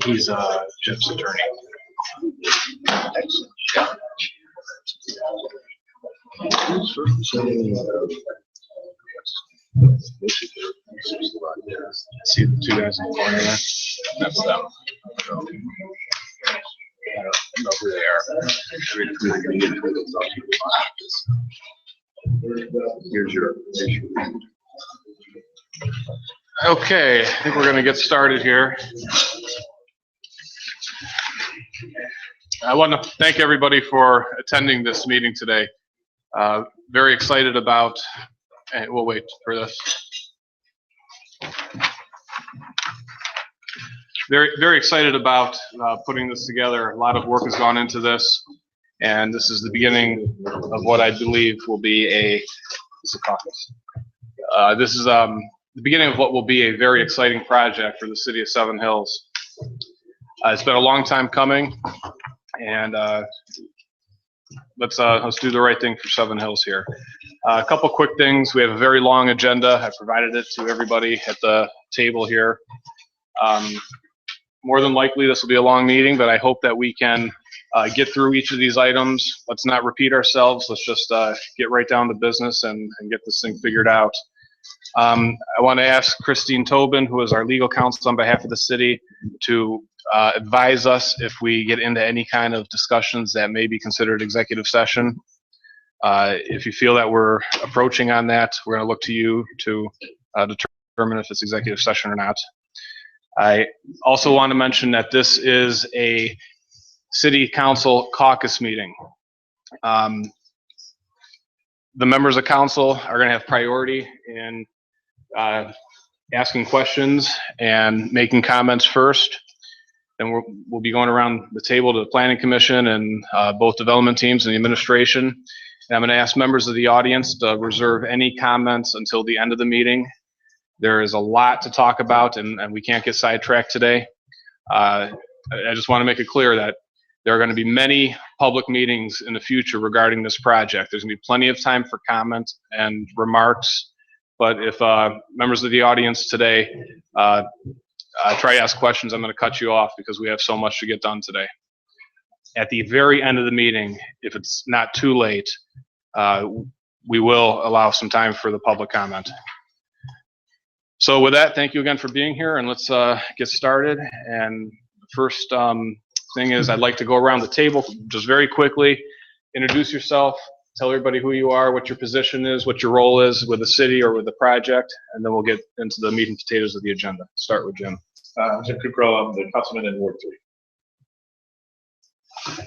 He's Jeff's attorney. See the two guys in the corner there? That's them. I don't know who they are. Here's your issue. Okay, I think we're going to get started here. I want to thank everybody for attending this meeting today. Very excited about, and we'll wait for this. Very excited about putting this together. A lot of work has gone into this, and this is the beginning of what I believe will be this is the beginning of what will be a very exciting project for the city of Seven Hills. It's been a long time coming, and let's do the right thing for Seven Hills here. A couple quick things. We have a very long agenda. I provided it to everybody at the table here. More than likely, this will be a long meeting, but I hope that we can get through each of these items. Let's not repeat ourselves. Let's just get right down to business and get this thing figured out. I want to ask Christine Tobin, who is our legal counsel on behalf of the city, to advise us if we get into any kind of discussions that may be considered executive session. If you feel that we're approaching on that, we're going to look to you to determine if it's executive session or not. I also want to mention that this is a city council caucus meeting. The members of council are going to have priority in asking questions and making comments first. Then we'll be going around the table to the planning commission and both development teams and the administration. And I'm going to ask members of the audience to reserve any comments until the end of the meeting. There is a lot to talk about, and we can't get sidetracked today. I just want to make it clear that there are going to be many public meetings in the future regarding this project. There's going to be plenty of time for comment and remarks. But if members of the audience today try to ask questions, I'm going to cut you off because we have so much to get done today. At the very end of the meeting, if it's not too late, we will allow some time for the public comment. So with that, thank you again for being here, and let's get started. And the first thing is I'd like to go around the table just very quickly, introduce yourself, tell everybody who you are, what your position is, what your role is with the city or with the project, and then we'll get into the meat and potatoes of the agenda. Start with Jim. Jim Kukro, I'm the councilman in Ward 3.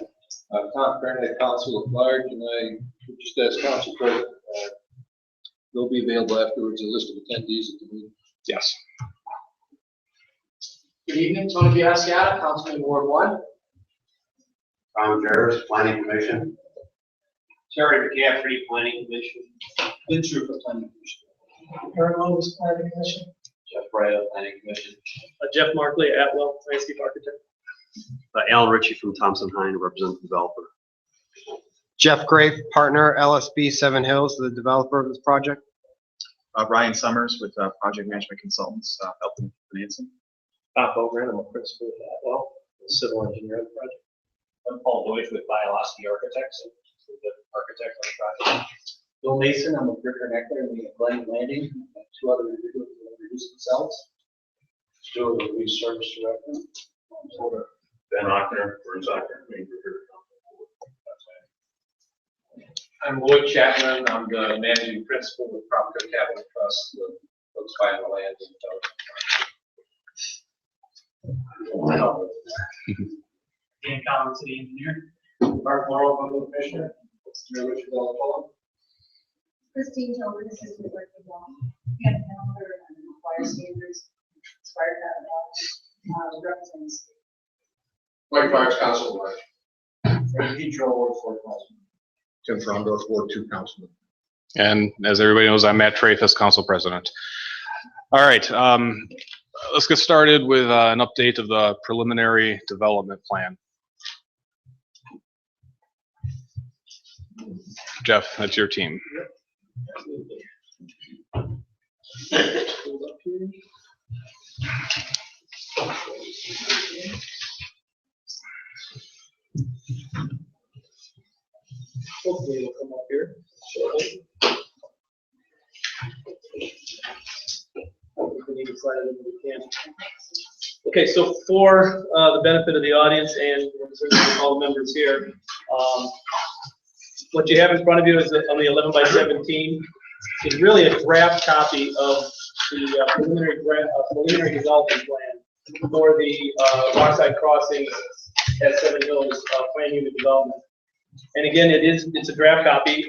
Tom Kernan, council at large, and I just asked council president, they'll be available afterwards, a list of attendees at the meeting. Yes. Good evening, Tony Biasiata, councilman Ward 1. Tom Jarvis, Planning Commission. Terry McCaffrey, Planning Commission. Vince Rufa, Planning Commission. Aaron Owens, Planning Commission. Jeff Bryo, Planning Commission. Jeff Markley, Atwell, Landscape Architect. Alan Ritchie from Thompson Hine, represent the developer. Jeff Grafe, partner, LSB Seven Hills, the developer of this project. Ryan Summers with Project Management Consultants, helping financing. Bob Bogran, I'm a principal at Atwell, civil engineer of the project. I'm Paul Deutsch with Bioloski Architects, the architect on the project. Bill Mason, I'm with Ricker Neckler, and we have Glenn Landing, two other individuals who introduce themselves. Stuart, the lead service director. Ben Ochner, Burns Ochner. I'm Lloyd Chapman, I'm the managing principal with Propco Capital Trust, the folks buying the land and Dan Collins, city engineer. Mark Morrow, I'm the commissioner. Mayor Richard Delacola. Christine Tobin, assistant director of law. We have a calendar and require standards, inspired that represents. Mike Myers, council at large. Frank Petro, Ward 4 councilman. Tim Frondorf, Ward 2 councilman. And as everybody knows, I'm Matt Trefus, council president. All right, let's get started with an update of the preliminary development plan. Jeff, that's your team. Hopefully it'll come up here shortly. If we need to slide it in, we can. Okay, so for the benefit of the audience and certainly all members here, what you have in front of you is on the 11 by 17 is really a draft copy of the preliminary development plan for the Rockside Crossing at Seven Hills plan unit development. And again, it's a draft copy,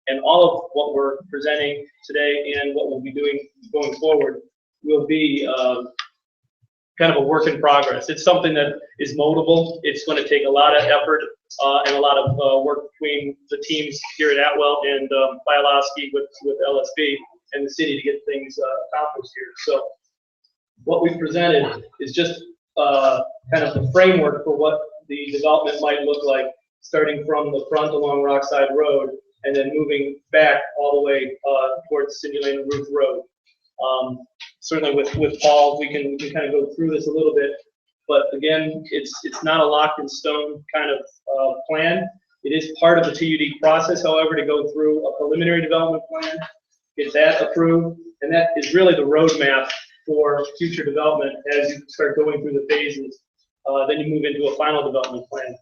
and all of what we're presenting today and what we'll be doing going forward will be kind of a work in progress. It's something that is moldable. It's going to take a lot of effort and a lot of work between the teams here at Atwell and Bialowski with LSB and the city to get things accomplished here. So what we've presented is just kind of the framework for what the development might look like, starting from the front along Rockside Road and then moving back all the way towards Cindy Lane and Ruth Road. Certainly with Paul, we can kind of go through this a little bit, but again, it's not a locked in stone kind of plan. It is part of the TUD process, however, to go through a preliminary development plan, get that approved, and that is really the roadmap for future development as you start going through the phases. Then you move into a final development plan.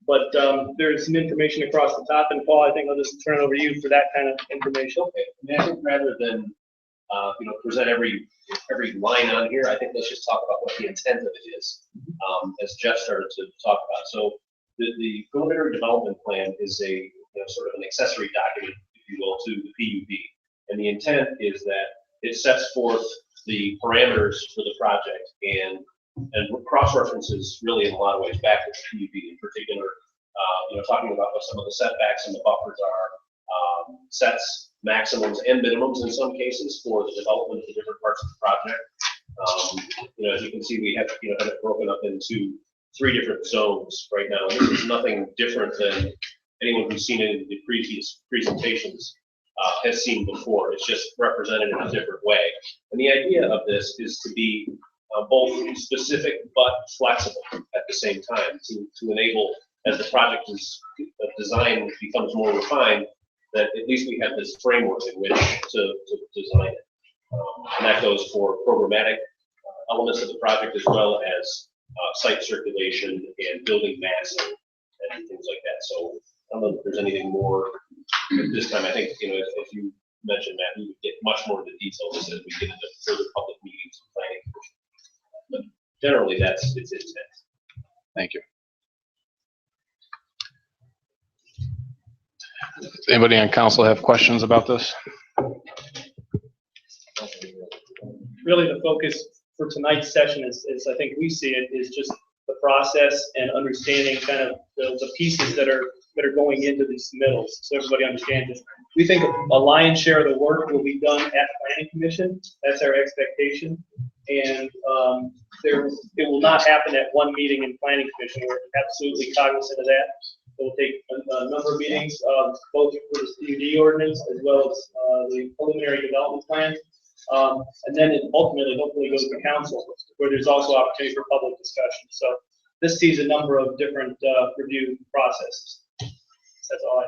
But there's some information across the top, and Paul, I think I'll just turn it over to you for that kind of information. Okay, I mean, I think rather than present every line on here, I think let's just talk about what the intent of it is, as Jeff started to talk about. So the preliminary development plan is a sort of an accessory document, if you will, to the PUD, and the intent is that it sets forth the parameters for the project and cross-references really in a lot of ways back to the PUD in particular, talking about what some of the setbacks and the buffers are, sets maximums and minimums in some cases for the development of the different parts of the project. As you can see, we have have it broken up into 3 different zones right now. And this is nothing different than anyone who's seen it in the previous presentations has seen before. It's just represented in a different way. And the idea of this is to be both specific but flexible at the same time to enable, as the project design becomes more refined, that at least we have this framework in which to design it. And that goes for programmatic elements of the project as well as site circulation and building massing and things like that. So I don't know if there's anything more at this time. I think, as you mentioned, Matt, we would get much more into details as we get into further public meetings and planning. But generally, that's its intent. Thank you. Anybody on council have questions about this? Really, the focus for tonight's session is I think we see it, is just the process and understanding kind of the pieces that are going into these submittals, so everybody understands it. We think a lion's share of the work will be done at Planning Commission. That's our expectation, and it will not happen at one meeting in Planning Commission. We're absolutely cognizant of that. It will take a number of meetings, both for the CUD ordinance as well as the preliminary development plan. And then it ultimately, hopefully, goes to council, where there's also opportunity for public discussion. So this sees a number of different review processes. That's all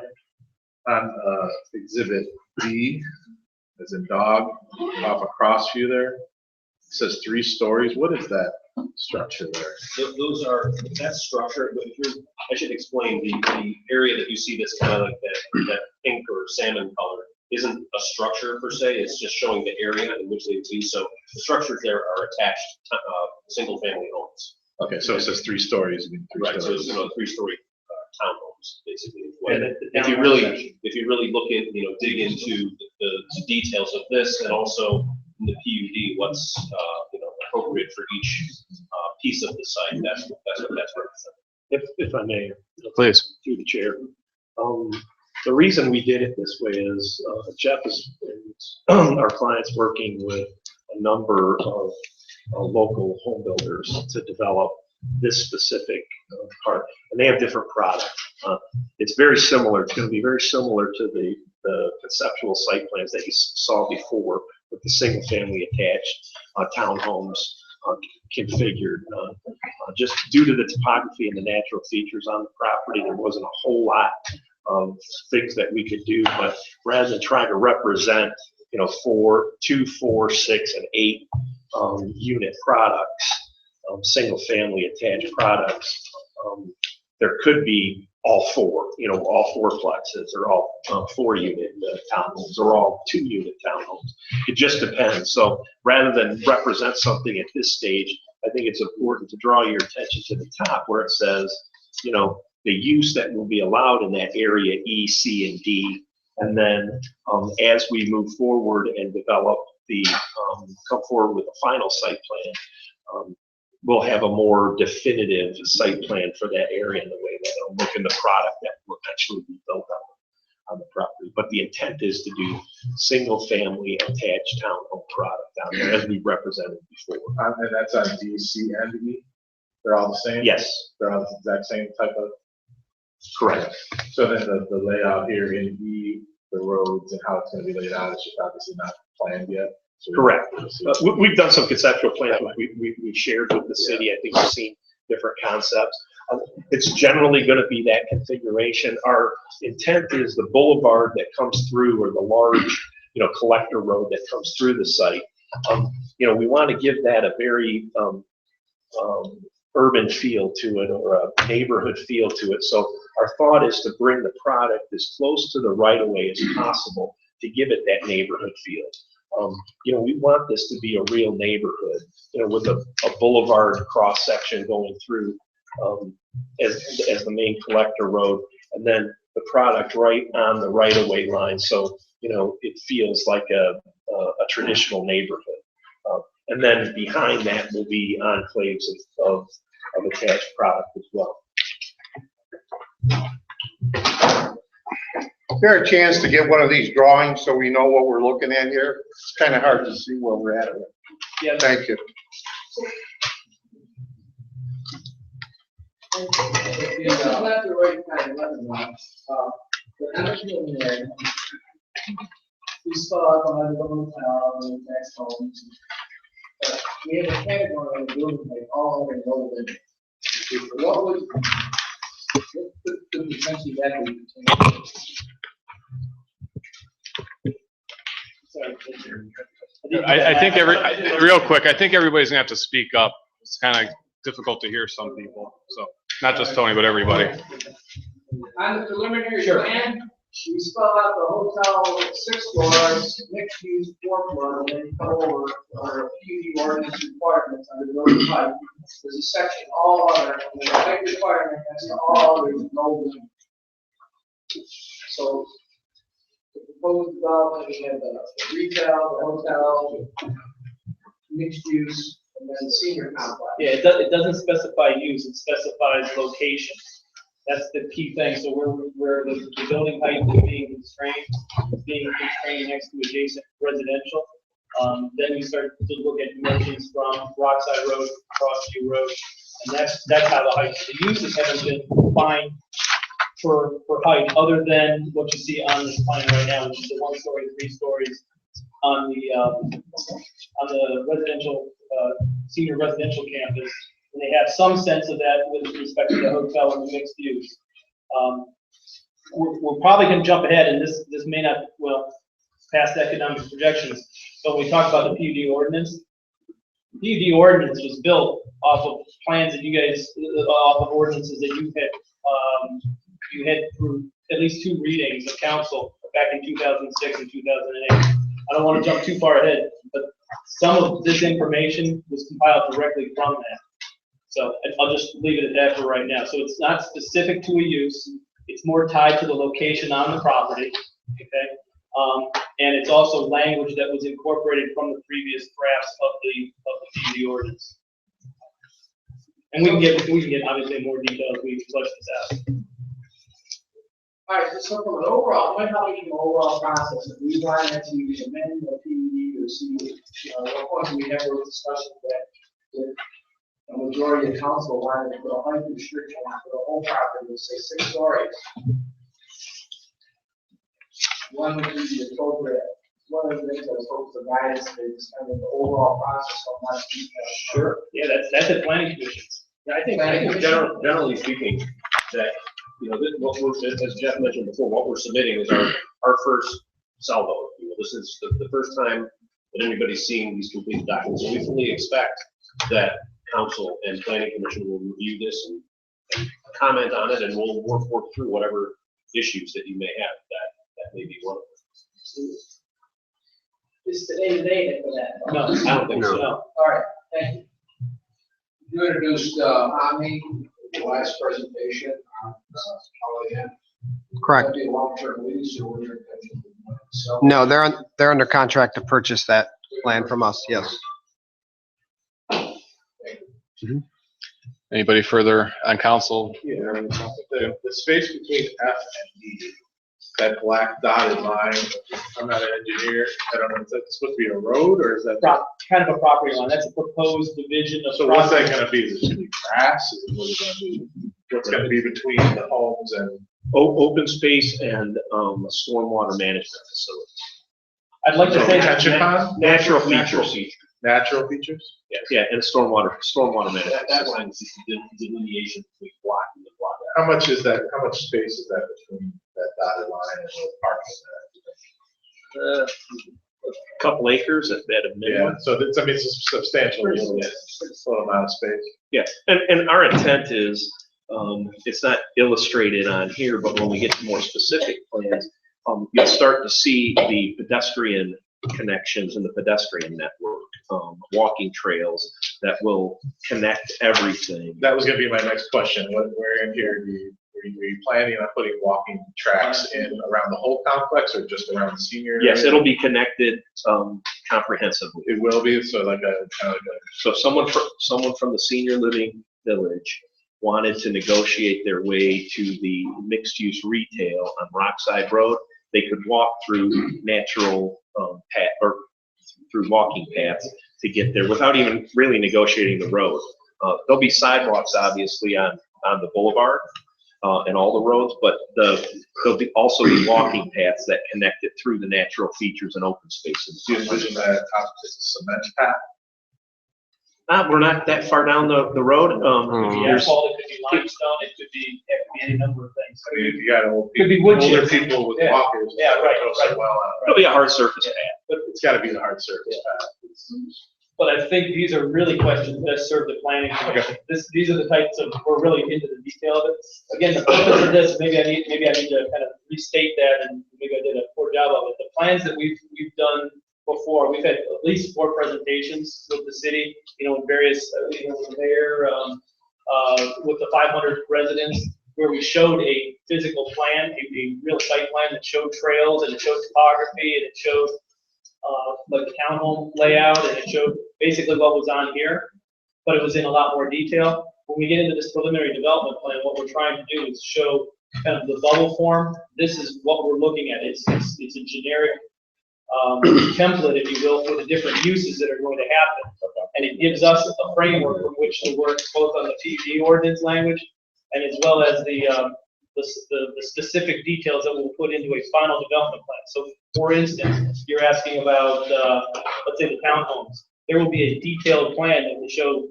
I have. On exhibit B, as a dog off a cross view there, it says 3 stories. What is that structure there? That structure, but I should explain the area that you see that's kind of like that pink or salmon color isn't a structure per se. It's just showing the area in which they would be. So the structures there are attached single family homes. Okay, so it says 3 stories. Right, so it's 3-story townhomes basically. If you really look at dig into the details of this, and also in the PUD what's appropriate for each piece of the site, that's what that's representing. If I may, Please. through the chair. The reason we did it this way is Jeff is our client's working with a number of local home builders to develop this specific part, and they have different products. It's very similar. It's going to be very similar to the conceptual site plans that you saw before with the single family attached townhomes configured. Just due to the topography and the natural features on the property, there wasn't a whole lot of things that we could do, but rather than trying to represent, 2, 4, 6, and 8 unit products, single family attached products, there could be all 4, all 4 plexes, or all 4 unit townhomes, or all 2 unit townhomes. It just depends. So rather than represent something at this stage, I think it's important to draw your attention to the top where it says, the use that will be allowed in that area E, C, and D. And then as we move forward and develop come forward with a final site plan, we'll have a more definitive site plan for that area in the way that it'll look in the product that will eventually be built on the property. But the intent is to do single family attached townhome product down there as we represented before. And that's on D, C, and E? They're all the same? Yes. They're all the exact same type of? Correct. So then the layout here in E, the roads and how it's going to be laid out is just obviously not planned yet? So Correct. We've done some conceptual plans we shared with the city. I think we've seen different concepts. It's generally going to be that configuration. Our intent is the boulevard that comes through, or the large, collector road that comes through the site. We want to give that a very urban feel to it, or a neighborhood feel to it. So our thought is to bring the product as close to the right-of-way as possible to give it that neighborhood feel. We want this to be a real neighborhood, with a boulevard cross section going through as the main collector road, and then the product right on the right-of-way line. So, it feels like a traditional neighborhood. And then behind that will be enclaves of attached product as well. Is there a chance to get one of these drawings so we know what we're looking at here? It's kind of hard to see where we're at. Yeah. Thank you. It's not the right kind of weapon, but actually in there, we saw it on the hotel and the next homes. We have a category of the building like all other buildings. What would potentially that be? I think real quick, I think everybody's gonna have to speak up. It's kind of difficult to hear some people, so not just Tony, but everybody. On the preliminary plan, we spell out the hotel 6 floors, mixed use 4 floors, and then you go over our PUD ordinance requirements under building height. There's a section all other, and the height requirement has to all other no limit. So the proposed development, we have the retail, the hotel, mixed use, and then senior complex. Yeah, it doesn't specify use, it specifies location. That's the key thing. So where the building height is being constrained next to adjacent residential. Then you start to look at dimensions from Rockside Road, Crossview Road, and that's how the heights. The uses haven't been defined for height, other than what you see on this plan right now, which is the 1-story, 3 stories on the residential senior residential campus. And they have some sense of that with respect to the hotel and the mixed use. We're probably going to jump ahead, and this may not, past economic projections. So when we talk about the PUD ordinance, the PUD ordinance was built off of plans that you guys, off of ordinances that you had through at least 2 readings of council back in 2006 and 2008. I don't want to jump too far ahead, but some of this information was compiled directly from that. So I'll just leave it at that for right now. So it's not specific to a use. It's more tied to the location on the property, okay? And it's also language that was incorporated from the previous drafts of the PUD ordinance. And we can get obviously more details as we flesh this out. All right, so from an overall, what help you in the overall process? If we wanted to amend the PUD or see, what point do we have those discussions that the majority of council wanted to put a height restriction for the whole property, say 6 stories? One would be the appropriate one of the things I was hoping for guidance is kind of the overall process of not detail. Sure, yeah, that's the planning commission. Yeah, I think generally speaking, that, you know, what we're, as Jeff mentioned before, what we're submitting is our first salvo. You know, this is the first time that anybody's seeing these complete documents. So we fully expect that council and planning commission will review this and comment on it, and we'll work through whatever issues that you may have. That may be one of them. Is today the day for that? No, I don't think so. No. All right, thank you. You introduced Omni in the last presentation on Holiday Inn. Correct. That'd be a long-term lease, or would your intention be to sell? No, they're under contract to purchase that land from us, yes. Anybody further on council? Yeah, the space between F and E, that black dotted line, I'm not an engineer, I don't know, is that supposed to be a road or is that? Kind of a property line, that's a proposed division of. So what's that property. gonna be? Is it gonna be grass? Is it what is it gonna be? What's gonna be between the homes and? Open space and a stormwater management facility. I'd like to say Natural features. Natural features? Yeah, and stormwater management. That line is the delineation between block and the block. How much is that, how much space is that between that dotted line and the parking? A couple acres at a minimum. Yeah, so it's, I mean, it's a substantial, little amount of space. Yeah, and our intent is, it's not illustrated on here, but when we get to more specific plans, you'll start to see the pedestrian connections and the pedestrian network, walking trails that will connect everything. That was gonna be my next question. Where in here are you planning on putting walking tracks in around the whole complex or just around the senior? Yes, area? it'll be connected comprehensively. It will be, so like a, kind of like So someone from the senior living village wanted to negotiate their way to the mixed-use retail on Rockside Road, they could walk through natural path or through walking paths to get there without even really negotiating the road. There'll be sidewalks, obviously, on the boulevard and all the roads, but there'll be also be walking paths that connect it through the natural features and open spaces. do you envision that it's a cement path? We're not that far down the road. It could be asphalt, it could be limestone, it could be any number of things. I mean, if you got Could be wood older chips. people with Yeah. walkers. Yeah, right, so right. well on it. It'll be a hard surface path. But it's gotta be the hard surface path. But I think these are really questions that serve the planning commission. These are the types of, we're really into the detail of it. Again, the purpose of this, maybe I need to kind of restate that, and maybe I did a poor job of it. The plans that we've done before, we've had at least 4 presentations with the city, you know, in various, you know, the mayor, with the 500 residents, where we showed a physical plan, a real site plan that showed trails, and it showed topography, and it showed like the townhome layout, and it showed basically what was on here, but it was in a lot more detail. When we get into this preliminary development plan, what we're trying to do is show kind of the bubble form. This is what we're looking at. It's a generic template, if you will, for the different uses that are going to happen. And it gives us a framework from which to work both on the PUD ordinance language and as well as the specific details that we'll put into a final development plan. So for instance, you're asking about, let's say the townhomes. There will be a detailed plan that will show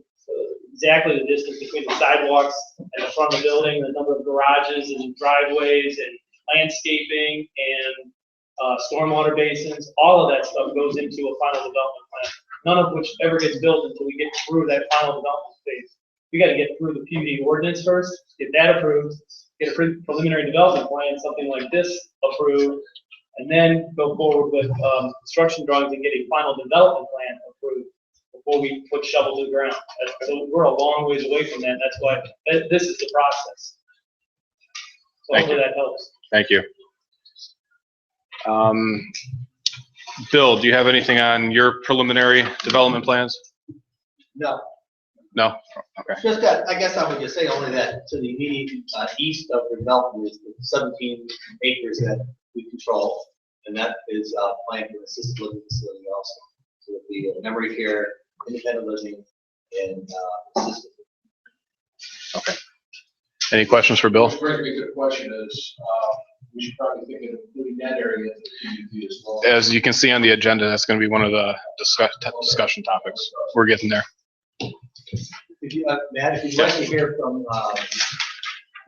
exactly the distance between the sidewalks and the front of the building, the number of garages and driveways and landscaping and stormwater basins. All of that stuff goes into a final development plan, none of which ever gets built until we get through that final development phase. We got to get through the PUD ordinance first, get that approved, get a preliminary development plan, something like this approved, and then go forward with construction drawings and get a final development plan approved before we put shovel to the ground. So we're a long ways away from that. That's why this is the process. So Thank hopefully you. that helps. Thank you. Bill, do you have anything on your preliminary development plans? No, No? Okay. just that, I guess I would just say only that to the immediate east of the development is the 17 acres that we control, and that is planned for assisted living facility also. So it'll be a memory care, independent living, and assisted. Okay. Any questions for Bill? Greg, a good question is, we should probably think of including that area as a community as well. As you can see on the agenda, that's going to be one of the discussion topics. We're getting there. If you, Matt, if you'd like to hear from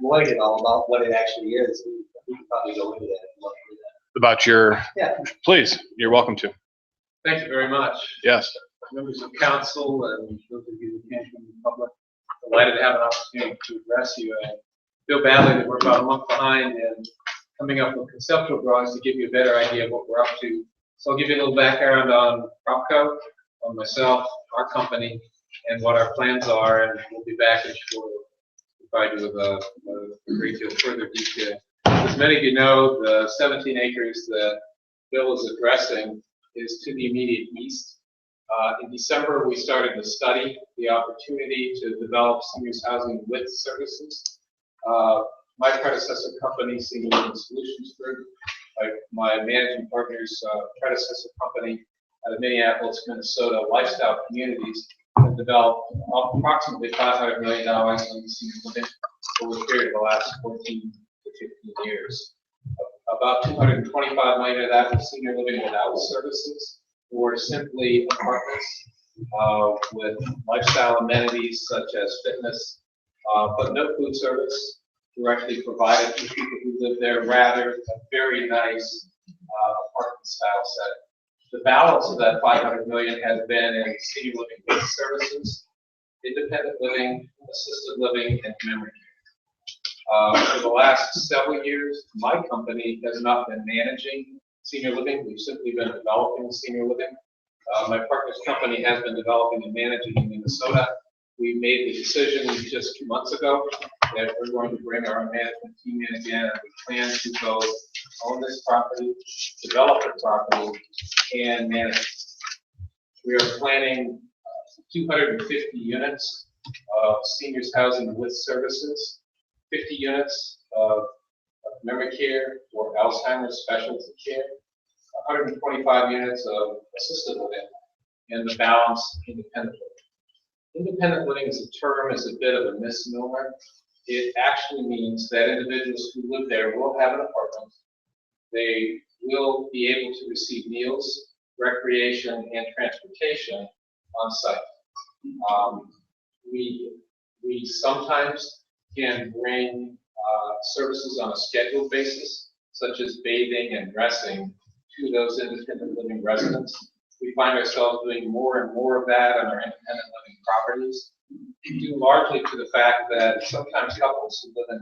Lloyd at all about what it actually is, we could probably go into that. If you want to do that. About your, Yeah. please, you're welcome to. Thank you very much. Yes. Members of council and those of you who can't come in the public, delighted to have an opportunity to address you. I feel badly that we're about a month behind and coming up with conceptual drawings to give you a better idea of what we're up to. So I'll give you a little background on PropCo, on myself, our company, and what our plans are, and we'll be back and sure to provide you with a great deal further detail. As many of you know, the 17 acres that Bill is addressing is to the immediate east. In December, we started to study the opportunity to develop seniors housing with services. My predecessor company, Senior Living Solutions Group, my managing partner's predecessor company out of Minneapolis, Minnesota, Lifestyle Communities, have developed approximately $500 million in senior living over the period of the last 14 to 15 years. About $225 million of that was senior living without services, or simply apartments with lifestyle amenities such as fitness, but no food service directly provided to people who live there, rather a very nice apartment style set. The balance of that $500 million has been in senior living with services, independent living, assisted living, and memory care. For the last several years, my company has not been managing senior living. We've simply been developing senior living. My partner's company has been developing and managing in Minnesota. We made the decision just 2 months ago that we're going to bring our management team in again, and we plan to both own this property, develop the property, and manage it. We are planning 250 units of seniors housing with services, 50 units of memory care or Alzheimer's specialty care, 125 units of assisted living, and the balance independent living. Independent living as a term is a bit of a misnomer. It actually means that individuals who live there will have an apartment. They will be able to receive meals, recreation, and transportation on site. We sometimes can bring services on a scheduled basis, such as bathing and dressing, to those independent living residents. We find ourselves doing more and more of that on our independent living properties, due largely to the fact that sometimes couples who live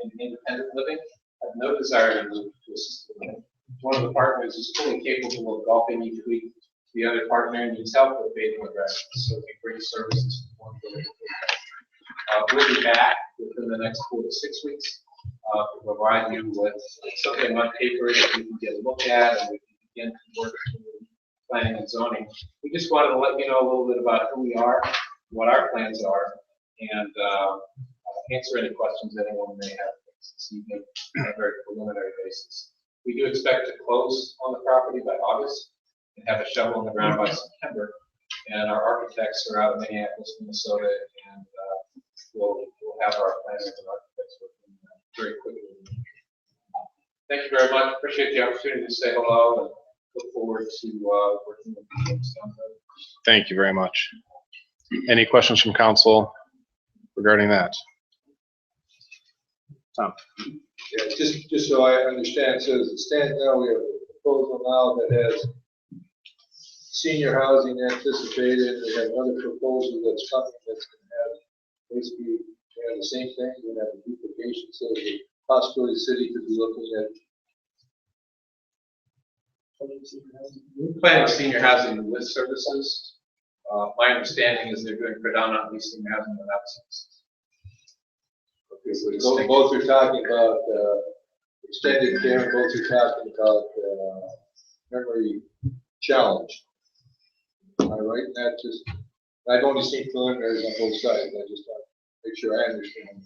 in independent living have no desire to move to assisted living. One of the partners is fully capable of golfing each week. The other partner needs help with bathing or dressing, so we bring services to one building. We'll be back within the next 4 to 6 weeks to provide you with something on paper that you can get a look at, and we can begin to work through planning and zoning. We just wanted to let you know a little bit about who we are, what our plans are, and answer any questions anyone may have this evening on a very preliminary basis. We do expect to close on the property by August and have a shovel in the ground by September. And our architects are out of Minneapolis, Minnesota, and we'll have our planners and architects working very quickly. Thank you very much. Appreciate the opportunity to say hello, and look forward to working with you down the road. Thank you very much. Any questions from council regarding that? Tom. Yeah, just so I understand, so as it stands now, we have a proposal now that has senior housing anticipated. We have another proposal that's coming that's going to have basically the same thing. We're going to have a duplication, so the possibility the city could be looking at. We're planning senior housing with services. My understanding is they're doing predominantly senior housing without services. Okay, so both are talking about extended care, both are talking about memory challenge. Am I right? That just, I've only seen preliminaries on both sides. I just want to make sure I understand.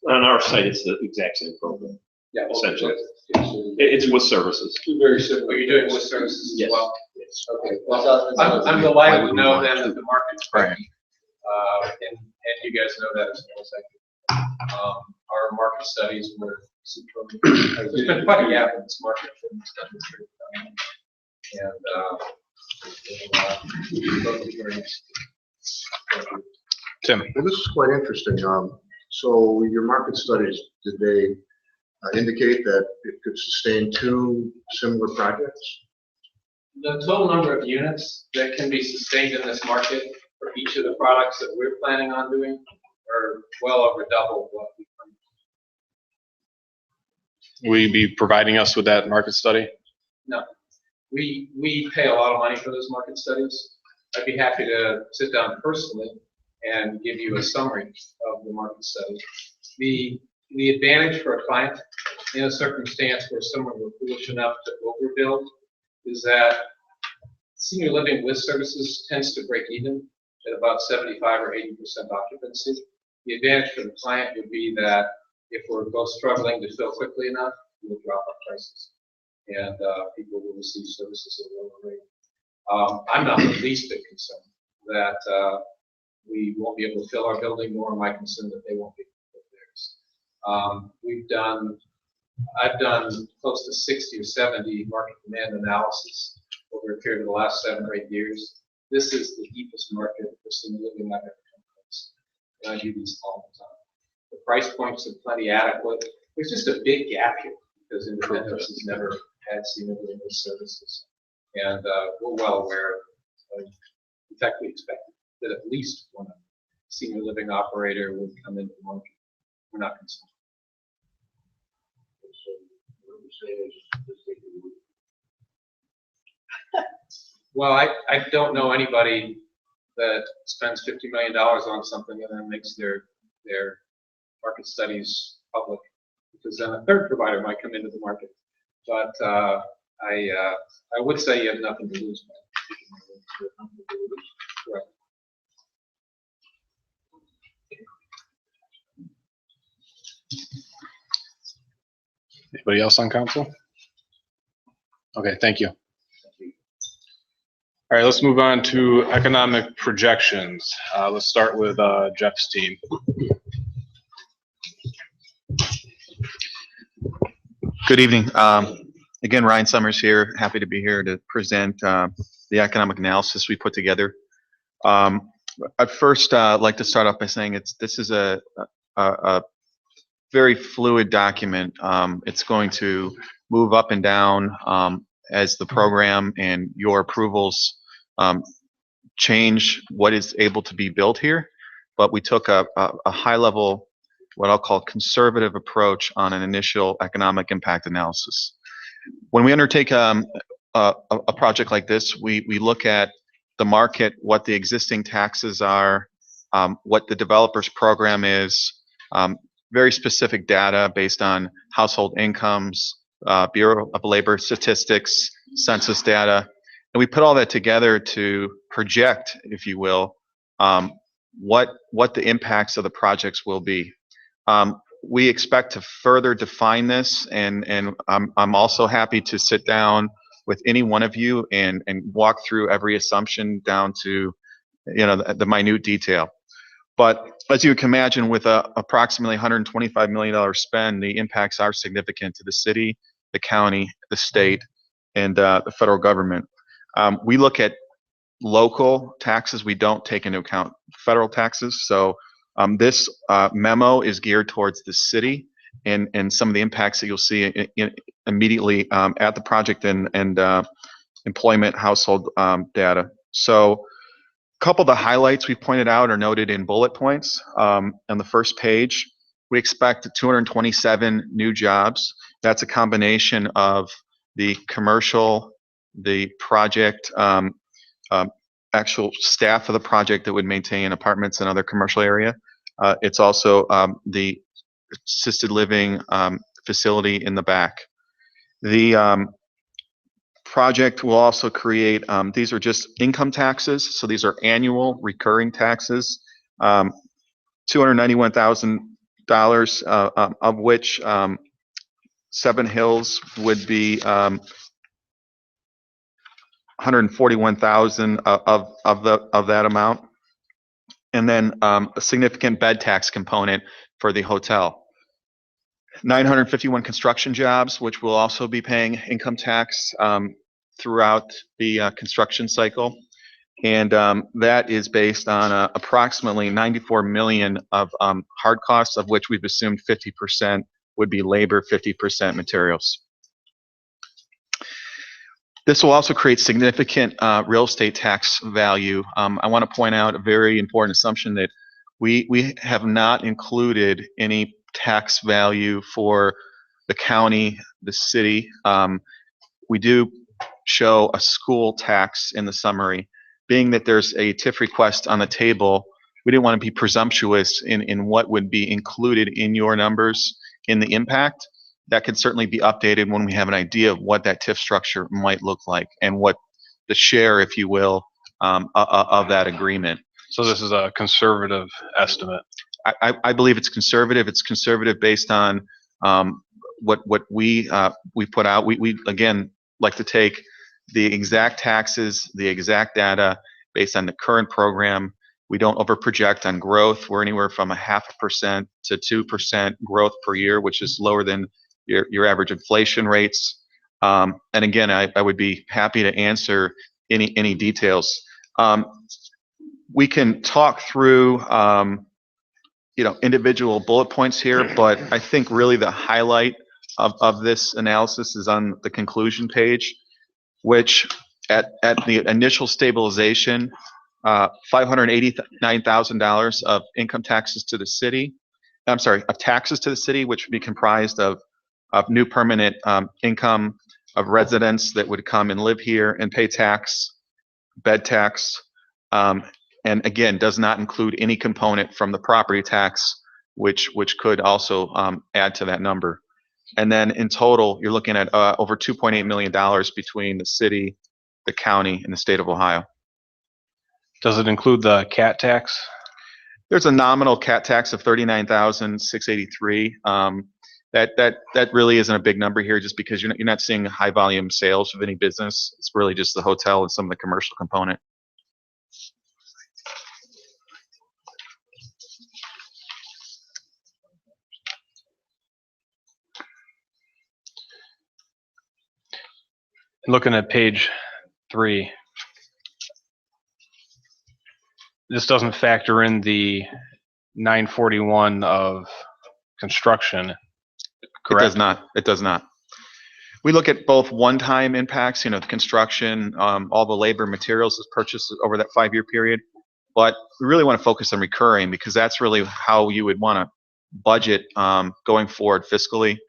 On our site, it's the exact same program. Yeah, essentially. It's with services. Two very similar. Are you doing with services as Yes. well? Yes. Okay. I'm delighted to know then that the market's ready. And you guys know that as well as I do. Our market studies were There's been quite a gap in this market for this district. Tim. Well, this is quite interesting. So your market studies, did they indicate that it could sustain two similar projects? The total number of units that can be sustained in this market for each of the products that we're planning on doing are well over double what we plan. Will you be providing us with that market study? No, we pay a lot of money for those market studies. I'd be happy to sit down personally and give you a summary of the market study. The advantage for a client in a circumstance where someone were foolish enough to overbuild is that senior living with services tends to break even at about 75 or 80% occupancy. The advantage for the client would be that if we're both struggling to fill quickly enough, we'll drop our prices and people will receive services at a lower rate. I'm not the least bit concerned that we won't be able to fill our building, nor am I concerned that they won't be able to fill theirs. I've done close to 60 or 70 market demand analysis over a period of the last 7 or 8 years. This is the deepest market for senior living I've ever come across. And I do these all the time. The price points are plenty adequate. There's just a big gap here because independence has never had senior living services. And we're well aware of, in fact, we expect that at least one senior living operator would come into the market. We're not concerned. Well, I don't know anybody that spends $50 million on something and then makes their market studies public, because then a third provider might come into the market. But I would say you have nothing to lose. Right. Anybody else on council? Okay, thank you. All right, let's move on to economic projections. Let's start with Jeff's team. Good evening. Again, Ryan Summers here. Happy to be here to present the economic analysis we put together. I'd first like to start off by saying this is a very fluid document. It's going to move up and down as the program and your approvals change what is able to be built here. But we took a high level, what I'll call conservative approach on an initial economic impact analysis. When we undertake a project like this, we look at the market, what the existing taxes are, what the developer's program is, very specific data based on household incomes, Bureau of Labor statistics, census data, and we put all that together to project, if you will, what the impacts of the projects will be. We expect to further define this, and I'm also happy to sit down with any one of you and walk through every assumption down to, you know, the minute detail. But as you can imagine, with a approximately $125 million spend, the impacts are significant to the city, the county, the state, and the federal government. We look at local taxes. We don't take into account federal taxes. So this memo is geared towards the city and some of the impacts that you'll see immediately at the project and employment household data. So a couple of the highlights we pointed out are noted in bullet points. On the first page, we expect 227 new jobs. That's a combination of the commercial, the project, actual staff of the project that would maintain apartments and other commercial area. It's also the assisted living facility in the back. The project will also create, these are just income taxes, so these are annual recurring taxes, $291,000, of which Seven Hills would be 141,000 of that amount, and then a significant bed tax component for the hotel. 951 construction jobs, which will also be paying income tax throughout the construction cycle. And that is based on approximately 94 million of hard costs, of which we've assumed 50% would be labor, 50% materials. This will also create significant real estate tax value. I want to point out a very important assumption that we have not included any tax value for the county, the city. We do show a school tax in the summary. Being that there's a TIF request on the table, we didn't want to be presumptuous in what would be included in your numbers in the impact. That could certainly be updated when we have an idea of what that TIF structure might look like and what the share, if you will, of that agreement. So this is a conservative estimate. I believe it's conservative. It's conservative based on what we put out. We again like to take the exact taxes, the exact data based on the current program. We don't overproject on growth. We're anywhere from 0.5% to 2% growth per year, which is lower than your average inflation rates. And again, I would be happy to answer any details. We can talk through individual bullet points here, but I think really the highlight of this analysis is on the conclusion page, which at the initial stabilization, $589,000 of income taxes to the city. I'm sorry, of taxes to the city, which would be comprised of new permanent income of residents that would come and live here and pay tax, bed tax, and again, does not include any component from the property tax, which could also add to that number. And then in total, you're looking at over $2.8 million between the city, the county, and the state of Ohio. Does it include the cat tax? There's a nominal cat tax of $39,683. That really isn't a big number here, just because you're not seeing high volume sales of any business. It's really just the hotel and some of the commercial component. Looking at page 3, this doesn't factor in the 941 of construction, correct? It does not. It does not. We look at both one-time impacts, the construction, all the labor materials that's purchased over that 5-year period, but we really want to focus on recurring, because that's really how you would want to budget going forward fiscally.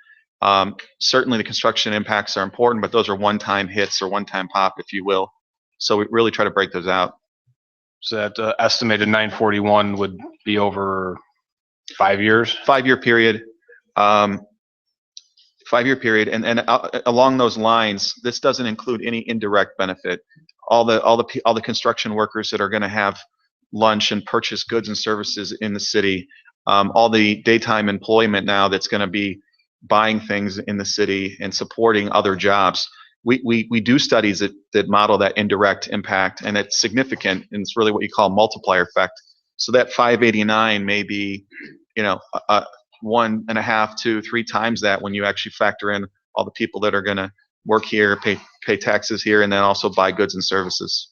Certainly the construction impacts are important, but those are one-time hits or one-time pop, if you will. So we really try to break those out. So that estimated 941 would be over 5 years? 5-year period. 5-year period, and along those lines, this doesn't include any indirect benefit. All the construction workers that are going to have lunch and purchase goods and services in the city, all the daytime employment now that's going to be buying things in the city and supporting other jobs. We do studies that model that indirect impact, and it's significant, and it's really what you call multiplier effect. So that 589 may be, 1.5 to 3 times that when you actually factor in all the people that are going to work here, pay taxes here, and then also buy goods and services.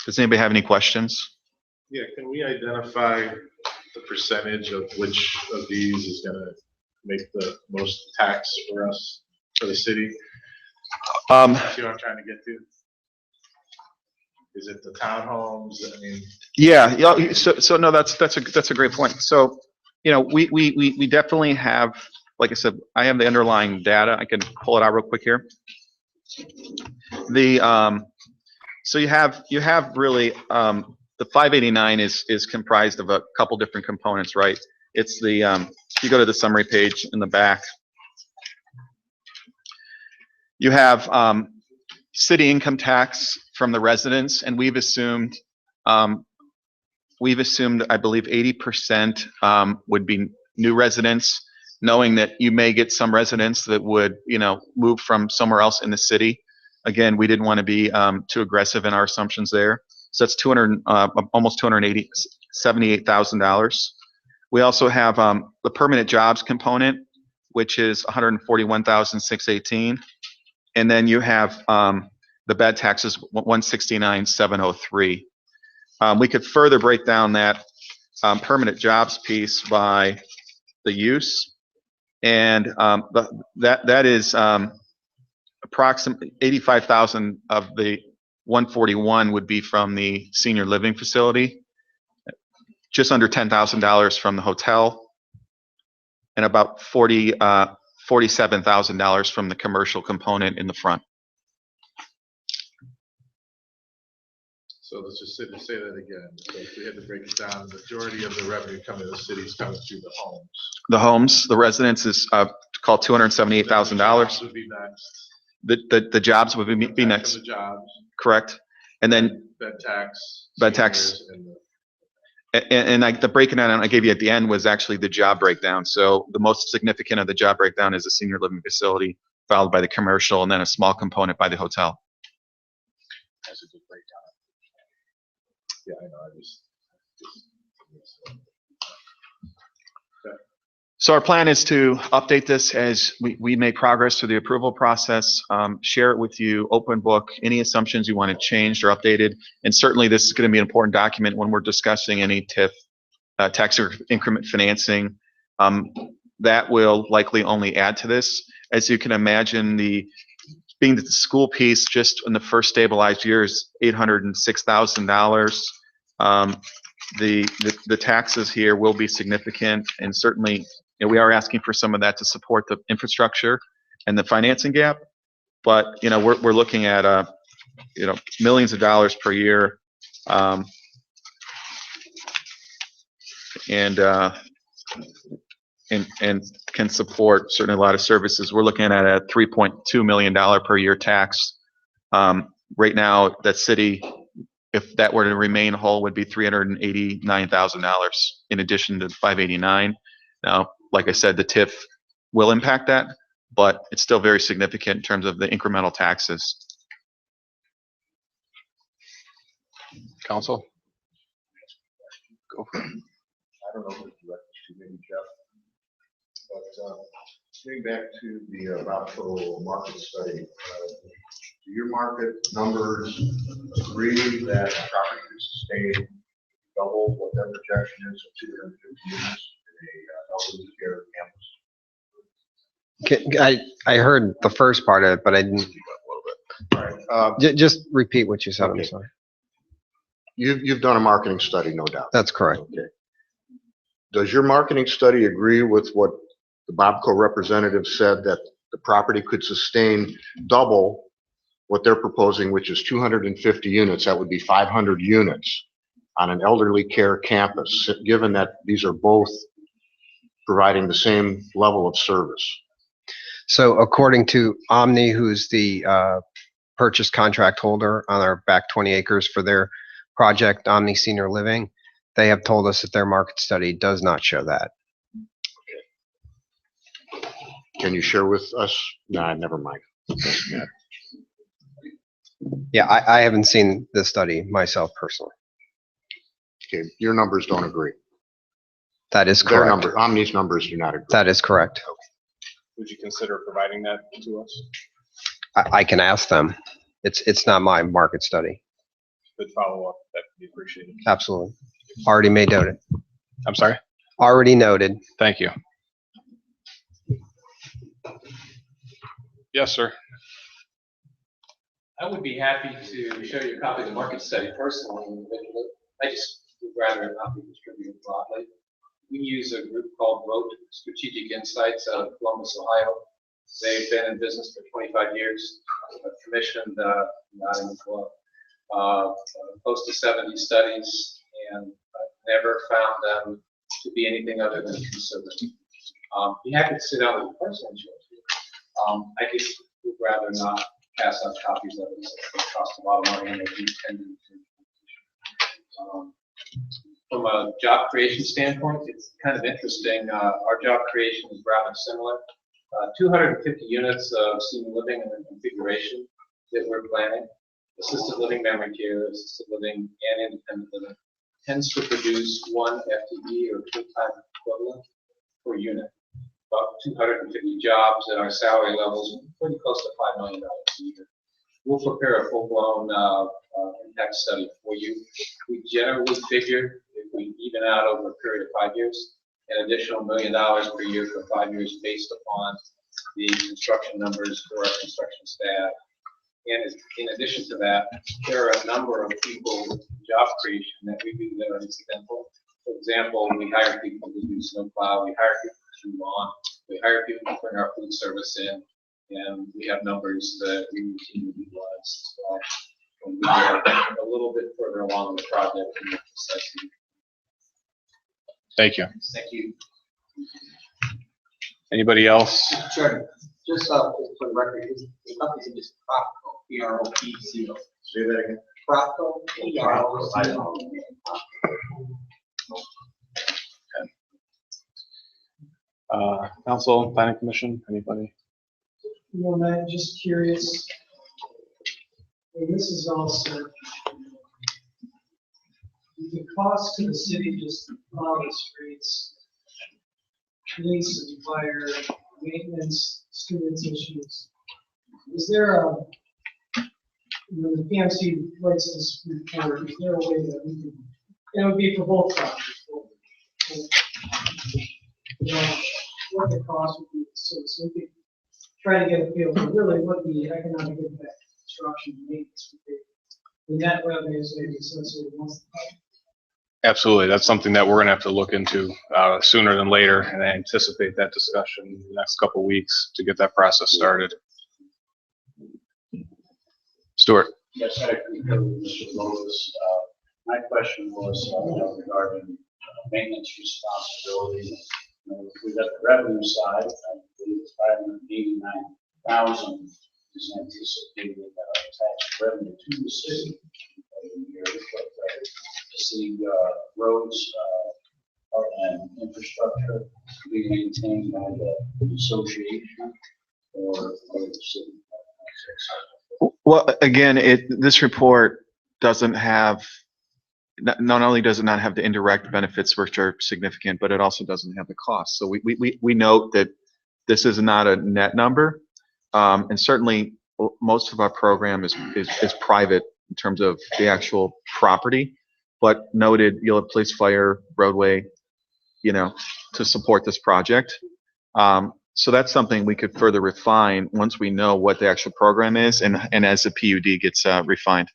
Does anybody have any questions? Yeah, can we identify the percentage of which of these is going to make the most tax for us, for the city? See what I'm trying to get to? Is it the townhomes? I mean, yeah. So no, that's a great point. So, we definitely have, like I said, I have the underlying data. I can pull it out real quick here. So you have really the 589 is comprised of a couple different components, right? It's the if you go to the summary page in the back, you have city income tax from the residents, and we've assumed I believe 80% would be new residents, knowing that you may get some residents that would move from somewhere else in the city. Again, we didn't want to be too aggressive in our assumptions there. So that's almost $278,000. We also have the permanent jobs component, which is $141,618, and then you have the bed taxes, $169,703. We could further break down that permanent jobs piece by the use, and that is approximately 85,000 of the 141 would be from the senior living facility, just under $10,000 from the hotel, and about $47,000 from the commercial component in the front. So let's just say that again. So if we had to break it down, the majority of the revenue coming to the city is coming through the homes. The homes, the residence is called $278,000. Would be next. The jobs would be next. The jobs. Correct. And then Bed tax. bed tax. And the breaking down I gave you at the end was actually the job breakdown. So the most significant of the job breakdown is the senior living facility, followed by the commercial, and then a small component by the hotel. That's a good breakdown. Yeah, I know. So our plan is to update this as we make progress through the approval process, share it with you, open book, any assumptions you want to changed or updated. And certainly this is going to be an important document when we're discussing any TIF, tax increment financing. That will likely only add to this. As you can imagine, being that the school piece just in the first stabilized year is $806,000. The taxes here will be significant, and certainly we are asking for some of that to support the infrastructure and the financing gap. But we're looking at millions of dollars per year, and can support certainly a lot of services. We're looking at a $3.2 million per year tax. Right now, that city, if that were to remain whole, would be $389,000 in addition to $589,000. Now, like I said, the TIF will impact that, but it's still very significant in terms of the incremental taxes. Council? Go for it. I don't know who to direct this to, maybe Jeff. But getting back to the Valpo market study, do your market numbers agree that property could sustain double what that projection is of 250 units in a elderly care campus? I heard the first part of it, but I didn't. All right. Just repeat what you said. Okay. I'm sorry. You've done a marketing study, no doubt. That's correct. Okay. Does your marketing study agree with what the Bobco representative said, that the property could sustain double what they're proposing, which is 250 units? That would be 500 units on an elderly care campus, given that these are both providing the same level of service. So according to Omni, who's the purchase contract holder on our back 20 acres for their project, Omni Senior Living, they have told us that their market study does not show that. Can you share with us? Nah, never mind. Yeah, I haven't seen the study myself personally. Okay, your numbers don't agree. That is Their correct. Omni's numbers do not agree. That is correct. Would you consider providing that to us? I can ask them. It's not my market study. Good follow-up. That would be appreciated. Absolutely. Already made noted. I'm sorry? Already noted. Thank you. Yes, sir. I would be happy to show you a copy of the market study personally. Individually. I just would rather it not be distributed broadly. We use a group called ROTE, Strategic Insights, out of Columbus, Ohio. They've been in business for 25 years. Commissioned, not in the club, close to 70 studies, and I've never found them to be anything other than conservative. Be happy to sit down with you personally, I just would rather not pass out copies of it. It costs a lot of money, and they do tend to. From a job creation standpoint, it's kind of interesting. Our job creation is rather similar. 250 units of senior living in the configuration that we're planning. assisted living, memory care, assisted living, and independent living, tends to produce 1 FTE or full-time equivalent per unit. About 250 jobs at our salary levels, pretty close to $5 million a year. We'll prepare a full-blown impact study for you. We generally figure if we even out over a period of 5 years, an additional $1 million per year for 5 years based upon the construction numbers for our construction staff. And in addition to that, there are a number of people with job creation that we do that are incidental. For example, we hire people to do snowplow, we hire people to do lawn, we hire people to bring our food service in, and we have numbers that we routinely utilize. So when we get a little bit further along the project, we assess it. Thank you. Thank you. Anybody else? Sure. Just for the record, the company's in just Propco, P-R-O-P-C-O. Say that again. Propco, P-R-O-C-O. Council, planning commission, anybody? Well, I'm just curious, when this is all said, the cost to the city just plow the streets, police and fire, maintenance, students issues. Is there a, when the PMC writes this report, is there a way that we can, it would be for both projects, what the cost would be, so we could try to get a feel for really what the economic impact of construction and maintenance would be. The net revenues may be associated once the project. Absolutely. That's something that we're going to have to look into sooner than later, and I anticipate that discussion in the next couple of weeks to get that process started. Stuart. Yes, I agree with Mr. Lois. My question was regarding maintenance responsibility. If we got the revenue side, I believe it's 589,000 is anticipated tax revenue to the city every year, but the city roads and infrastructure being maintained by the association or the city. Well, again, this report doesn't have, not only does it not have the indirect benefits which are significant, but it also doesn't have the cost. So we note that this is not a net number, and certainly most of our program is private in terms of the actual property, but noted you'll have police, fire, roadway, to support this project. So that's something we could further refine once we know what the actual program is and as the PUD gets refined.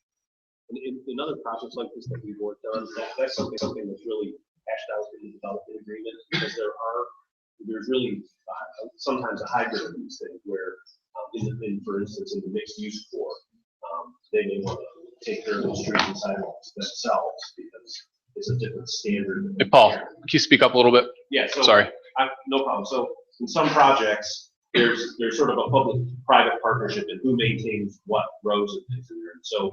In other projects like this that we've worked on, that's something that's really hashed out in the development agreement, because there's really sometimes a hybrid of these things where, for instance, in the mixed use core, they may want to take care of the streets and sidewalks themselves because it's a different standard. Hey, Paul, can you speak up a little bit? Yeah. So sorry. No problem. So in some projects, there's sort of a public-private partnership in who maintains what roads and things in there. And so,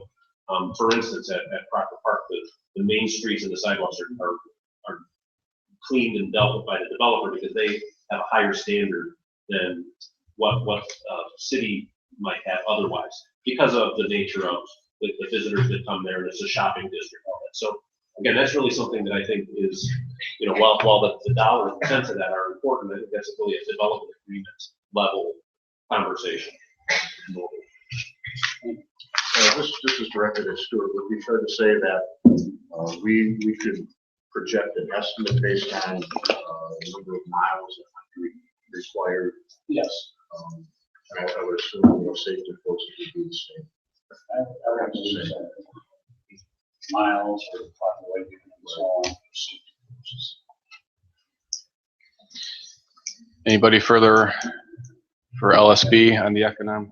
for instance, at Proctor Park, the main streets and the sidewalks are cleaned and dealt with by the developer because they have a higher standard than what city might have otherwise because of the nature of the visitors that come there, and it's a shopping district, all that. So again, that's really something that I think is, while the dollars and cents of that are important, I think that's really a development agreement level conversation. This is directed at Stuart. Would be fair to say that we could project an estimate based on the number of miles that might be required? Yes. And I would assume safety folks would be the same. I would say miles or population and so on. Anybody further for LSB on the economic?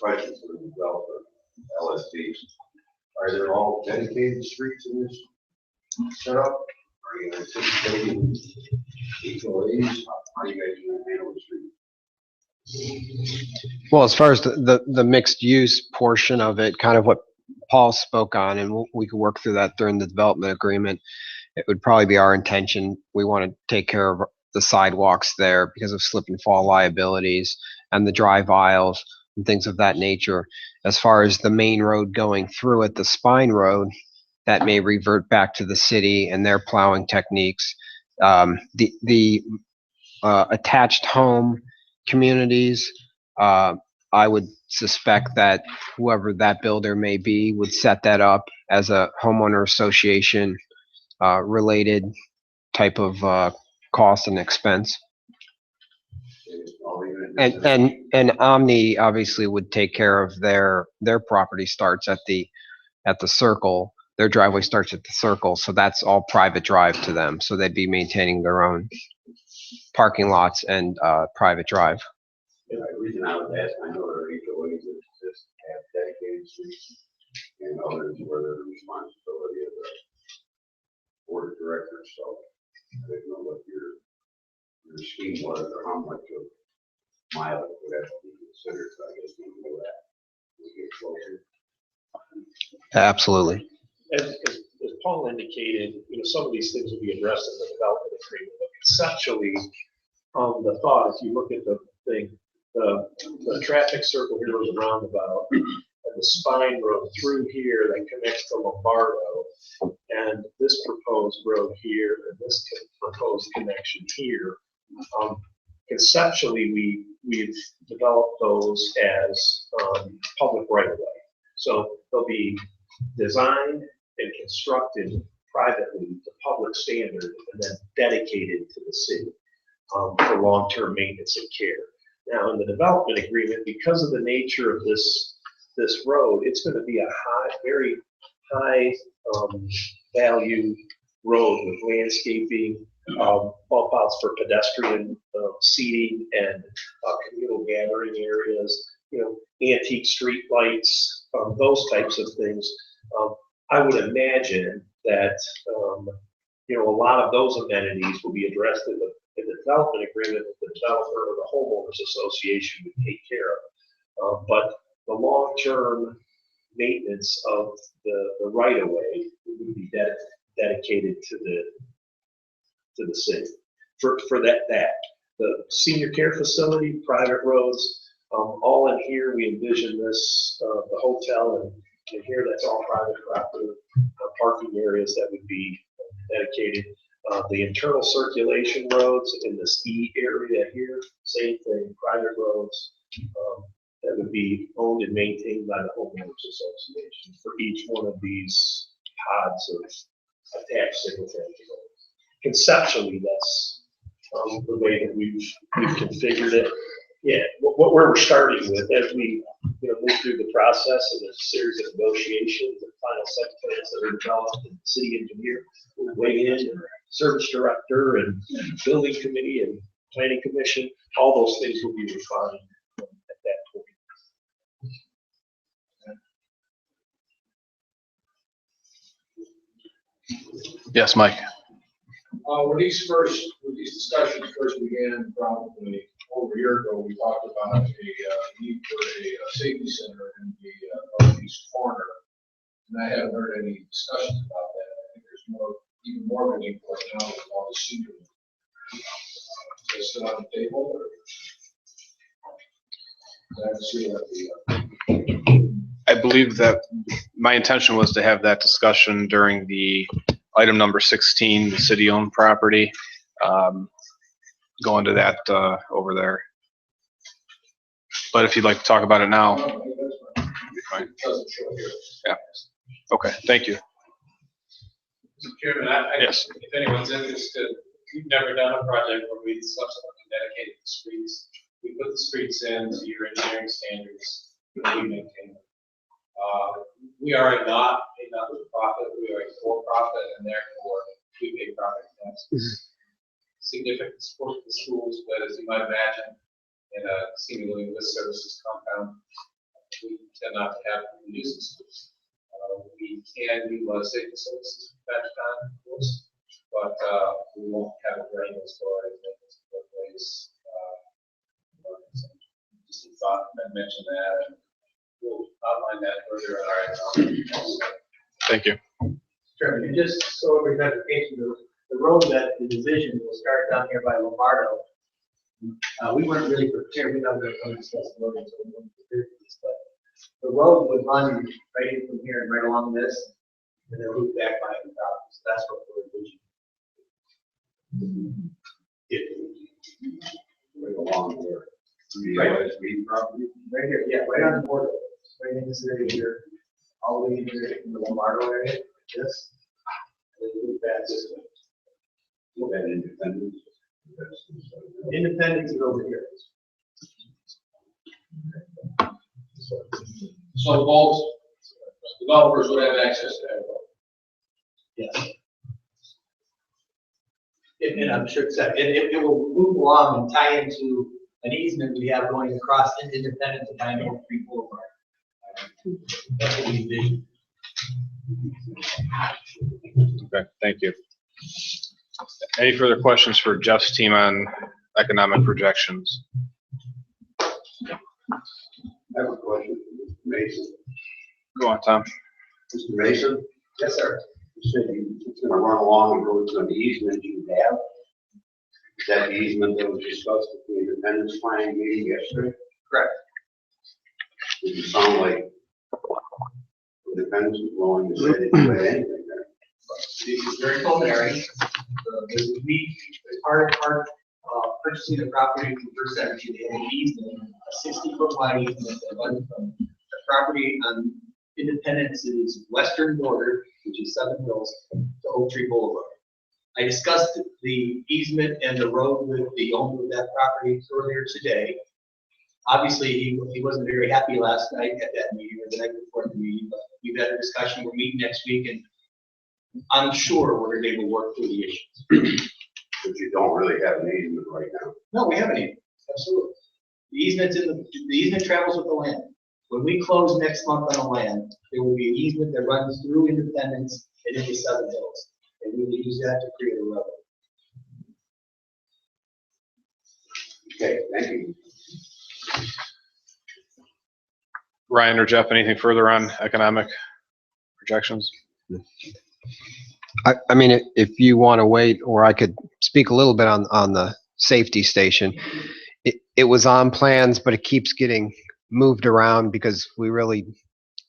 Question for the developer, LSD. Are there all dedicated streets in this setup? Are you anticipating HOAs? How are you guys going to handle the street? Well, as far as the mixed use portion of it, kind of what Paul spoke on, and we could work through that during the development agreement, it would probably be our intention. We want to take care of the sidewalks there because of slip and fall liabilities and the drive aisles. and things of that nature. As far as the main road going through it, the spine road, that may revert back to the city and their plowing techniques. The attached home communities, I would suspect that whoever that builder may be would set that up as a homeowner association related type of cost and expense. And Omni obviously would take care of their property starts at the circle. Their driveway starts at the circle, so that's all private drive to them. So they'd be maintaining their own parking lots and private drive. The reason I was asking, I know there are HOAs that just have dedicated streets and others where the responsibility of the board of directors. So I didn't know what your scheme was or how much of mileage would have to be considered. So I guess we know that we get closer. Absolutely. As Paul indicated, some of these things will be addressed in the development agreement. But conceptually, the thought, if you look at the thing, the traffic circle here was a roundabout, and the spine road through here that connects to Lombardo, and this proposed road here, and this proposed connection here. Conceptually, we've developed those as public right-of-way. So they'll be designed and constructed privately to public standard and then dedicated to the city for long-term maintenance and care. Now, in the development agreement, because of the nature of this road, it's going to be a very high value road with landscaping, bump outs for pedestrian seating and communal gathering areas, antique street lights, those types of things. I would imagine that a lot of those amenities will be addressed in the development agreement that the developer or the homeowners association would take care of. But the long-term maintenance of the right-of-way would be dedicated to the city. For that, the senior care facility, private roads, all in here, we envision this, the hotel, and here that's all private property, parking areas that would be dedicated. The internal circulation roads in this E area here, same thing, private roads that would be owned and maintained by the homeowners association for each one of these pods of attached single-family homes. Conceptually, that's the way that we've configured it. Yeah, where we're starting with as we move through the process and there's a series of negotiations and final site plans that are developed, and the city engineer will weigh in, and service director and building committee and planning commission, all those things will be refined at that point. Yes, Mike. When these discussions first began, probably over a year ago, we talked about a need for a safety center in the northeast corner, and I haven't heard any discussions about that. I think there's even more of a need for it now with all the senior. Is that still on the table? Or? I believe that my intention was to have that discussion during the item number 16, the city-owned property. Go into that over there. But if you'd like to talk about it now, fine. Yeah. Okay. Thank you. Mr. Chairman, Yes. If anyone's interested, we've never done a project where we subsequently dedicated the streets. We put the streets in to your engineering standards, we maintain them. We are not a not-for-profit, we are a for-profit, and therefore we pay property taxes. Significant support for the schools, but as you might imagine, in a senior living with services compound, we tend not to have nuisance schools. We can utilize safety services from time to time, of course, but we won't have a drain as far as ways. Just a thought, I mentioned that, and we'll outline that further in our economic. Thank you. Sure, and just so every clarification, the road that the division will start down here by Lombardo, We weren't really prepared, we never discussed the road until we went to this, but the road would run right in from here and right along this, and then loop back by the top, so that's what we're envisioning. Right along there. Right. OSB property. Right here, yeah, right on the border, right in this area here, all the way in here in the Lombardo area, like this. And then loop back this way. Look at Independence. Independence is over here. So both developers would have access to that road. Yes. And I'm sure it's, it will move along and tie into an easement we have going across into Independence and Pine Oak Creek Boulevard. That's what we envision. Okay, thank you. Any further questions for Jeff's team on economic projections? I have a question for Mr. Mason. Go on, Tom. Mr. Mason? Yes, sir. You said it's gonna run along and go to an easement you have. Is that the easement that was discussed at the Independence Planning meeting yesterday? Correct. Did it sound like Independence was willing to say they could do anything there? This is very preliminary. We, as part of purchasing the property from First Energy, they had an easement, a 60-foot wide easement that went from the property on Independence's western border, which is Seven Hills, to Oak Tree Boulevard. I discussed the easement and the road with the owner of that property earlier today. Obviously, he wasn't very happy last night at that meeting or the night before the meeting, but we've had a discussion. We're meeting next week, and I'm sure we're going to be able to work through the issues. But you don't really have an easement right now. No, we haven't even. Absolutely. The easement travels with the land. When we close next month on the land, there will be an easement that runs through Independence and into Seven Hills. And we will use that to create a road. Okay, thank you. Ryan or Jeff, anything further on economic projections? I mean, if you want to wait, or I could speak a little bit on the safety station. It was on plans, but it keeps getting moved around because we really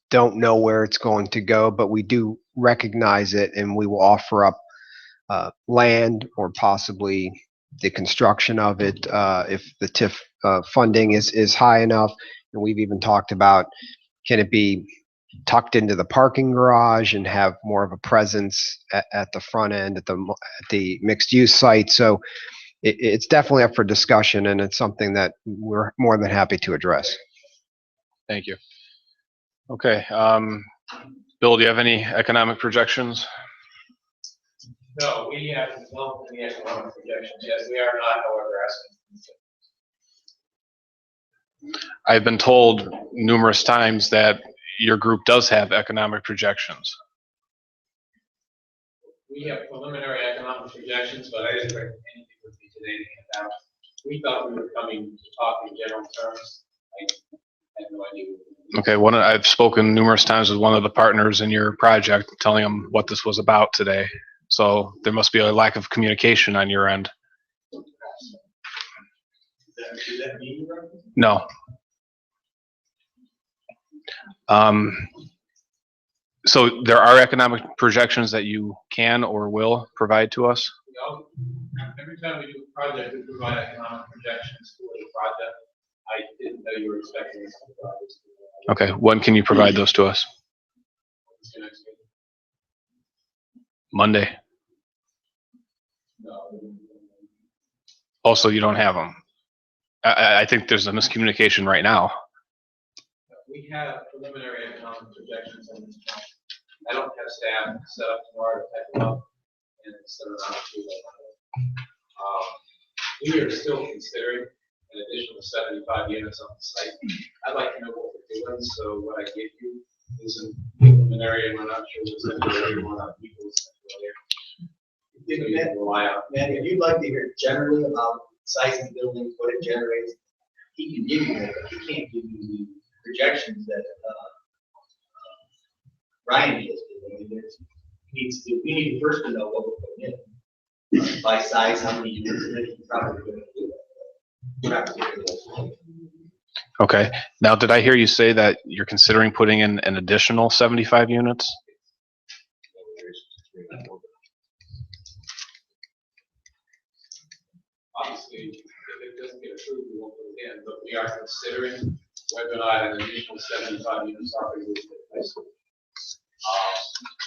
don't know where it's going to go, but we do recognize it, and we will offer up land or possibly the construction of it if the TIF funding is high enough. And we've even talked about, can it be tucked into the parking garage and have more of a presence at the front end at the mixed use site. So it's definitely up for discussion, and it's something that we're more than happy to address. Thank you. Okay, Bill, do you have any economic projections? No, we haven't developed any economic projections yet. We are not, however, asking. I've been told numerous times that your group does have economic projections. We have preliminary economic projections, but I didn't bring anything with me today to hand out. We thought we were coming to talk in general terms. I had no idea. Okay, I've spoken numerous times with one of the partners in your project, telling them what this was about today. So there must be a lack of communication on your end. Does that mean you're No. So there are economic projections that you can or will provide to us? Every time we do a project, we provide economic projections for the project. I didn't know you were expecting us to provide this. Okay, when can you provide those to us? Monday. No. Also, you don't have them. I think there's a miscommunication right now. We have preliminary economic projections, and I don't have staff set up tomorrow to type them up and send them out to them. We are still considering an additional 75 units on the site. I'd like to know what we're doing, so what I gave you is a preliminary, and we're not sure what's going to be there, we're not equal. Man, if you'd like to hear generally about size of the building, what it generates, he can give you that, but he can't give you the projections that Ryan just did. I mean, we need first to know what we're putting in. By size, how many units, and then probably going to do that. we're not taking those. Okay. Now, did I hear you say that you're considering putting in an additional 75 units? Obviously, if it doesn't get approved, we won't put it in, but we are considering whether or not an additional 75 units are going to be placed.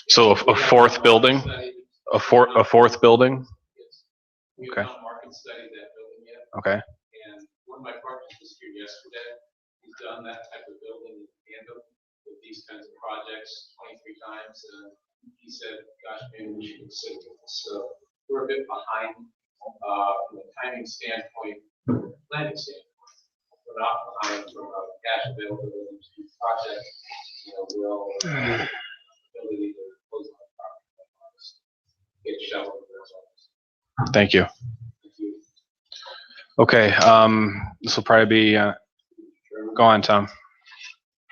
So a fourth building? A fourth building? Yes. We Okay. have not market studied that building yet. Okay. And one of my partners was here yesterday. He's done that type of building in tandem with these kinds of projects 23 times. And he said, gosh, maybe we should consider this. So we're a bit behind from a timing standpoint, planning standpoint. We're not behind from a cash availability to do projects. You know, we'll ability to close on the property. Get shoveled in those offices. Thank you. Thank you. Okay. This will probably be, go on, Tom.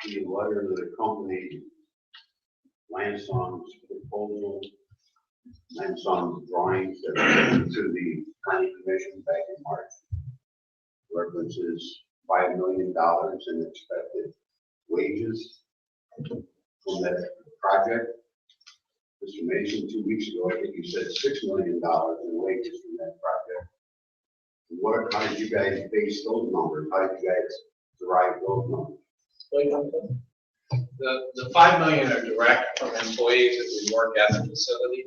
The letter to the company, Lansong's proposal, Lansong's drawings that were sent to the planning commission back in March, references $5 million in expected wages from that project. Mr. Mason, 2 weeks ago, I think you said $6 million in wages from that project. How did you guys base those numbers? How did you guys derive those numbers? The 5 million are direct from employees that we work at the facility.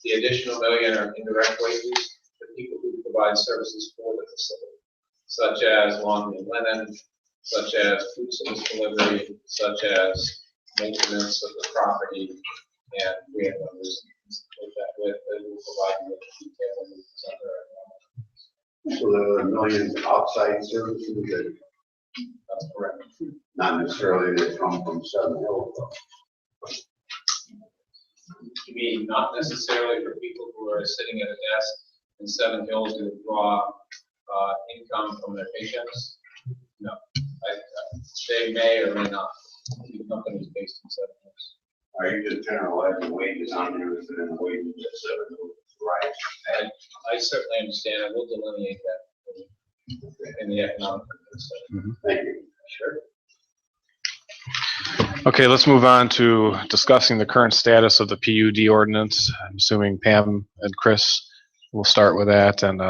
The additional million are indirect wages for people who provide services for the facility, such as laundry and linen, such as food service delivery, such as maintenance of the property, and we have numbers with that will provide you with detail and present our. So there are millions of outside services that. That's correct. Not necessarily that come from Seven Hills. You mean not necessarily for people who are sitting at a desk in Seven Hills who draw income from their paychecks? No. They may or may not be companies based in Seven Hills. Are you just generalizing wages? I'm interested in wages at Seven Hills, right? I certainly understand. I will delineate that in the economic. Thank you. Sure. Okay, let's move on to discussing the current status of the PUD ordinance. I'm assuming Pam and Chris will start with that, and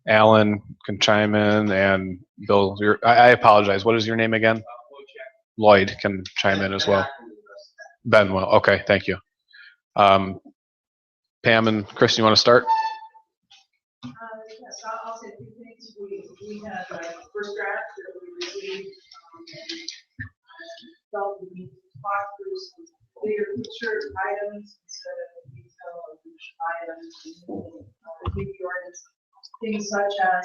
Alan can chime in, and Bill, I apologize. What is your name again? Lloyd can chime in as well. Benwell. Okay, thank you. Pam and Chris, you want to start? Yes, I'll say two things. We had a first draft that we received. Felt we need to talk through some bigger picture items instead of the detail of each item. Things such as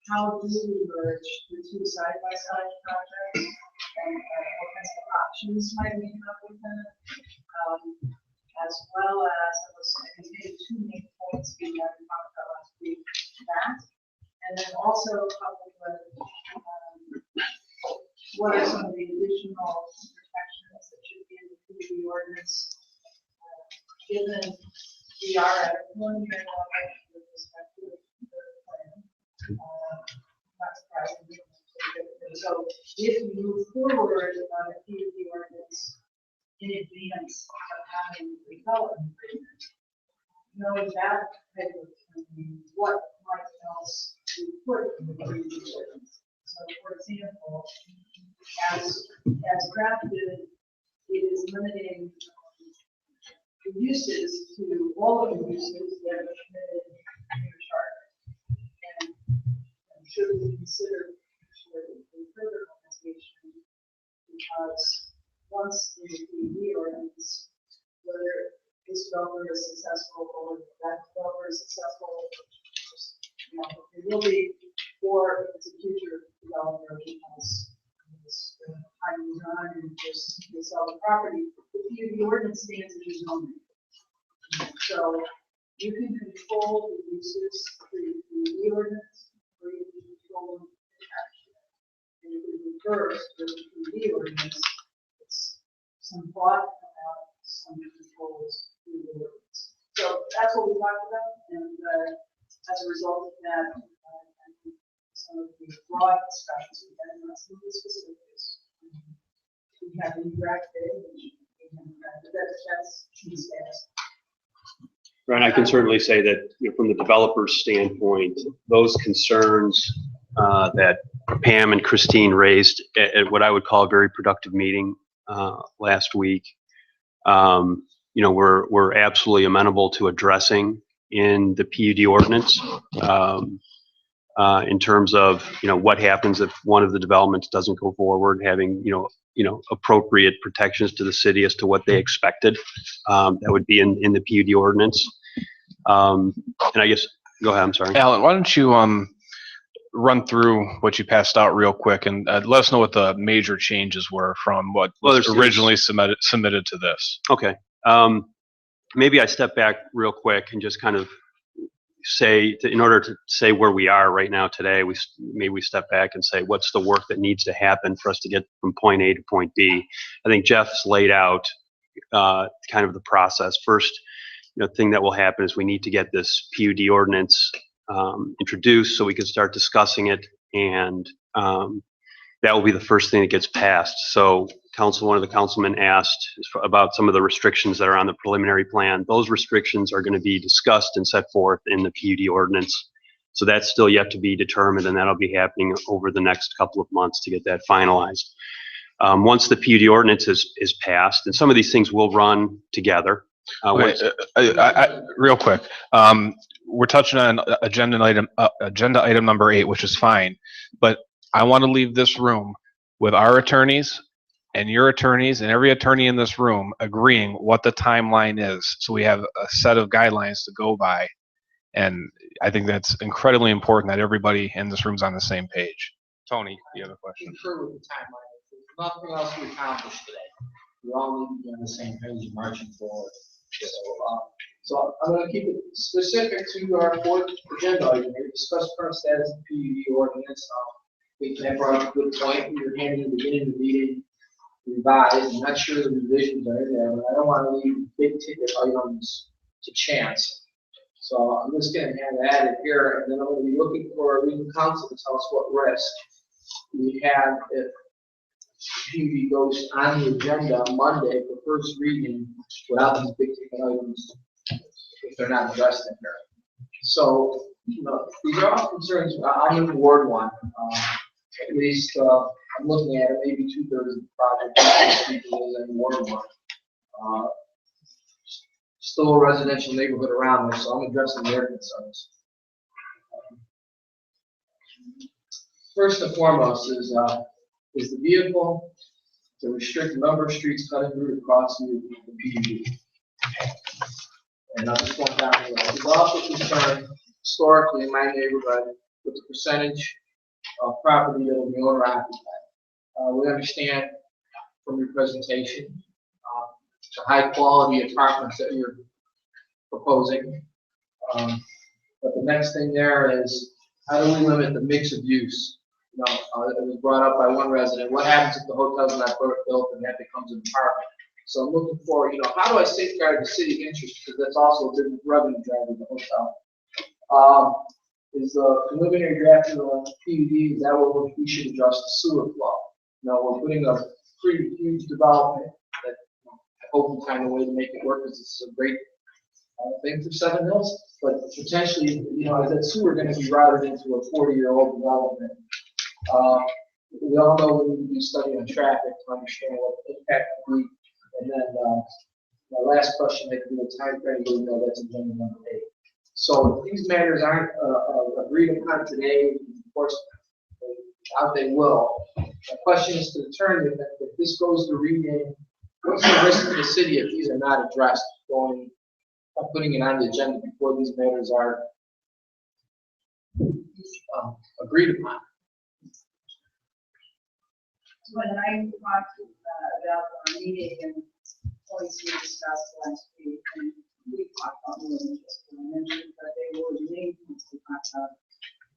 how do we merge the two side-by-side projects and what kinds of options might we have with them, as well as I think maybe two main points we had talked about last week. That, and then also coupled with what are some of the additional protections that should be in the PUD ordinance, given we are at a preliminary level with respect to the plan. Not surprising. So if we move forward on a PUD ordinance in advance of having the development agreement, knowing that type of what might else we put in the PUD ordinance. So, for example, as drafted, it is limiting the uses to all of the uses that are permitted in your charter. And should we consider a further limitation? Because once in the PUD ordinance, whether this developer is successful or that developer is successful, it will be, or if it's a future developer because time moves on and just they sell the property, the ordinance stands as your zoning. So you can control the uses through the ordinance, or you can control them action. And if we reverse the ordinance, it's some thought about some controls through the ordinance. So that's what we talked about, and as a result of that, I think some of the broad discussions we had, not some of the specifics. We have indirect bid, that's the status. Right, I can certainly say that, from the developer's standpoint, those concerns that Pam and Christine raised at what I would call a very productive meeting last week, we're absolutely amenable to addressing in the PUD ordinance in terms of, what happens if one of the developments doesn't go forward, having, appropriate protections to the city as to what they expected. That would be in the PUD ordinance. And I guess, go ahead, I'm sorry. Alan, why don't you run through what you passed out real quick and let us know what the major changes were from what was originally submitted to this. Okay. Maybe I step back real quick and just kind of say, in order to say where we are right now today, maybe we step back and say, what's the work that needs to happen for us to get from point A to point B? I think Jeff's laid out kind of the process. First, thing that will happen is we need to get this PUD ordinance introduced so we can start discussing it, and that will be the first thing that gets passed. So one of the councilmen asked about some of the restrictions that are on the preliminary plan. Those restrictions are going to be discussed and set forth in the PUD ordinance. So that's still yet to be determined, and that'll be happening over the next couple of months to get that finalized. Once the PUD ordinance is passed, and some of these things will run together. Real quick, we're touching on agenda item number 8, which is fine, but I want to leave this room with our attorneys and your attorneys and every attorney in this room agreeing what the timeline is, so we have a set of guidelines to go by. And I think that's incredibly important that everybody in this room's on the same page. Tony, you have a question? Concur with the timeline. There's nothing else we accomplished today. We all need to be on the same page marching forward. So I'm going to keep it specific to our fourth agenda item here. Discuss current status of the PUD ordinance. I think that brought up a good point. We were handing the beginning of the meeting revised. I'm not sure the revisions are in there, but I don't want to leave big ticket items to chance. So I'm just going to have it added here, and then I'm going to be looking for a legal counsel to tell us what risk we have if PUD goes on the agenda Monday for first reading without these big ticket items if they're not addressed in here. So, these are all concerns. I'm in Ward 1. At least I'm looking at it, maybe 2/3 of the project people in Ward 1. Still a residential neighborhood around there, so I'm addressing their concerns. First and foremost is the vehicle to restrict the number of streets cutting through to cross the PUD. And I'll just point down here. There's also concern historically in my neighborhood with the percentage of property that will be owner occupied. We understand from your presentation the high quality apartments that you're proposing. But the next thing there is, how do we limit the mix of use? It was brought up by one resident. What happens if the hotel's not built and that becomes an apartment? So I'm looking for, how do I safeguard the city interest? Because that's also a big revenue driver of the hotel. Is the preliminary draft of the PUD, is that what we should adjust the sewer flow? We're putting a pretty huge development that I hope we find a way to make it work, because it's a great thing for Seven Hills. But potentially, is that sewer going to be routed into a 40-year-old development? We all know we need to do study on traffic to understand what the impact will be. And then my last question, I can do a time frame, but that's agenda number 8. So if these matters aren't agreed upon today, of course, how they will. The question is to determine if this goes to reading, what's the risk to the city if these are not addressed, putting it on the agenda before these matters are agreed upon. When I talked about our meeting and points we discussed last week, and we talked about more than just one mention, but they were the main points we talked about.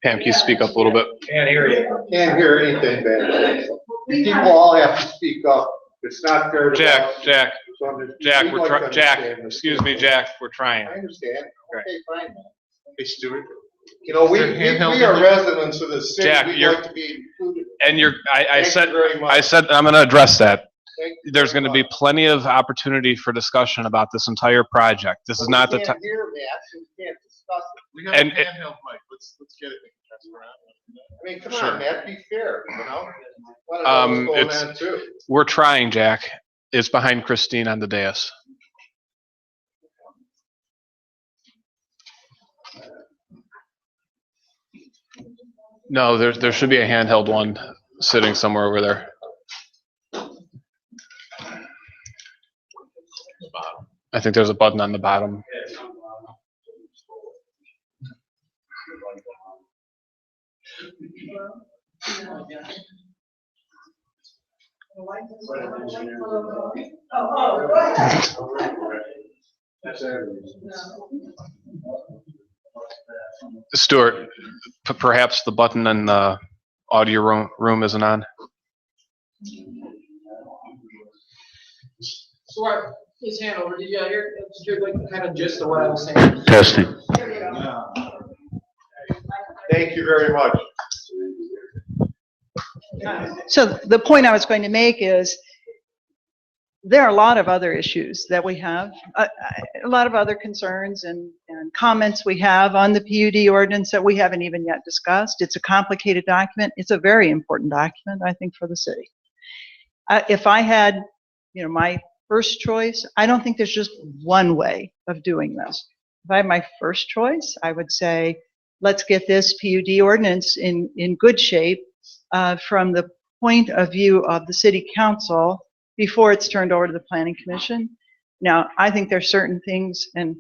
Pam, can you speak up a little bit? Can't hear you. Can't hear anything, man. People all have to speak up. It's not fair to Jack, excuse me, Jack, we're trying. I understand. Okay, fine. Hey, Stuart. You know, we Handheld are in there? residents of the city. Jack, We'd you're- like to be included. And I Thank said, you very much. I said, I'm gonna address that. Thank you There's very gonna be much. plenty of opportunity for discussion about this entire project. This is not the We time. can't hear that, so we can't discuss it. We have And a handheld mic. Let's get it. I mean, come Sure. on, Matt, be fair, you know? Let us know what's going on too. We're trying, Jack. It's behind Christine on the dais. No, there should be a handheld one sitting somewhere over there. I think there's a button on the bottom. Stuart, perhaps the button in the audio room isn't on. So what, his hand over, did you hear, like the kind of gist of what I was saying? Testing. Thank you very much. So the point I was going to make is there are a lot of other issues that we have, a lot of other concerns and comments we have on the PUD ordinance that we haven't even yet discussed. It's a complicated document. It's a very important document, I think, for the city. If I had, my first choice, I don't think there's just one way of doing this. If I had my first choice, I would say, let's get this PUD ordinance in good shape from the point of view of the city council before it's turned over to the planning commission. Now, I think there's certain things, and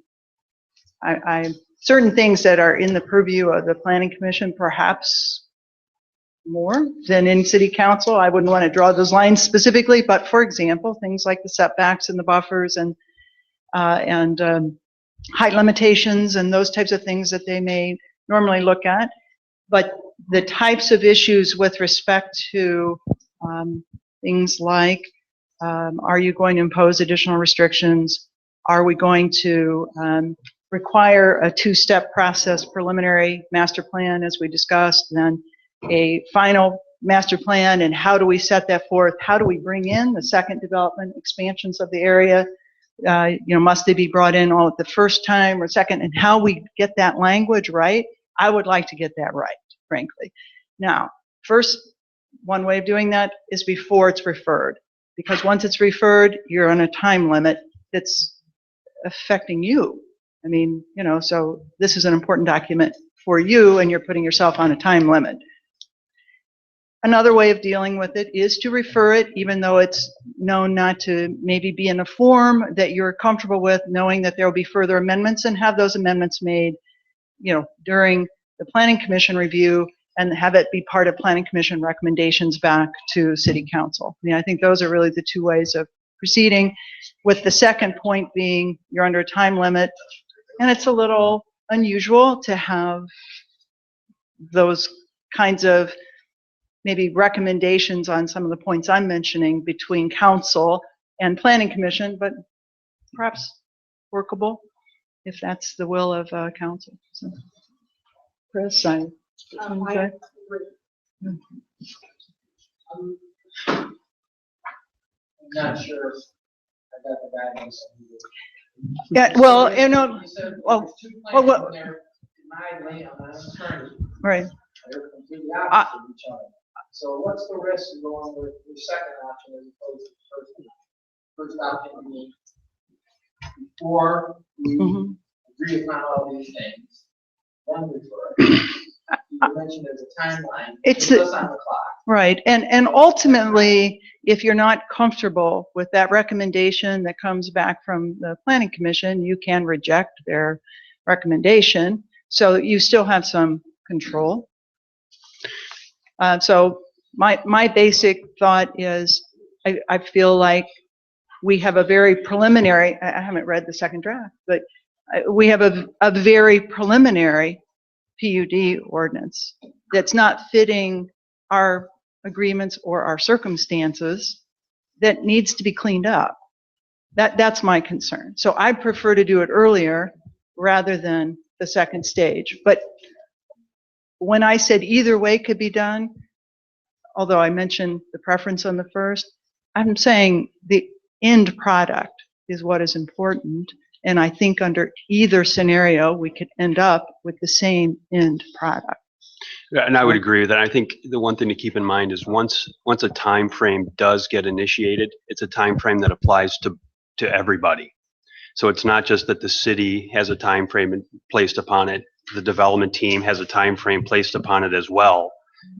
certain things that are in the purview of the planning commission, perhaps more than in city council. I wouldn't want to draw those lines specifically, but for example, things like the setbacks and the buffers and height limitations and those types of things that they may normally look at. But the types of issues with respect to things like, are you going to impose additional restrictions? Are we going to require a two-step process, preliminary master plan, as we discussed, then a final master plan, and how do we set that forth? How do we bring in the second development expansions of the area? Must they be brought in all at the first time or second? And how we get that language right, I would like to get that right, frankly. Now, first, one way of doing that is before it's referred. Because once it's referred, you're on a time limit that's affecting you. I mean, so this is an important document for you, and you're putting yourself on a time limit. Another way of dealing with it is to refer it, even though it's known not to maybe be in a form that you're comfortable with, knowing that there will be further amendments, and have those amendments made, during the planning commission review, and have it be part of planning commission recommendations back to city council. I mean, I think those are really the two ways of proceeding, with the second point being you're under a time limit, and it's a little unusual to have those kinds of maybe recommendations on some of the points I'm mentioning between council and planning commission, but perhaps workable if that's the will of council. So, Chris, I agree. I'm not sure if I got the guidance. Yeah, well, You said there's two plans well, in there denied land on an attorney. right. They're completely opposite of each other. So what's the risk of going with the second option as opposed to the first option being before we agree upon all these things? Then refer. You mentioned there's a timeline. It's what's on the clock. Right, and ultimately, if you're not comfortable with that recommendation that comes back from the planning commission, you can reject their recommendation, so you still have some control. So my basic thought is, I feel like we have a very preliminary, I haven't read the second draft, but we have a very preliminary PUD ordinance that's not fitting our agreements or our circumstances, that needs to be cleaned up. That's my concern. So I prefer to do it earlier rather than the second stage. But when I said either way could be done, although I mentioned the preference on the first, I'm saying the end product is what is important. And I think under either scenario, we could end up with the same end product. Yeah, and I would agree with that. I think the one thing to keep in mind is once a time frame does get initiated, it's a time frame that applies to everybody. So it's not just that the city has a time frame placed upon it, the development team has a time frame placed upon it as well.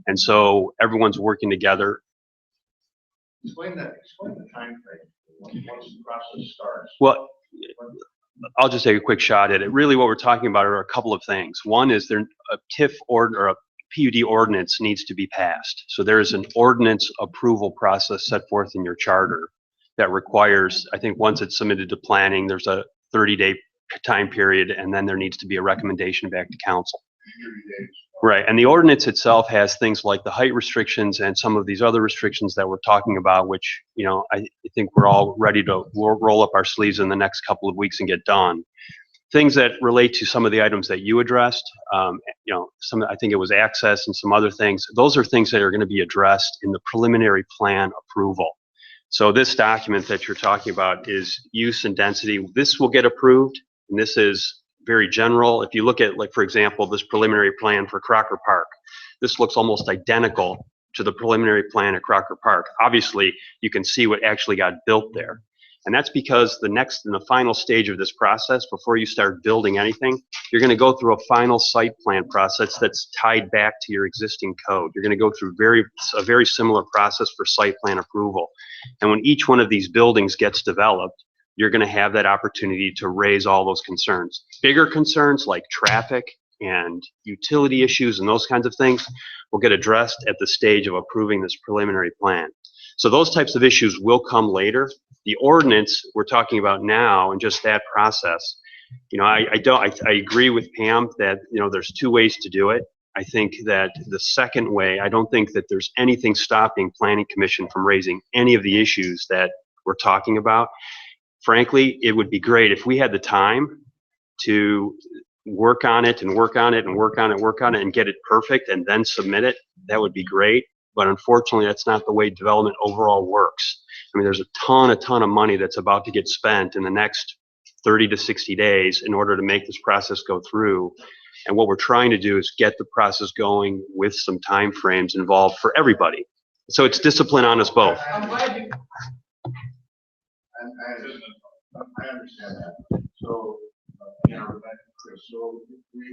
And so everyone's working together. Explain the time frame once the process starts. Well, I'll just take a quick shot at it. Really what we're talking about are a couple of things. One is a TIF or a PUD ordinance needs to be passed. So there is an ordinance approval process set forth in your charter that requires, I think once it's submitted to planning, there's a 30-day time period, and then there needs to be a recommendation back to council. Right, and the ordinance itself has things like the height restrictions and some of these other restrictions that we're talking about, which, you know, I think we're all ready to roll up our sleeves in the next couple of weeks and get done. Things that relate to some of the items that you addressed, you know, I think it was access and some other things. Those are things that are going to be addressed in the preliminary plan approval. So this document that you're talking about is use and density. This will get approved, and this is very general. If you look at, like, for example, this preliminary plan for Crocker Park, this looks almost identical to the preliminary plan at Crocker Park. Obviously, you can see what actually got built there. And that's because in the final stage of this process, before you start building anything, you're going to go through a final site plan process that's tied back to your existing code. You're going to go through a very similar process for site plan approval. And when each one of these buildings gets developed, you're going to have that opportunity to raise all those concerns. Bigger concerns like traffic and utility issues and those kinds of things will get addressed at the stage of approving this preliminary plan. So those types of issues will come later. The ordinance we're talking about now and just that process, you know, I agree with Pam that, you know, there's two ways to do it. I think that the second way, I don't think that there's anything stopping Planning Commission from raising any of the issues that we're talking about. Frankly, it would be great if we had the time to work on it and work on it and work on it and get it perfect and then submit it. That would be great. But unfortunately, that's not the way development overall works. I mean, there's a ton of money that's about to get spent in the next 30 to 60 days in order to make this process go through. And what we're trying to do is get the process going with some time frames involved for everybody. So it's discipline on us both. I'm glad you. I understand that. So, you know, Chris, so we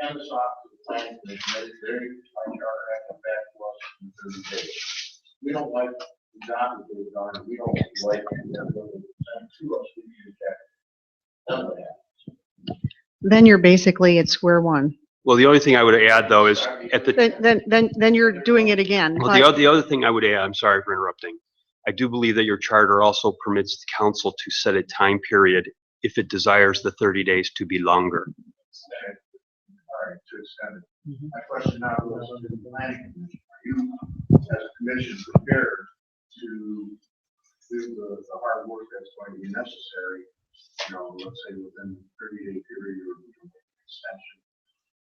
hand this off to the planning commission, very like our come back to us in 30 days. We don't like the job that they've done, we don't like the ability to send to us, we need to check. None of that. Then you're basically at square one. Well, the only thing I would add though is at the Then you're doing it again. well, the other thing I would add, I'm sorry for interrupting. I do believe that your charter also permits the council to set a time period if it desires the 30 days to be longer. All right, to extend it. My question now goes under the planning commission. Are you, as a commission, prepared to do the hard work that's going to be necessary, you know, let's say within 30-day period or extension?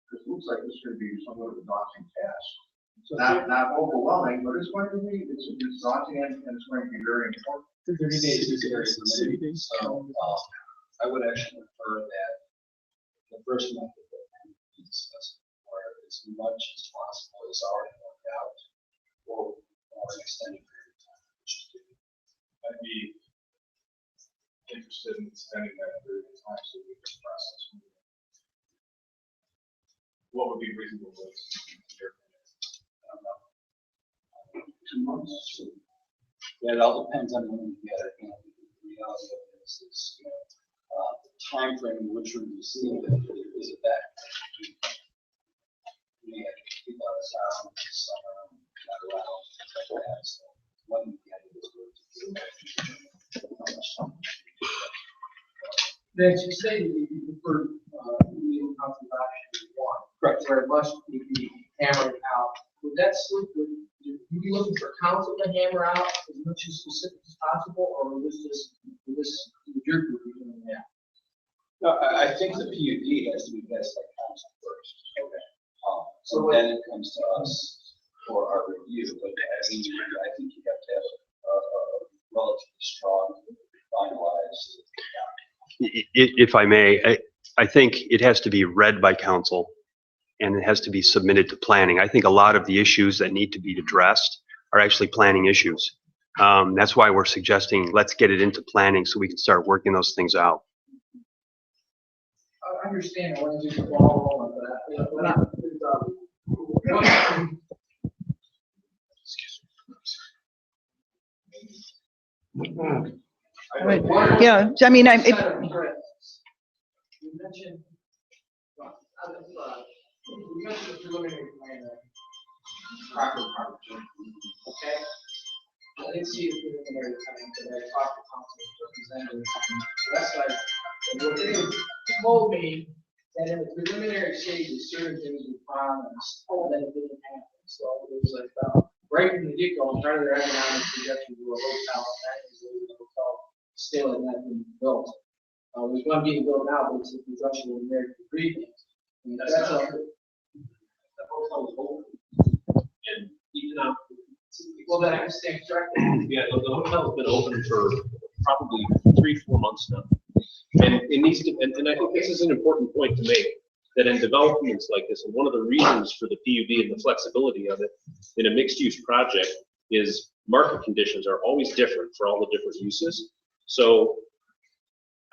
Because it looks like this could be somewhat of a daunting task. So not overwhelming, but it's going to be, it's daunting and it's going to be very important. 30 days is very limited. So I would actually prefer that the first method that we discussed, where as much as possible is already worked out for an extended period of time. I'd be interested in extending that period of time so we can process. What would be reasonable? I don't know. 2 months. Yeah, it all depends on when we get it. You know, the reality of this is, you know, the time frame in which we receive it is a fact. We have people out of town, summer, not around, things like that. So when we get it is going to do that. Vince, you say you prefer legal counsel action one. Correct. Where it must be hammered out. Would that slip? Would you be looking for counsel to hammer out as much as specific as possible, or was this your group doing that? No, I think the PUD has to be best by council first. Okay. So then it comes to us for our review, but I mean, I think you have to have a relatively strong, finalized. If I may, I think it has to be read by council and it has to be submitted to planning. I think a lot of the issues that need to be addressed are actually planning issues. That's why we're suggesting let's get it into planning so we can start working those things out. I understand, I want to just follow on that. Yeah, I mean, You mentioned, you mentioned the preliminary plan, Crocker Park, okay? I didn't see the preliminary plan, but I talked to council representatives on the west side. And what they told me that in the preliminary stages, certain things were promised, and it didn't happen. So it was like, right from the get-go, part of their economic projection to a hotel, that is a hotel still had not been built. There's one being built now, but it's a construction of American Dream. And that's a, the hotel is open. And even Well, then I understand correctly. yeah, the hotel's been open for probably 3-4 months now. And it needs to, and I think this is an important point to make, that in developments like this, and one of the reasons for the PUD and the flexibility of it in a mixed-use project is market conditions are always different for all the different uses. So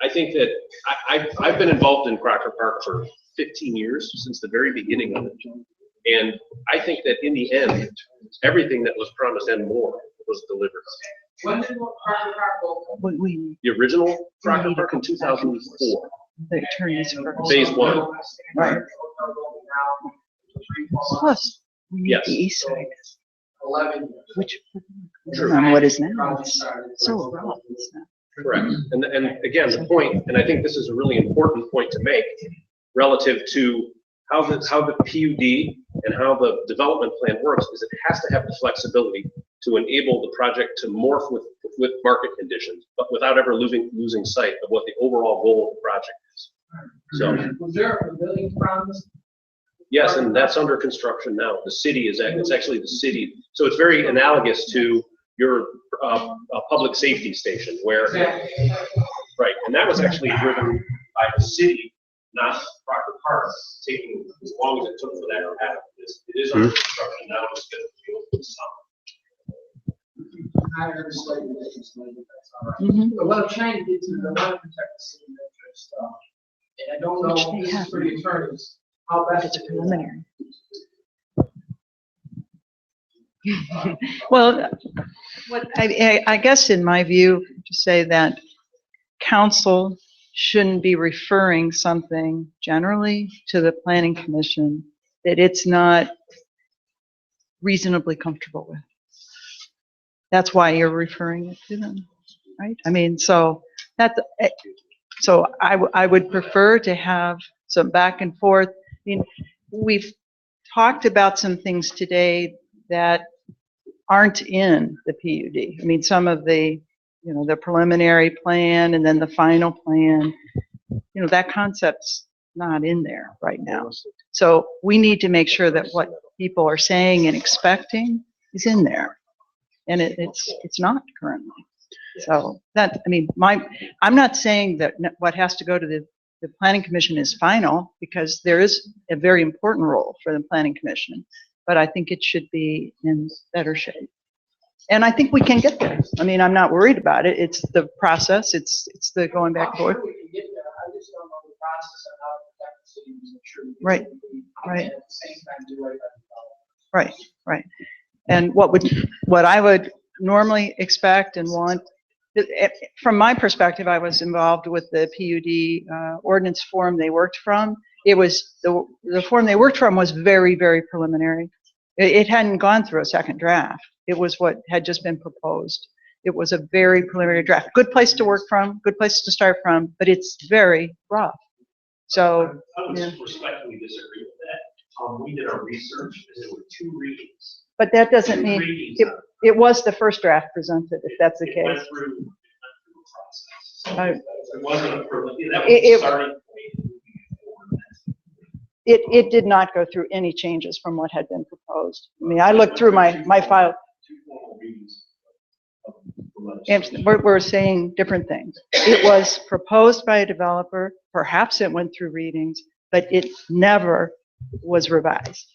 I think that I've been involved in Crocker Park for 15 years, since the very beginning of it. And I think that in the end, everything that was promised and more was delivered. When did Crocker Park open? The original Crocker Park in 2004. The attorneys first. Phase 1. Right. Plus, we need Yes. the east side, 11 years. which, True. on what is now, it's so rough. It's not. Correct. And again, the point, and I think this is a really important point to make, relative to how the PUD and how the development plan works, is it has to have the flexibility to enable the project to morph with market conditions, but without ever losing sight of what the overall goal of the project is. So, Was there a pavilion promised? yes, and that's under construction now. The city is, it's actually the city. So it's very analogous to your public safety station where, right, and that was actually driven by the city, not Crocker Park, taking as long as it took for that to happen. It is under construction now, it's going to be open this summer. I understand that it's like, that's all right. But what I'm trying to get to, I want to protect the city interest, and I don't know, this is for the attorneys, how best to preliminary. Well, what I guess in my view, to say that council shouldn't be referring something generally to the planning commission that it's not reasonably comfortable with. That's why you're referring it to them, right? I mean, so I would prefer to have some back and forth. I mean, we've talked about some things today that aren't in the PUD. I mean, some of the, the preliminary plan and then the final plan, that concept's not in there right now. So we need to make sure that what people are saying and expecting is in there. And it's not currently. So that, I mean, I'm not saying that what has to go to the planning commission is final, because there is a very important role for the planning commission, but I think it should be in better shape. And I think we can get there. I mean, I'm not worried about it. It's the process. It's the going back and forth. I'm sure we can get there. I just don't know the process on how to protect the city and make sure we get Right, it. right. And at the same time, do right by the development. Right. And what I would normally expect and want, from my perspective, I was involved with the PUD ordinance form they worked from. It was, the form they worked from was very, very preliminary. It hadn't gone through a second draft. It was what had just been proposed. It was a very preliminary draft. Good place to work from, good place to start from, but it's very rough. So, I would respectfully disagree with that. We did our research, and there were 2 readings. But that doesn't mean, it was the first draft presented, if that's the case. It went through a process. So it wasn't a preliminary, that was It- the starting point. it did not go through any changes from what had been proposed. I mean, I looked through my file. And we're saying different things. It was proposed by a developer, perhaps it went through readings, but it never was revised.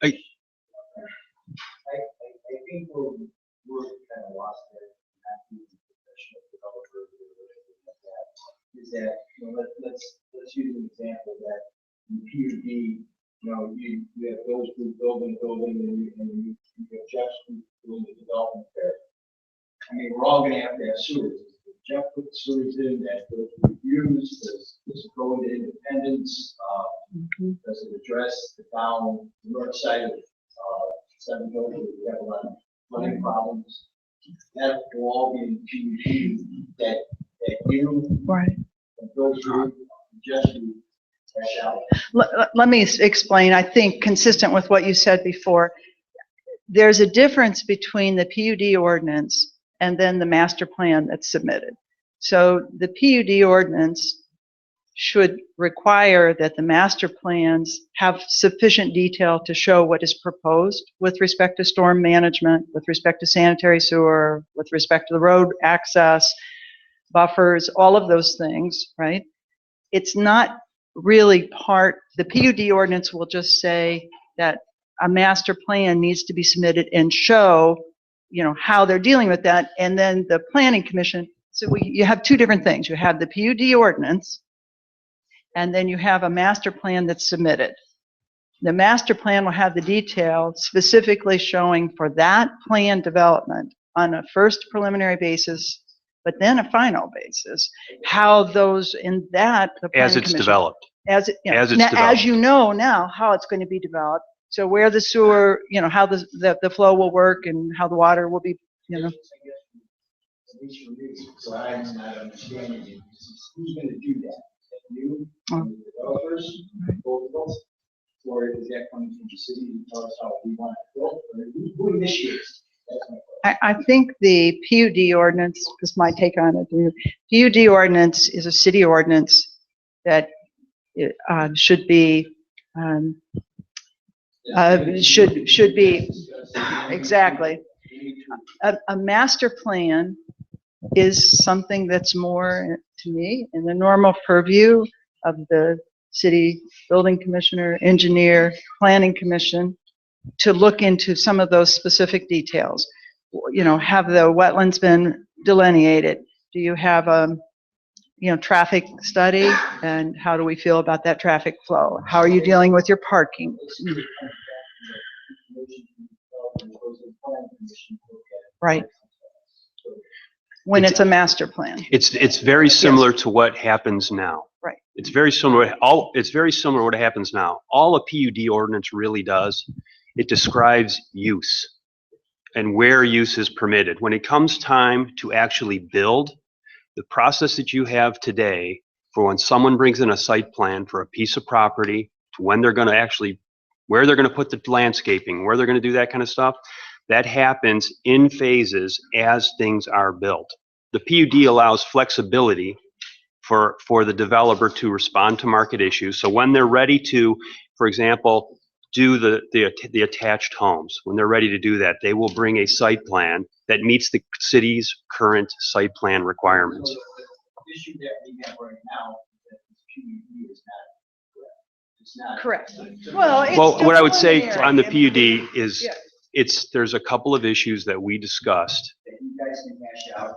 I think we're kind of lost there. Professional developers is that, let's use an example that in PUD, you have those who building, and you have Jeff who's doing the development there. I mean, we're all gonna have to have sewers. Jeff put the sewers in, that those reviews, does it go into independence? Does it address the north side of 7 Hills, we have a lot of flooding problems? That will all be in PUD that you and those who just cash out. Let me explain, I think, consistent with what you said before. There's a difference between the PUD ordinance and then the master plan that's submitted. So the PUD ordinance should require that the master plans have sufficient detail to show what is proposed with respect to storm management, with respect to sanitary sewer, with respect to the road access, buffers, all of those things, right? It's not really the PUD ordinance will just say that a master plan needs to be submitted and show, how they're dealing with that. And then the planning commission, so you have two different things. You have the PUD ordinance, and then you have a master plan that's submitted. The master plan will have the detail specifically showing for that plan development on a first preliminary basis, but then a final basis, how those in that the as it's developed. As you know now how it's going to be developed. So where the sewer, how the flow will work and how the water will be, At least for me, so I'm not understanding it. Who's going to do that? You, the developers, both of us, or is that coming from the city to tell us how we want it built? Or who initiates? I think the PUD ordinance, this is my take on it, the PUD ordinance is a city ordinance that should be exactly. A master plan is something that's more, to me, in the normal purview of the city building commissioner, engineer, planning commission, to look into some of those specific details. Have the wetlands been delineated? Do you have a traffic study, and how do we feel about that traffic flow? How are you dealing with your parking? Right. When it's a master plan. It's very similar to what happens now. Right. It's very similar. It's very similar to what happens now. All a PUD ordinance really does, it describes use and where use is permitted. When it comes time to actually build, the process that you have today for when someone brings in a site plan for a piece of property, to when they're going to actually, where they're going to put the landscaping, where they're going to do that kind of stuff, that happens in phases as things are built. The PUD allows flexibility for the developer to respond to market issues. So when they're ready to, for example, do the attached homes, when they're ready to do that, they will bring a site plan that meets the city's current site plan requirements. The issue that we have right now is that this PUD is not correct. Well, what I would say on the PUD is there's a couple of issues that we discussed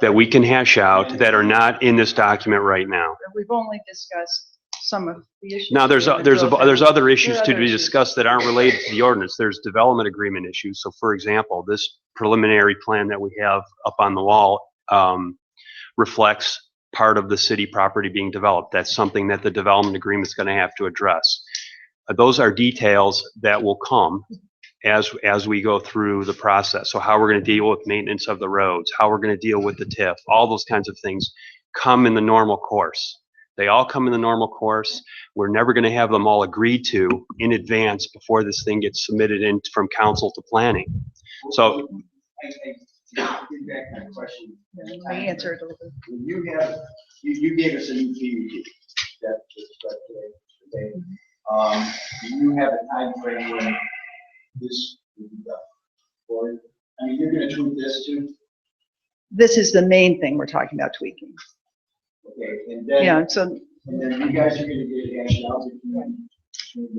that we can hash out that are not in this document right now. We've only discussed some of the issues. Now, there's other issues to be discussed that aren't related to the ordinance. There's development agreement issues. So, for example, this preliminary plan that we have up on the wall reflects part of the city property being developed. That's something that the development agreement is going to have to address. Those are details that will come as we go through the process. So how we're going to deal with maintenance of the roads, how we're going to deal with the TIF, all those kinds of things come in the normal course. They all come in the normal course. We're never going to have them all agreed to in advance before this thing gets submitted in from council to planning. So I get back my question. I answered a little bit. You gave us a new PUD. Do you have a time frame when this will be done? Or, I mean, you're gonna tweak this too? This is the main thing we're talking about tweaking. Okay, and then. Yeah, so, And then you guys are gonna get a hash out between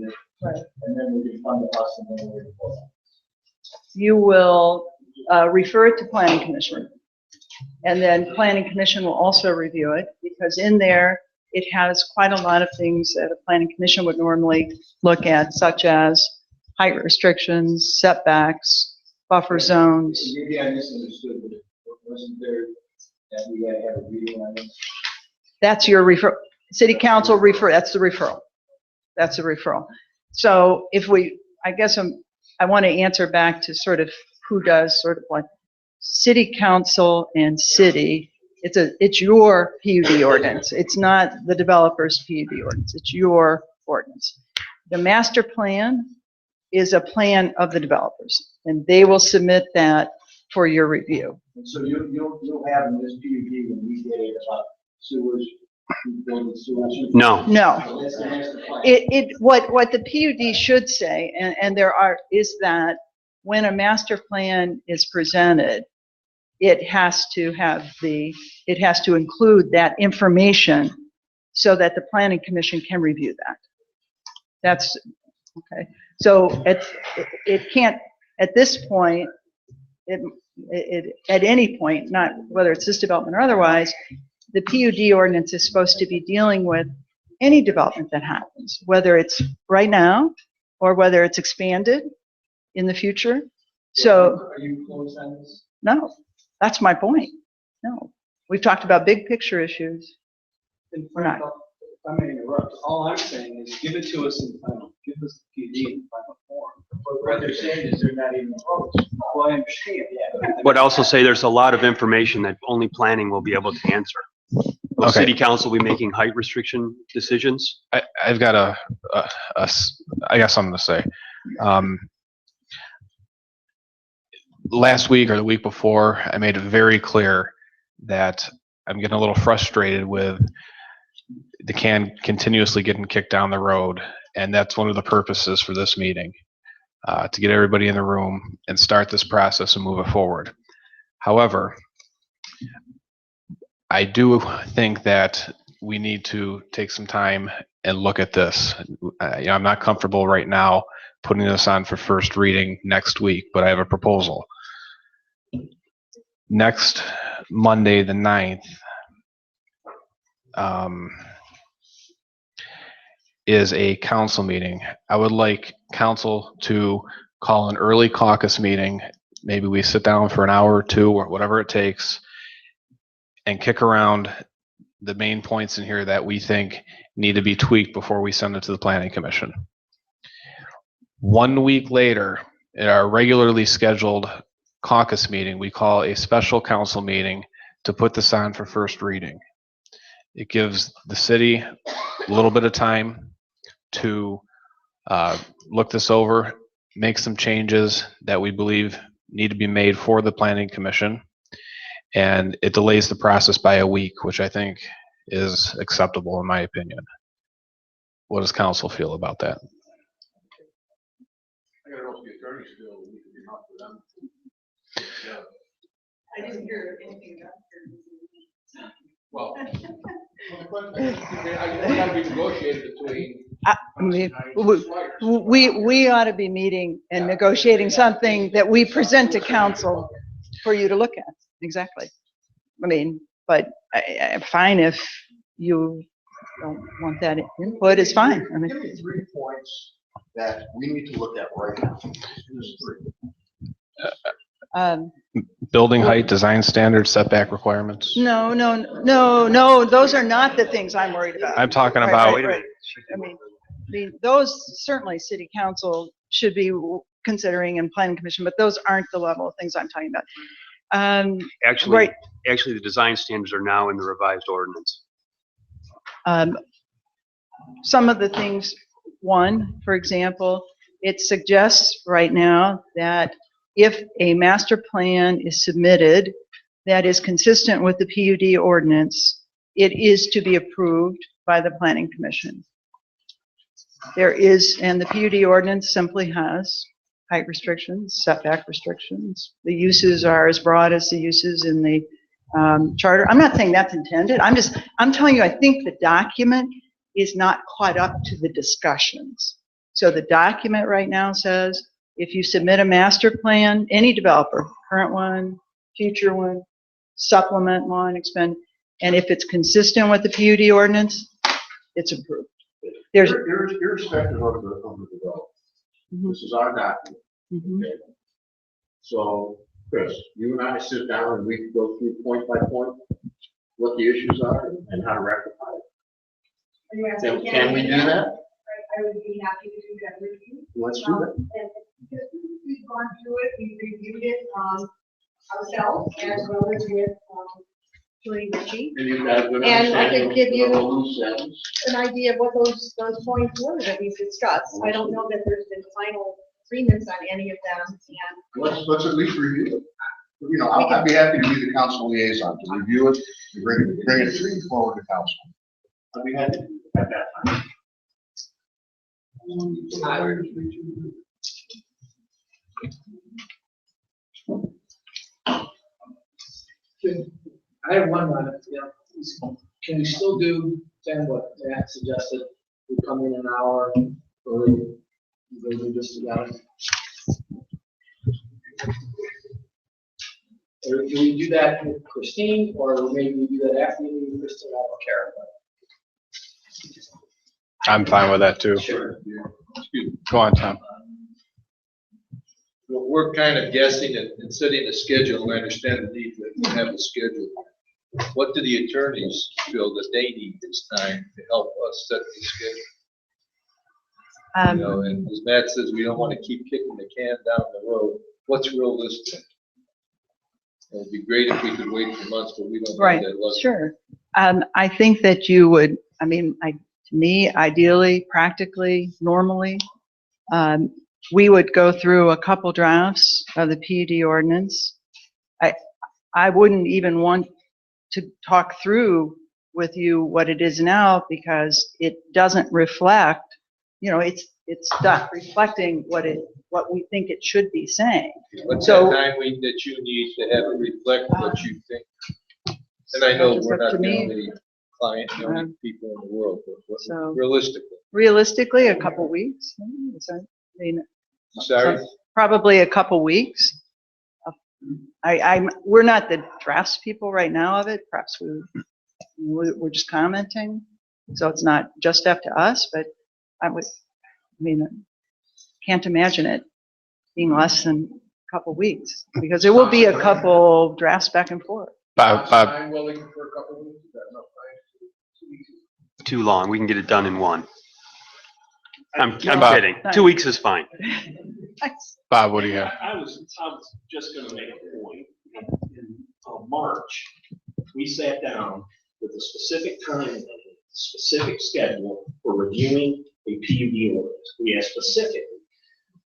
this. Right. And then we're gonna come to us and then we're gonna vote. you will refer it to Planning Commission. And then Planning Commission will also review it, because in there, it has quite a lot of things that a Planning Commission would normally look at, such as height restrictions, setbacks, buffer zones. Maybe I misunderstood, but wasn't there that we had to have a meeting on this? That's your refer, city council refer, that's the referral. That's the referral. So if we, I guess I want to answer back to sort of who does sort of like city council and city. It's your PUD ordinance. It's not the developer's PUD ordinance. It's your ordinance. The master plan is a plan of the developers, and they will submit that for your review. And so you'll have in this PUD when we get it about sewers, building sewers. No. No. So that's the master plan. What the PUD should say, and is that when a master plan is presented, it has to include that information so that the Planning Commission can review that. That's, okay. So it can't, at this point, at any point, not whether it's this development or otherwise, the PUD ordinance is supposed to be dealing with any development that happens, whether it's right now or whether it's expanded in the future. So, Are you close on this? no, that's my point. No, we've talked about big picture issues. We're not. If I may interrupt, all I'm saying is give it to us in final, give us the PD in final form. What they're saying is they're not even close. Well, I understand, yeah. But also say there's a lot of information that only planning will be able to answer. Will Okay. city council be making height restriction decisions? I've got I got something to say. Last week or the week before, I made it very clear that I'm getting a little frustrated with the can continuously getting kicked down the road. And that's one of the purposes for this meeting, to get everybody in the room and start this process and move it forward. However, I do think that we need to take some time and look at this. I'm not comfortable right now putting this on for first reading next week, but I have a proposal. Next Monday, the 9th, is a council meeting. I would like council to call an early caucus meeting. Maybe we sit down for an hour or two or whatever it takes and kick around the main points in here that we think need to be tweaked before we send it to the Planning Commission. 1 week later, at our regularly scheduled caucus meeting, we call a special council meeting to put this on for first reading. It gives the city a little bit of time to look this over, make some changes that we believe need to be made for the Planning Commission, and it delays the process by a week, which I think is acceptable in my opinion. What does council feel about that? I gotta know if the attorneys feel we could be not for them. I didn't hear anything about it. Well, I gotta be negotiated between. I mean, we ought to be meeting and negotiating something that we present to council for you to look at. Exactly. I mean, but I'm fine if you don't want that input, it's fine. I mean, Give me 3 points that we need to look at right now. Building height, design standards, setback requirements. no, those are not the things I'm worried about. I'm talking Right, about. right. I mean, those certainly city council should be considering and planning commission, but those aren't the level of things I'm talking about. Actually, Right. actually, the design standards are now in the revised ordinance. Some of the things, one, for example, it suggests right now that if a master plan is submitted that is consistent with the PUD ordinance, it is to be approved by the planning commission. There is, and the PUD ordinance simply has height restrictions, setback restrictions. The uses are as broad as the uses in the charter. I'm not saying that's intended. I'm telling you, I think the document is not caught up to the discussions. So the document right now says, if you submit a master plan, any developer, current one, future one, supplement one, expand, and if it's consistent with the PUD ordinance, it's approved. There's Irrespective of the development, this is our document. Okay? So, Chris, you and I sit down and we can go through point by point what the issues are and how to rectify it. Can we do that? I would be happy to do that with you. Let's do that. And because we've gone through it, we've reviewed it ourselves as well as with Julie Ritchie. And you've got a good And I could understanding give of you the loose ends. an idea of what those points were that we've discussed. I don't know that there's been final agreements on any of them. And Let's at least review it. You know, I'd be happy to be the council liaison, to review it, to bring it forward to council. I'd be happy to do it at that time. I have one on it, can we still do then what Matt suggested? We come in an hour early, we do this together. Or do we do that with Christine, or maybe we do that after you meet with Christine? I don't care. I'm fine with that too. Sure. Go on, Tom. We're kind of guessing and setting a schedule, and I understand the need to have a schedule. What do the attorneys feel that they need this time to help us set the schedule? You know, and as Matt says, we don't want to keep kicking the can down the road. What's realistic? It'd be great if we could wait for months, but we don't Right, have that luxury. sure. I think that you would, to me, ideally, practically, normally, we would go through a couple drafts of the PUD ordinance. I wouldn't even want to talk through with you what it is now because it doesn't reflect, it's not reflecting what we think it should be saying. What's So- that time that you need to have it reflect what you think? And I know It's we're up not to the me. only client, the only people in the world, but So- realistically. Realistically, a couple weeks. Sorry? Probably a couple weeks. We're not the drafts people right now of it. Perhaps we're just commenting. So it's not just up to us, but can't imagine it being less than a couple weeks because there will be a couple drafts back and forth. Bob, I'm willing for a couple of weeks. Is that enough time? 2 weeks? Too long. We can get it done in one. I'm Bob. kidding. 2 weeks is fine. Bob, what do you have? I was just gonna make a point. In March, we sat down with a specific time and a specific schedule for reviewing a PUD ordinance. We asked specifically.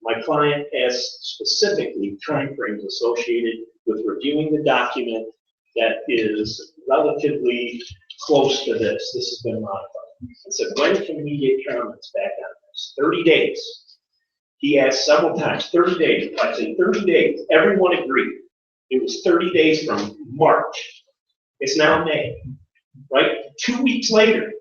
My client asked specifically timeframes associated with reviewing the document that is relatively close to this. This has been modified. I said, when can we get comments back on this? 30 days. He asked several times, 30 days. I said 30 days. Everyone agreed. It was 30 days from March. It's now May, right? 2 weeks later,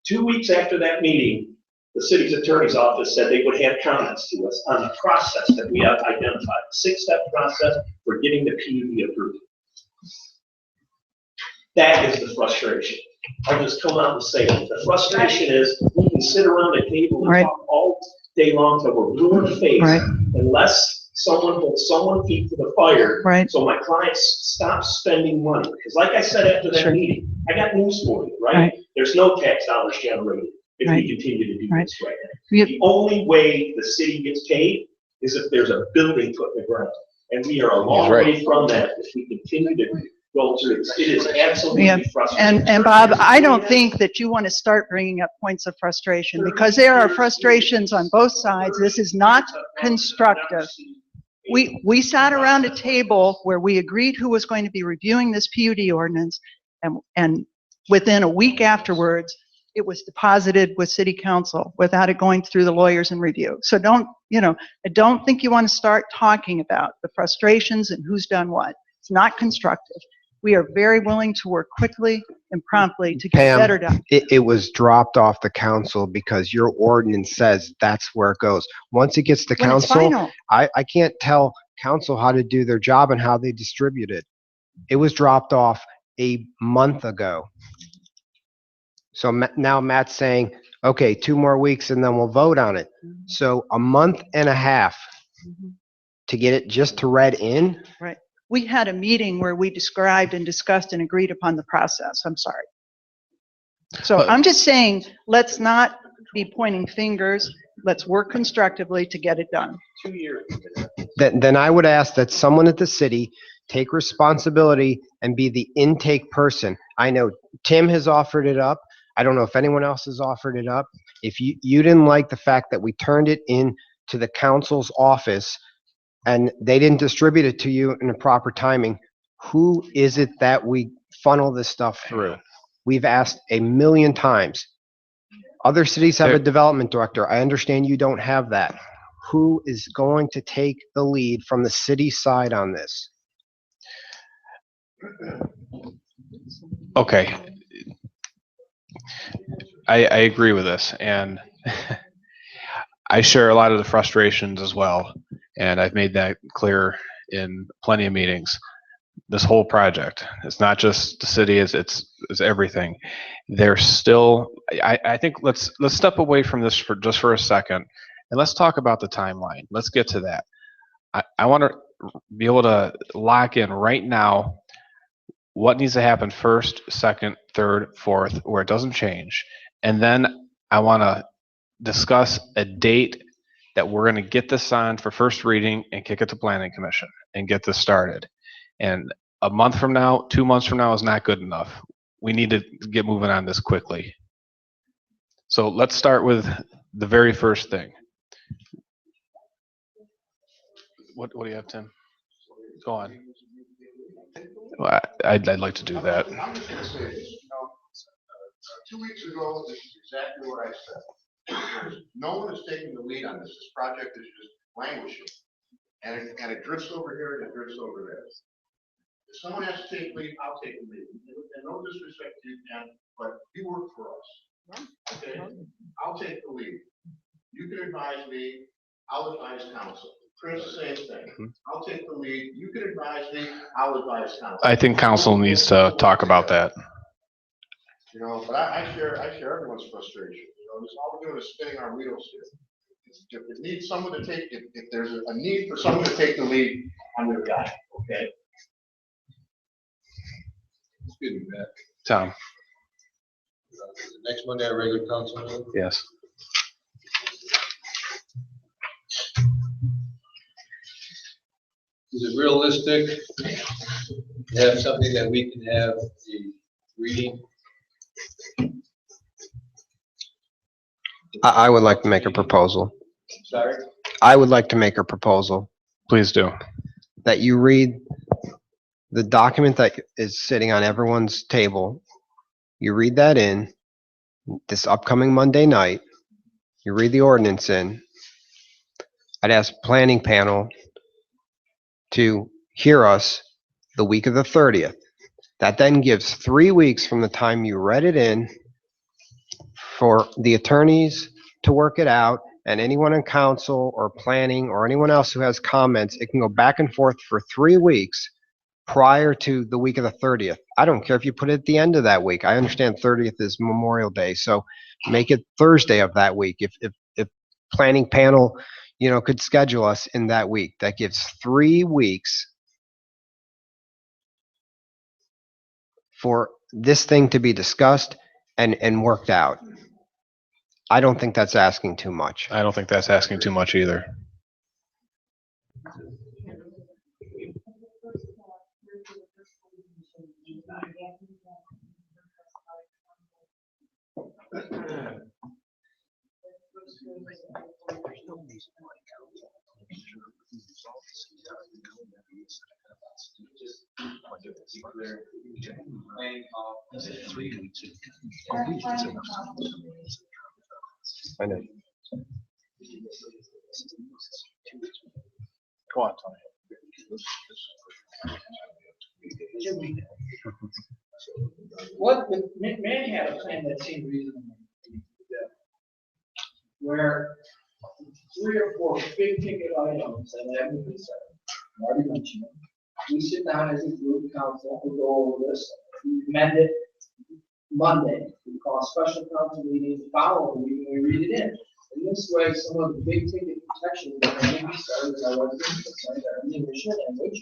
2 weeks after that meeting, the city's attorney's office said they would have comments to us on the process that we have identified, a 6-step process for getting the PUD approved. That is the frustration. I'll just come out and say it. The frustration is we can sit around a table and talk all day long till we're blue in the face unless someone holds someone feet to the fire. So my clients stop spending money. Because like I said after that meeting, I got news for you, right? There's no tax dollars generated if we continue to do this right now. The only way the city gets paid is if there's a building put in the ground. And we are a long way from that if we continue to go through this. It is absolutely frustrating. And Bob, I don't think that you want to start bringing up points of frustration because there are frustrations on both sides. This is not constructive. We sat around a table where we agreed who was going to be reviewing this PUD ordinance, and within a week afterwards, it was deposited with city council without it going through the lawyers and review. So don't, I don't think you want to start talking about the frustrations and who's done what. It's not constructive. We are very willing to work quickly and promptly to get Pam, better done. it was dropped off the council because your ordinance says that's where it goes. Once it gets to When it's council, final. I can't tell council how to do their job and how they distribute it. It was dropped off a month ago. So now Matt's saying, okay, 2 more weeks and then we'll vote on it. So a month and a half to get it just to read in? Right. We had a meeting where we described and discussed and agreed upon the process. I'm sorry. So I'm just saying, let's not be pointing fingers. Let's work constructively to get it done. 2 years. Then I would ask that someone at the city take responsibility and be the intake person. I know Tim has offered it up. I don't know if anyone else has offered it up. If you didn't like the fact that we turned it in to the council's office and they didn't distribute it to you in the proper timing, who is it that we funnel this stuff through? We've asked a million times. Other cities have a development director. I understand you don't have that. Who is going to take the lead from the city side on this? Okay. I agree with this, and I share a lot of the frustrations as well, and I've made that clear in plenty of meetings. This whole project, it's not just the city, it's everything. There's still, I think let's step away from this for a second, and let's talk about the timeline. Let's get to that. I want to be able to lock in right now what needs to happen first, second, third, fourth, where it doesn't change. And then I want to discuss a date that we're going to get this on for first reading and kick it to planning commission and get this started. And a month from now, 2 months from now is not good enough. We need to get moving on this quickly. So let's start with the very first thing. What do you have, Tim? Go on. Well, I'd like to do that. I'm just gonna say this, 2 weeks ago, this is exactly what I said. No one is taking the lead on this. This project is just languishing. And it drifts over here and it drifts over there. If someone has to take the lead, I'll take the lead. And no disrespect to you, Ken, but you work for us. Okay? I'll take the lead. You can advise me, I'll advise council. Chris, same thing. I'll take the lead. You can advise me, I'll advise council. I think council needs to talk about that. But I share everyone's frustration. Just all we're doing is spinning our wheels here. If it needs someone to take, if there's a need for someone to take the lead, I'm your guy, okay? Excuse me, Matt. Tom. Next Monday, our regular council meeting? Yes. Is it realistic to have something that we can have the reading? I would like to make a proposal. Sorry? I would like to make a proposal. Please do. That you read the document that is sitting on everyone's table. You read that in this upcoming Monday night. You read the ordinance in. I'd ask planning panel to hear us the week of the 30th. That then gives 3 weeks from the time you read it in for the attorneys to work it out, and anyone in council or planning or anyone else who has comments, it can go back and forth for 3 weeks prior to the week of the 30th. I don't care if you put it at the end of that week. I understand 30th is Memorial Day, so make it Thursday of that week. If planning panel, could schedule us in that week, that gives 3 weeks for this thing to be discussed and worked out. I don't think that's asking too much. I don't think that's asking too much either. just to be clear, playing off the 3 weeks. I know. Go on, Tony. What, Manny had a plan that seemed reasonable. Where 3 or 4 big ticket items that haven't been said, already mentioned. We sit down as a group council, we go over this, we amend it Monday. We call a special council meeting, the following week, and we read it in. And this way, some of the big ticket protections that may be started, I wasn't concerned that in the initial language.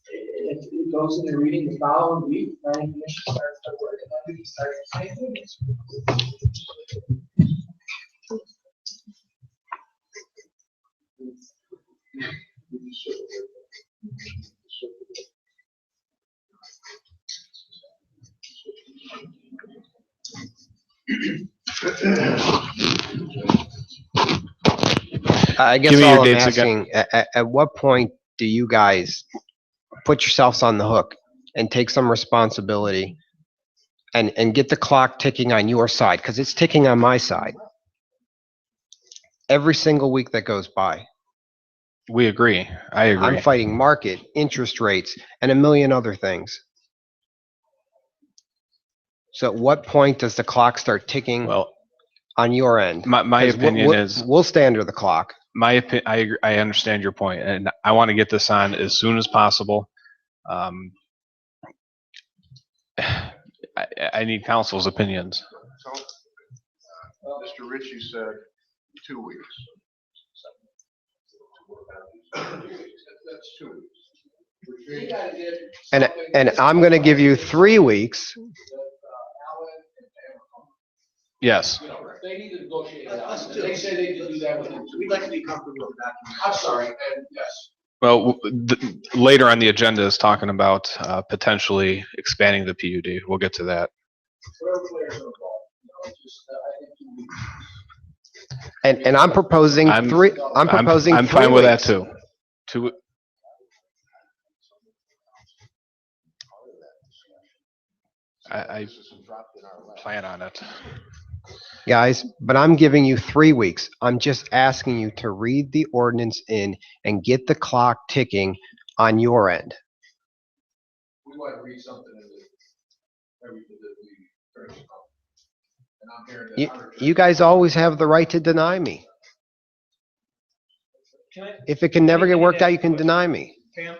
If it goes into reading the following week, planning commission starts to work, and then we start the same things. I guess Give me all your I'm dates again. asking, at what point do you guys put yourselves on the hook and take some responsibility and get the clock ticking on your side? Because it's ticking on my side. Every single week that goes by, We agree. I agree. I'm fighting market, interest rates, and a million other things. So at what point does the clock start ticking Well, on your end? my 'Cause opinion is, we'll stay under the clock. I understand your point, and I want to get this on as soon as possible. I need council's opinions. So, Mr. Ritchie said 2 weeks. That's 2 weeks. And I'm gonna give you 3 weeks. Yes. They need to negotiate it out. They say they can do that with it. We'd like to be comfortable with that. I'm sorry, and yes. Well, later on the agenda is talking about potentially expanding the PUD. We'll get to that. Whatever players are involved, I think 2 weeks. And I'm proposing I'm- three, I'm proposing 3 I'm fine with that weeks. too. I plan on it. Guys, but I'm giving you 3 weeks. I'm just asking you to read the ordinance in and get the clock ticking on your end. We want to read something in everything that we turn about. And I'm hearing that. You guys always have the right to deny me. If it can never get worked out, you can deny me. Pam,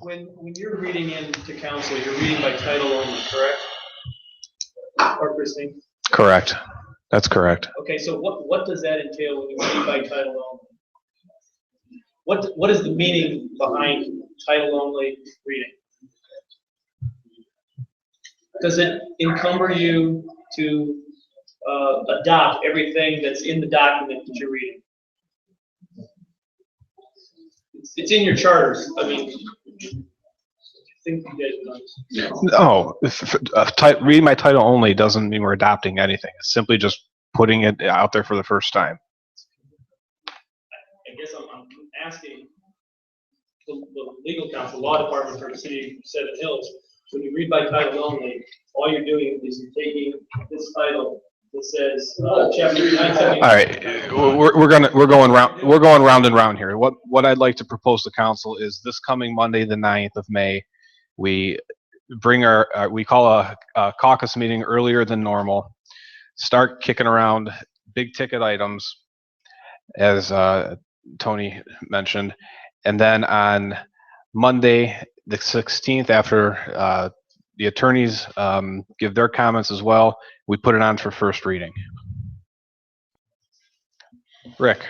when you're reading in to council, you're reading by title only, correct? Or Christine? Correct. That's correct. Okay, so what does that entail when you read by title only? What is the meaning behind title only reading? Does it encumber you to adopt everything that's in the document that you're reading? It's in your charters. I mean, I think you guys would understand. No, reading my title only doesn't mean we're adopting anything. It's simply just putting it out there for the first time. I guess I'm asking the legal counsel, law department for the city of Seven Hills, when you read by title only, all you're doing is you're taking this title that says chapter 970. All right, we're going round and round here. What I'd like to propose to council is this coming Monday, the 9th of May, we bring we call a caucus meeting earlier than normal, start kicking around big ticket items, as Tony mentioned, and then on Monday, the 16th, after the attorneys give their comments as well, we put it on for first reading. Rick,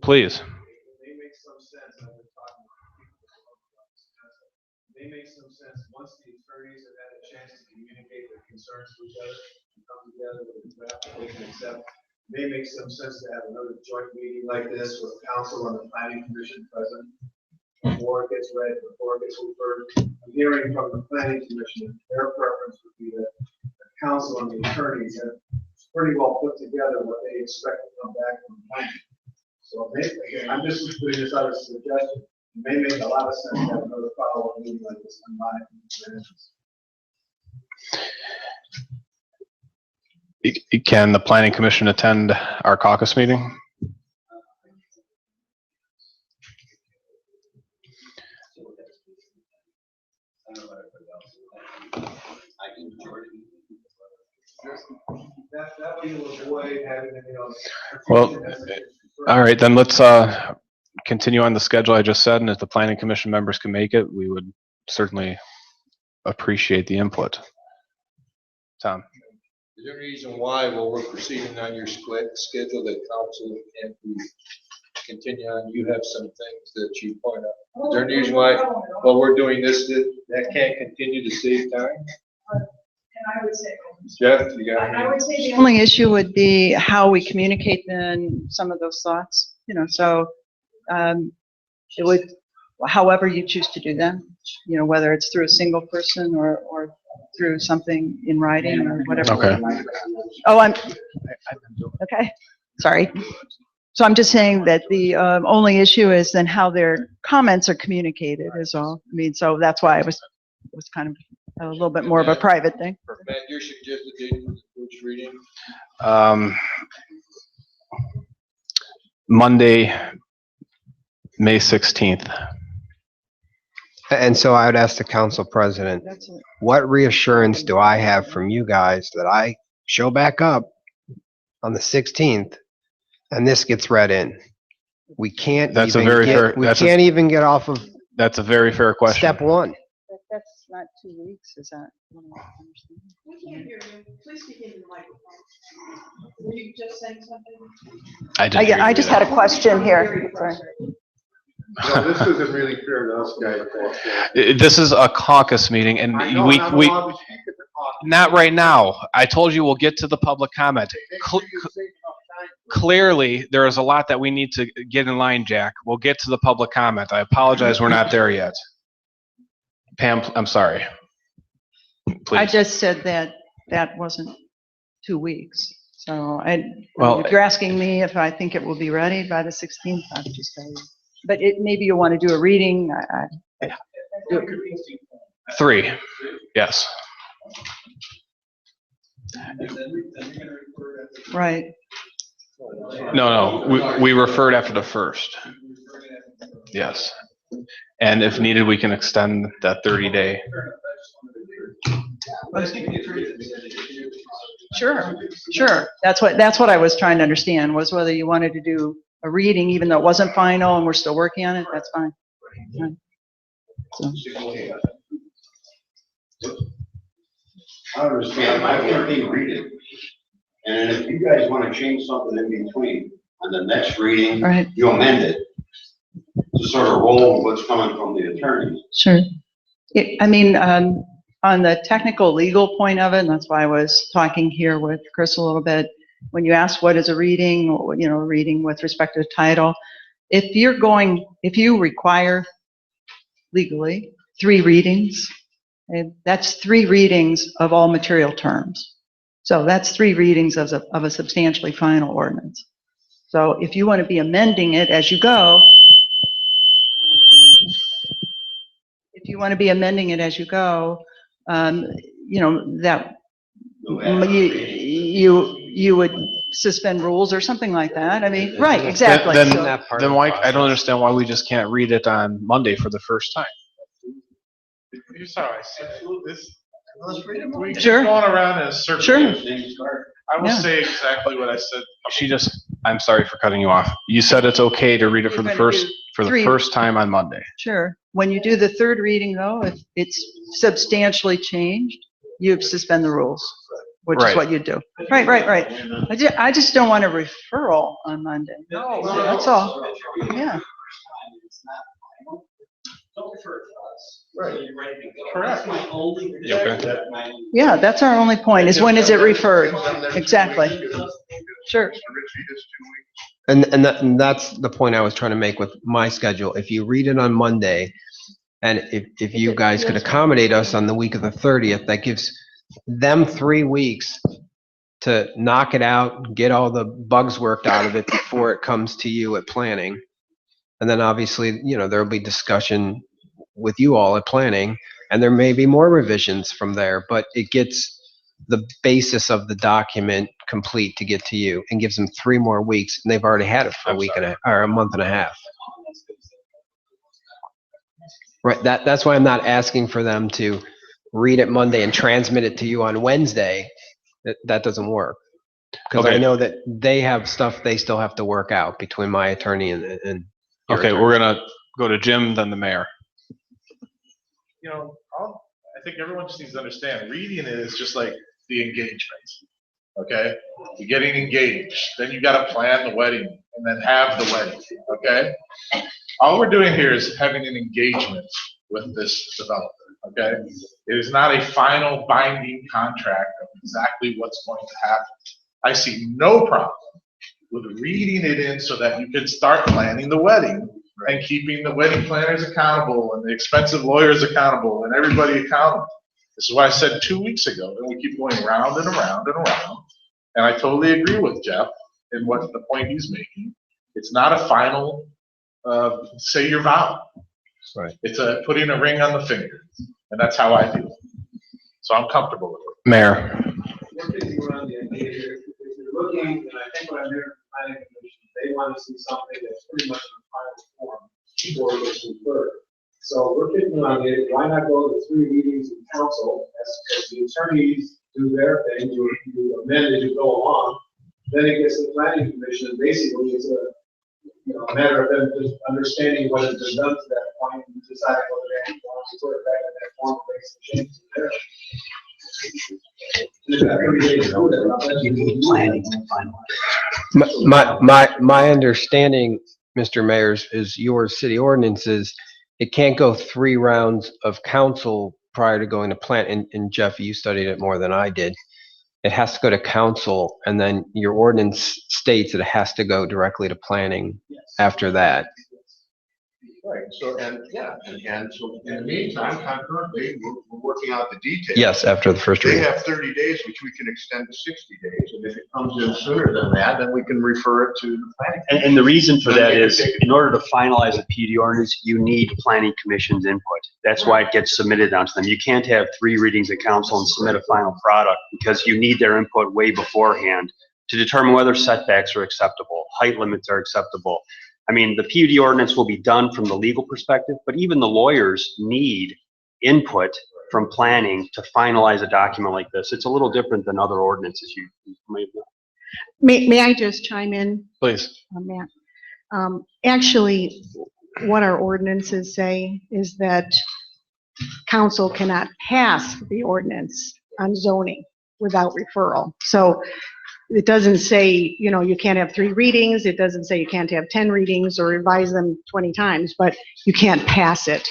please. May make some sense, I've been talking to people about this. May make some sense once the attorneys have had a chance to communicate their concerns to each other and come together with a draft that they can accept. May make some sense to have another joint meeting like this with council and the planning commission present before it gets read, before it gets referred. I'm hearing from the planning commission, their preference would be that the council and the attorneys have pretty well put together what they expect to come back from the planning. So maybe, again, I'm just putting this out as a suggestion. may make a lot of sense to have another follow-up meeting like this on mine. Can the planning commission attend our caucus meeting? That way you'll avoid having, Well, all right, then let's continue on the schedule I just said, and if the planning commission members can make it, we would certainly appreciate the input. Tom? Is there a reason why, while we're proceeding on your schedule, that council can't continue on? You have some things that you point out. Is there any reason why, while we're doing this, that can't continue to save time? And I would say. Jeff, you got I would say the only issue would be how we communicate then some of those thoughts, so it would, however you choose to do them, whether it's through a single person or through something in writing or whatever. Okay. Oh, okay, sorry. So I'm just saying that the only issue is then how their comments are communicated is all. I mean, so that's why it was kind of a little bit more of a private thing. Matt, your suggested date for the first reading? Monday, May 16th. And so I would ask the council president, what reassurance do I have from you guys that I show back up on the 16th and this gets read in? We can't That's even a very get, fair. we can't even get off of That's a very fair question. step one. That's not 2 weeks, is that? We can't hear you. Please speak into the microphone. Were you just saying something? I just had a question here. Sorry. No, this isn't really fair to us guys. This is a caucus meeting, and we not right now. I told you we'll get to the public comment. Clearly, there is a lot that we need to get in line, Jack. We'll get to the public comment. I apologize, we're not there yet. Pam, I'm sorry. Please. I just said that wasn't 2 weeks. So Well, if you're asking me if I think it will be ready by the 16th, I'll just tell you. But maybe you want to do a reading. Three, yes. Right. No, we referred after the first. Yes. And if needed, we can extend that 30-day. Sure. That's what I was trying to understand, was whether you wanted to do a reading, even though it wasn't final and we're still working on it. That's fine. So. I understand, I can read it. And if you guys want to change something in between, on the next reading, right, you amend it to sort of roll what's coming from the attorney. Sure. I mean, on the technical legal point of it, and that's why I was talking here with Chris a little bit, when you ask what is a reading, reading with respect to the title, if you require legally 3 readings, that's 3 readings of all material terms. So that's 3 readings of a substantially final ordinance. So if you want to be amending it as you go, that you would suspend rules or something like that. I mean, right, exactly. Then why, I don't understand why we just can't read it on Monday for the first time. Here's how I see this. We keep Sure. going around in a circle. Sure. I will say exactly what I said. I'm sorry for cutting you off. You said it's okay to read it for the first time on Monday. Sure. When you do the 3rd reading, though, if it's substantially changed, you suspend the rules, which is what you do. Right. I just don't want a referral on Monday. No, that's all. Yeah. Right. Correct. Yeah, that's our only point, is when is it referred? Exactly. Sure. And that's the point I was trying to make with my schedule. If you read it on Monday, and if you guys could accommodate us on the week of the 30th, that gives them 3 weeks to knock it out, get all the bugs worked out of it before it comes to you at planning. And then obviously, there'll be discussion with you all at planning, and there may be more revisions from there, but it gets the basis of the document complete to get to you and gives them 3 more weeks, and they've already had it for a week and or a month and a half. Right, that's why I'm not asking for them to read it Monday and transmit it to you on Wednesday. That doesn't work. Because I Okay. know that they have stuff they still have to work out between my attorney and your Okay, attorney. we're gonna go to Jim, then the mayor. I think everyone just needs to understand, reading it is just like the engagement, okay? You're getting engaged, then you gotta plan the wedding, and then have the wedding, okay? All we're doing here is having an engagement with this developer, okay? It is not a final binding contract of exactly what's going to happen. I see no problem with reading it in so that you can start planning the wedding and keeping the wedding planners accountable and the expensive lawyers accountable and everybody accountable. This is what I said 2 weeks ago, and we keep going round and around and around. And I totally agree with Jeff in what the point he's making. It's not a final, say your vow. Right. It's a putting a ring on the finger, and that's how I feel. So I'm comfortable with it. Mayor. We're thinking around the idea here, if you're looking, and I think what I'm hearing from the planning commission, they want to see something that's pretty much in final form before it gets referred. So we're thinking around it, why not go to 3 meetings in council, as the attorneys do their thing, you amend as you go along, then it gets to the planning commission, and basically it's a matter of them just understanding what has been done to that point and deciding whether they want to put it back in that form or make some changes there. You need planning to finalize. My understanding, Mr. Mayor, is your city ordinances, it can't go 3 rounds of council prior to going to plan. And Jeff, you studied it more than I did. It has to go to council, and then your ordinance states that it has to go directly to planning after that. Right, so, and so in the meantime, concurrently, we're working out the details. Yes, after the first They reading. have 30 days, which we can extend to 60 days, and if it comes in sooner than that, then we can refer it to the planning. And the reason for that is, in order to finalize a PD ordinance, you need planning commission's input. That's why it gets submitted onto them. You can't have 3 readings at council and submit a final product, because you need their input way beforehand to determine whether setbacks are acceptable, height limits are acceptable. I mean, the PUD ordinance will be done from the legal perspective, but even the lawyers need input from planning to finalize a document like this. It's a little different than other ordinances you may have. May I just chime in, Please. Matt? Actually, what our ordinances say is that council cannot pass the ordinance on zoning without referral. So it doesn't say, you can't have 3 readings. It doesn't say you can't have 10 readings or revise them 20 times, but you can't pass it.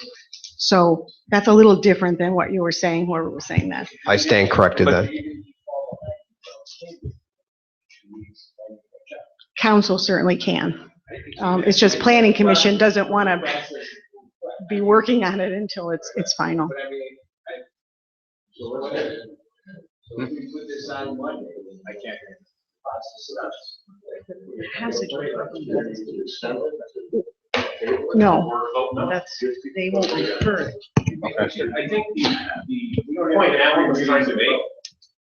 So that's a little different than what you were saying, whoever was saying that. I stand corrected then. Council certainly can. It's just planning commission doesn't want to be working on it until it's final. So if we put this on Monday, I can't. No, they won't refer it. I think the point Alan was trying to make,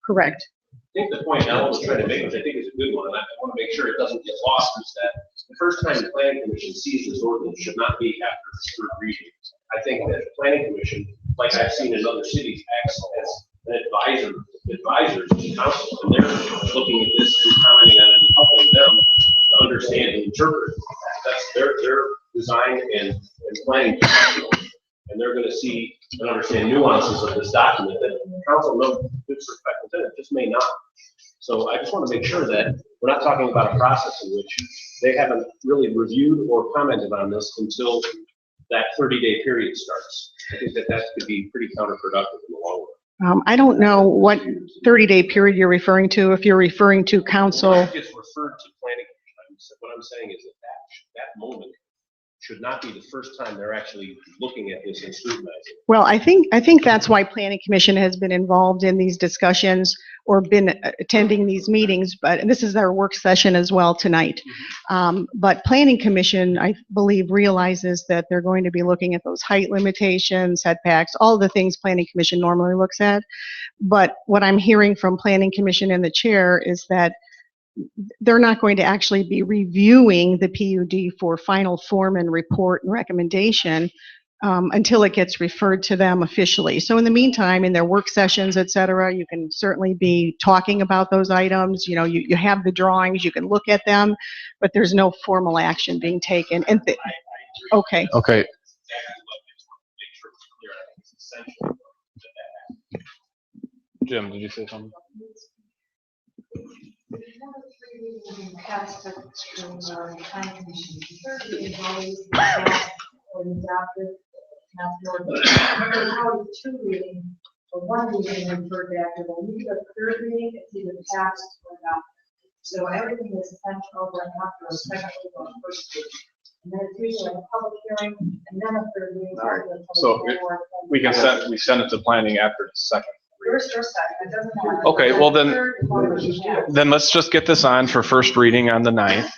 Correct. I think the point Alan was trying to make, which I think is a good one, and I want to make sure it doesn't get lost, is that the first time the planning commission sees this ordinance should not be after the 3rd reading. I think that the planning commission, like I've seen in other cities, acts as an advisors to council, and they're looking at this and commenting on it and helping them to understand and interpret. That's their design and planning professionals, and they're going to see and understand nuances of this document that council knows with respect within it just may not. So I just want to make sure that we're not talking about a process in which they haven't really reviewed or commented on this until that 30-day period starts. I think that could be pretty counterproductive in the long run. I don't know what 30-day period you're referring to. If you're referring to council. When it gets referred to planning commission, what I'm saying is that moment should not be the first time they're actually looking at this and scrutinizing. Well, I think that's why Planning Commission has been involved in these discussions or been attending these meetings, but and this is our work session as well tonight. But Planning Commission, I believe, realizes that they're going to be looking at those height limitations, setbacks, all the things Planning Commission normally looks at. But what I'm hearing from Planning Commission and the chair is that they're not going to actually be reviewing the PUD for final form and report and recommendation until it gets referred to them officially. So in the meantime, in their work sessions, et cetera, you can certainly be talking about those items. You know, you have the drawings, you can look at them, but there's no formal action being taken. And okay. Okay. Jim, did you say something? Two reading, or one reading referred back to the lead of third reading, it's either passed or not. So everything is sent over after a second or first reading. And then it's usually a public hearing and then a third reading. All right. So we send it to planning after the second. First or second, it doesn't matter. Okay, well then let's just get this on for first reading on the 9th.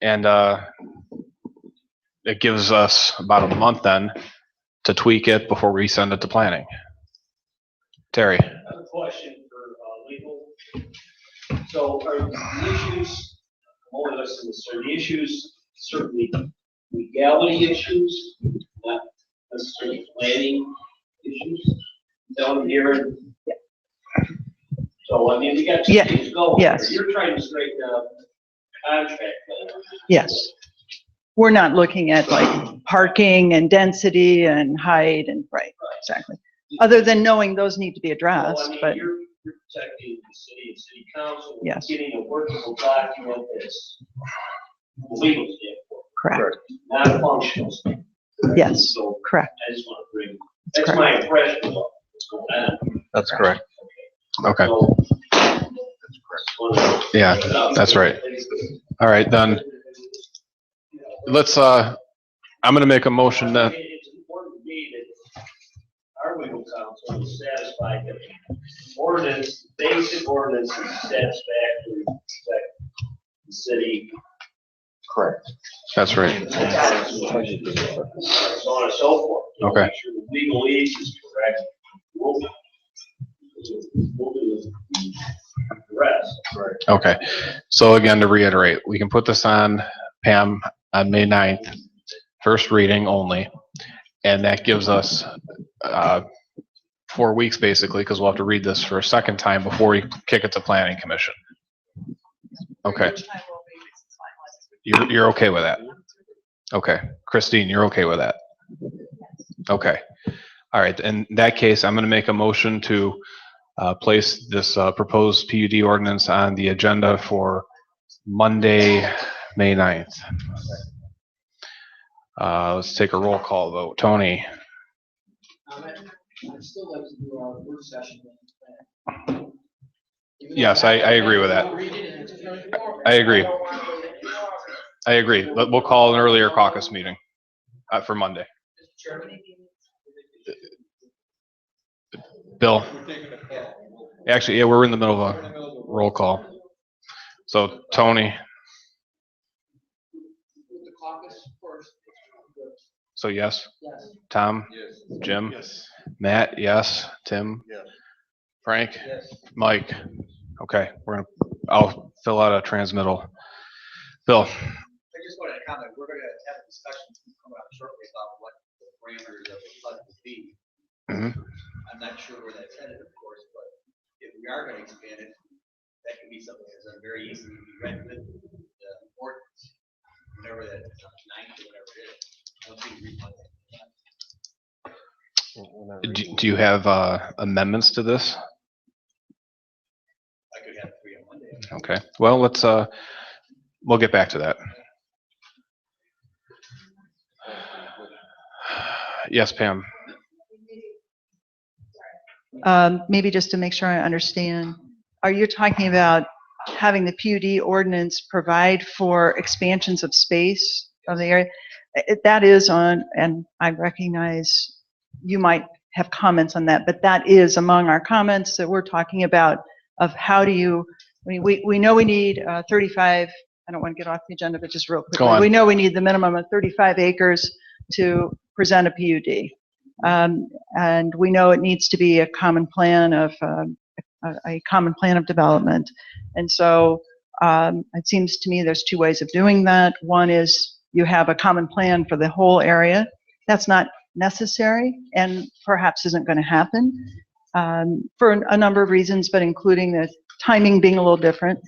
And it gives us about a month then to tweak it before we send it to planning. Terry. I have a question for legal. So are the issues, more or less in this, are the issues certainly legality issues, not necessarily planning issues? Down here. So I mean, we got two things going. Yes. You're trying to straighten out contract. Yes. We're not looking at like parking and density and height and right, exactly. Other than knowing those need to be addressed, Well, I mean, but you're protecting the city and city council. Yes. Getting a workable document that's from a legal standpoint. Correct. Not a functional standpoint. Yes. So correct. I just want to bring, that's my impression of what's going on. That's correct. Okay. So, Yeah, that's right. All right, then let's, I'm going to make a motion that. It's important to me that our legal counsel is satisfied that ordinance, basic ordinance is satisfactory to protect the city. Correct. That's right. So on and so forth. Okay. Make sure the legalese is correct. We'll do the rest. Right. Okay. So again, to reiterate, we can put this on, Pam, on May 9th, first reading only. And that gives us 4 weeks basically, because we'll have to read this for a second time before we kick it to planning commission. Okay. You're okay with that? Okay. Christine, you're okay with that? Okay. All right. In that case, I'm going to make a motion to place this proposed PUD ordinance on the agenda for Monday, May 9th. Let's take a roll call vote. Tony? I'd still like to do a work session. Yes, I agree with that. I agree. I agree. We'll call an earlier caucus meeting for Monday. Bill? Actually, yeah, we're in the middle of a roll call. So, Tony? So, yes? Tom? Yes. Jim? Yes. Matt? Yes. Tim? Yes. Frank? Mike? Okay, I'll fill out a transmittal. Bill? I just wanted to comment, we're going to have a discussion coming up shortly about what the parameters of the flood would be. I'm not sure where that's headed, of course, but if we are going to expand it, that could be something that's very easily be read with the ordinance, whatever that 9th or whatever it is. I don't think we want that. Do you have amendments to this? I could have 3 on Monday. Okay, well, let's, we'll get back to that. Yes, Pam? Maybe just to make sure I understand, are you talking about having the PUD ordinance provide for expansions of space of the area? that is on, and I recognize you might have comments on that, but that is among our comments that we're talking about of how do you, I mean, we know we need 35, I don't want to get off the agenda, but just real quickly. Go on. We know we need the minimum of 35 acres to present a PUD. And we know it needs to be a common plan of development. And so it seems to me there's two ways of doing that. One is you have a common plan for the whole area. That's not necessary and perhaps isn't going to happen for a number of reasons, but including the timing being a little different.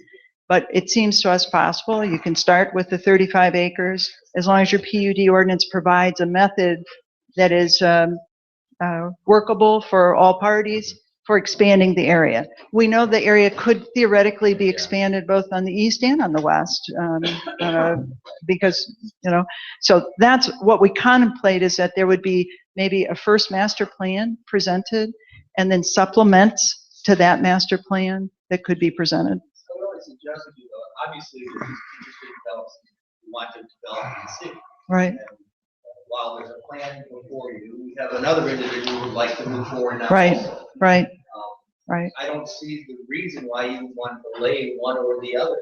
But it seems to us possible. You can start with the 35 acres as long as your PUD ordinance provides a method that is workable for all parties for expanding the area. We know the area could theoretically be expanded both on the east and on the west because, so that's what we contemplate, is that there would be maybe a first master plan presented and then supplements to that master plan that could be presented. So what I would suggest to you, obviously, interested developers want to develop in the city. Right. And while there's a plan before you, we have another individual who would like to move forward now. Right, also. right, right. I don't see the reason why you would want to delay one or the other.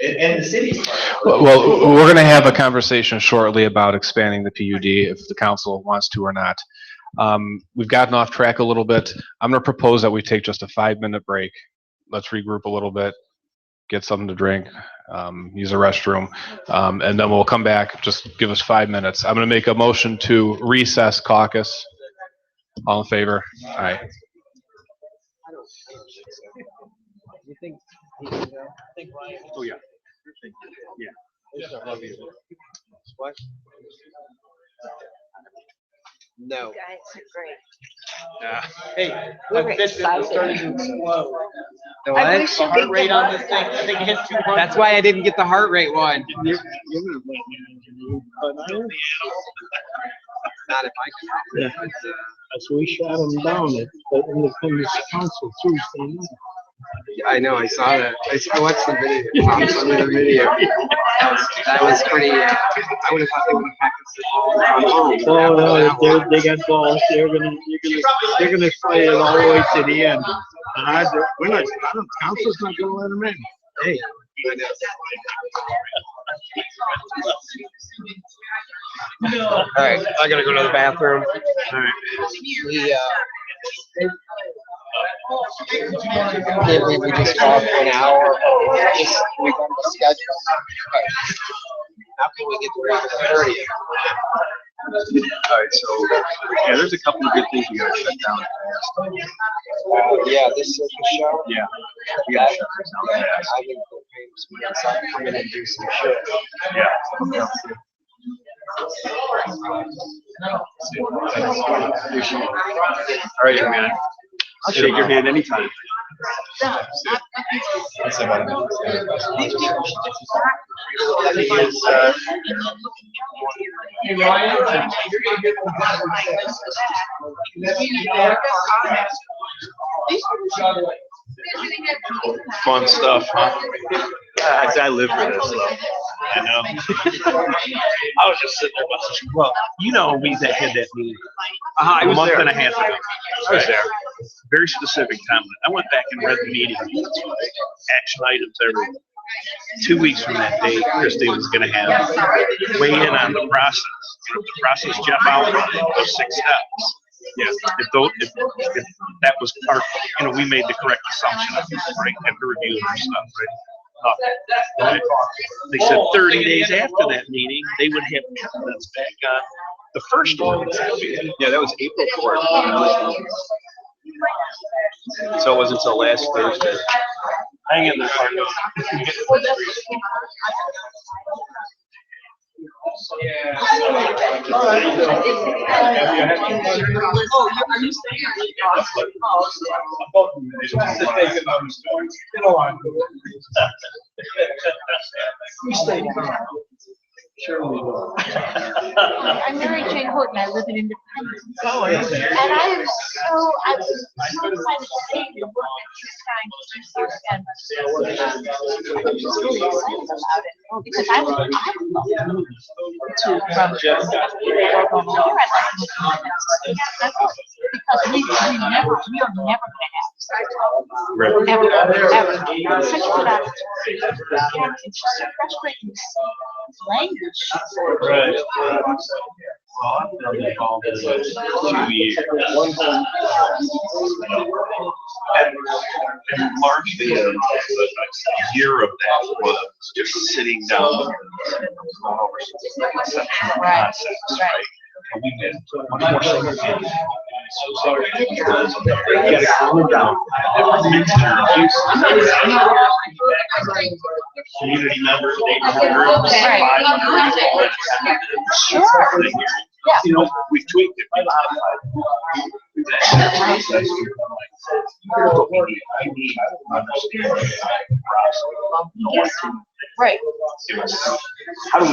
And the city's part. Well, we're going to have a conversation shortly about expanding the PUD if the council wants to or not. We've gotten off track a little bit. I'm going to propose that we take just a 5-minute break. Let's regroup a little bit, get something to drink, use a restroom, and then we'll come back. Just give us 5 minutes. I'm going to make a motion to recess caucus. All in favor? Aye. You think? Oh, yeah. Yeah. What? No. Guys are great. Hey, We're my Fitbit was starting to excited. explode. The I wish you The heart could rate get on one. this thing, I think it hit 200. That's why I didn't get the heart rate one. Not if I can. Yeah. So we shot him down at the Independence Council Tuesday night. I know, I saw that. I watched the video. I saw the video. That was pretty, I would have thought they would have packed us. Oh, no, they got balls. They're gonna fight it all the way to the end. And we're not, council's not gonna let them in. Hey. All right, I gotta go to the bathroom. All right. We just talked for an hour. Just we got the schedule. How can we get ready for the 30th? All right, so yeah, there's a couple of good things we gotta shut down fast. Yeah, this circus show. Yeah, we gotta shut this down fast. I think we're paying some money to come in and do some shit. Yeah. All right, young man. I'll shake your hand anytime. That's about it. Hey, Ryan, you're gonna get Fun stuff, huh? I live for this stuff. I know. I was just sitting there watching. Well, we had that meeting a month and a half ago. I was there. Very specific timeline. I went back and read the meeting. Action items every 2 weeks from that day. Christie was going to have weigh in on the process. The process Jeff outlined, those 6 steps. Yeah, if that was part, we made the correct assumption, right, after reviewing our stuff, right? They said 30 days after that meeting, they would have comments back on the first one. Yeah, that was April 4th. So it wasn't until last Thursday. Hang in there, partner. Yeah. All right. Oh, are you staying? We stayed. Sure we will. I'm Mary Jane Horton, I live in Independence. And I'm so excited to see the work that you're trying to do here. And I'm just really excited about it, because I would love to, from here, I'd like to because we are never going to have Right. ever. It's such a good opportunity. And it's just so frustrating to see language. Right. Well, I've done it all the 2 years. And largely a year of that was just sitting down and going over some conceptual concepts, right? And we did much more simple. So sorry. You gotta calm it down. Community members, neighborhood groups, Sure. Yeah. You know, we've tweaked it, we modified it. But we need to understand the process. Right. How do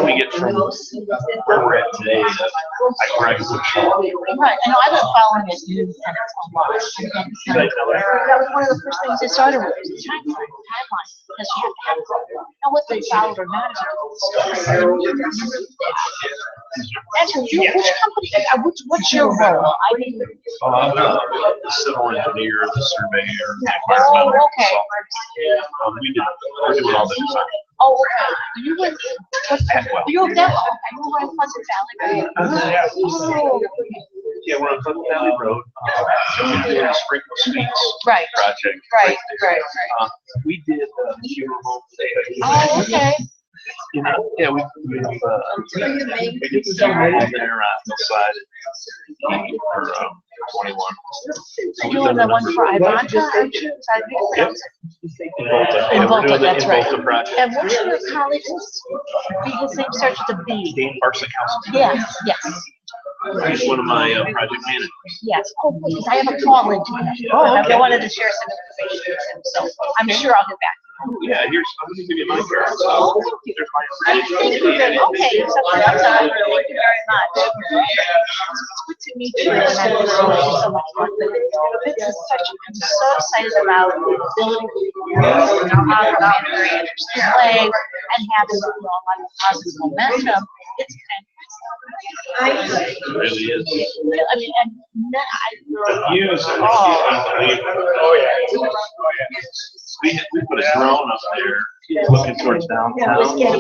we get from where we're at today to where I can put Sean? Right. I know I've been following this news and it's a lot. That was one of the first things they started with, was the timeline. Because you have to have now what they followed or not. Actually, which company, what's your role? I mean, I'm the civil engineer, the surveyor. oh, okay. We're doing all the design. Oh, okay. You went, you're that, I know we're in Pleasant Valley. Oh. Yeah, we're on Pleasant Valley Road. We're doing a sprinkler suites Right. project. Right. We did funeral home today. Oh, okay. You know, yeah, we did funeral home there on the side for 21. You're doing the one for Ivanta? Yep. In Volta, that's right. Volta project. And what's your college's, his name starts with a B? Dean Parson Council. Yes. He's one of my project managers. Yes, oh, because I have a call into him. Oh, okay. I wanted to share some information with him, so I'm sure I'll get back. Yeah, I'm gonna give you my card. So there's my. Thank you very much. Okay, so I'm done. Thank you very much. It's good to meet you, and I wish you so much luck with it. This is such, I'm so excited about the ability to operate in a very interesting way and have a lot of positive momentum. It's fantastic. It really is. I mean, and The views are unbelievable. Oh, yeah. We put a drone up there looking towards downtown. You know, at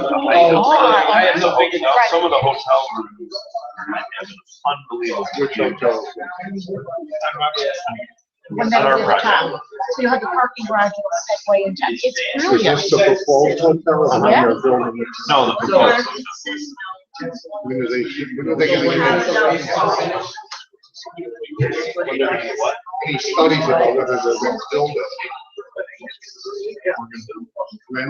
the height of I have no big enough. Some of the hotel rooms are unbelievable. When they were at the top. So you have the parking garage that way into, it's brilliant. Is this the proposed hotel or Yeah. they're building it? No, the proposal. When are they gonna What? any studies about whether they're gonna build it? When,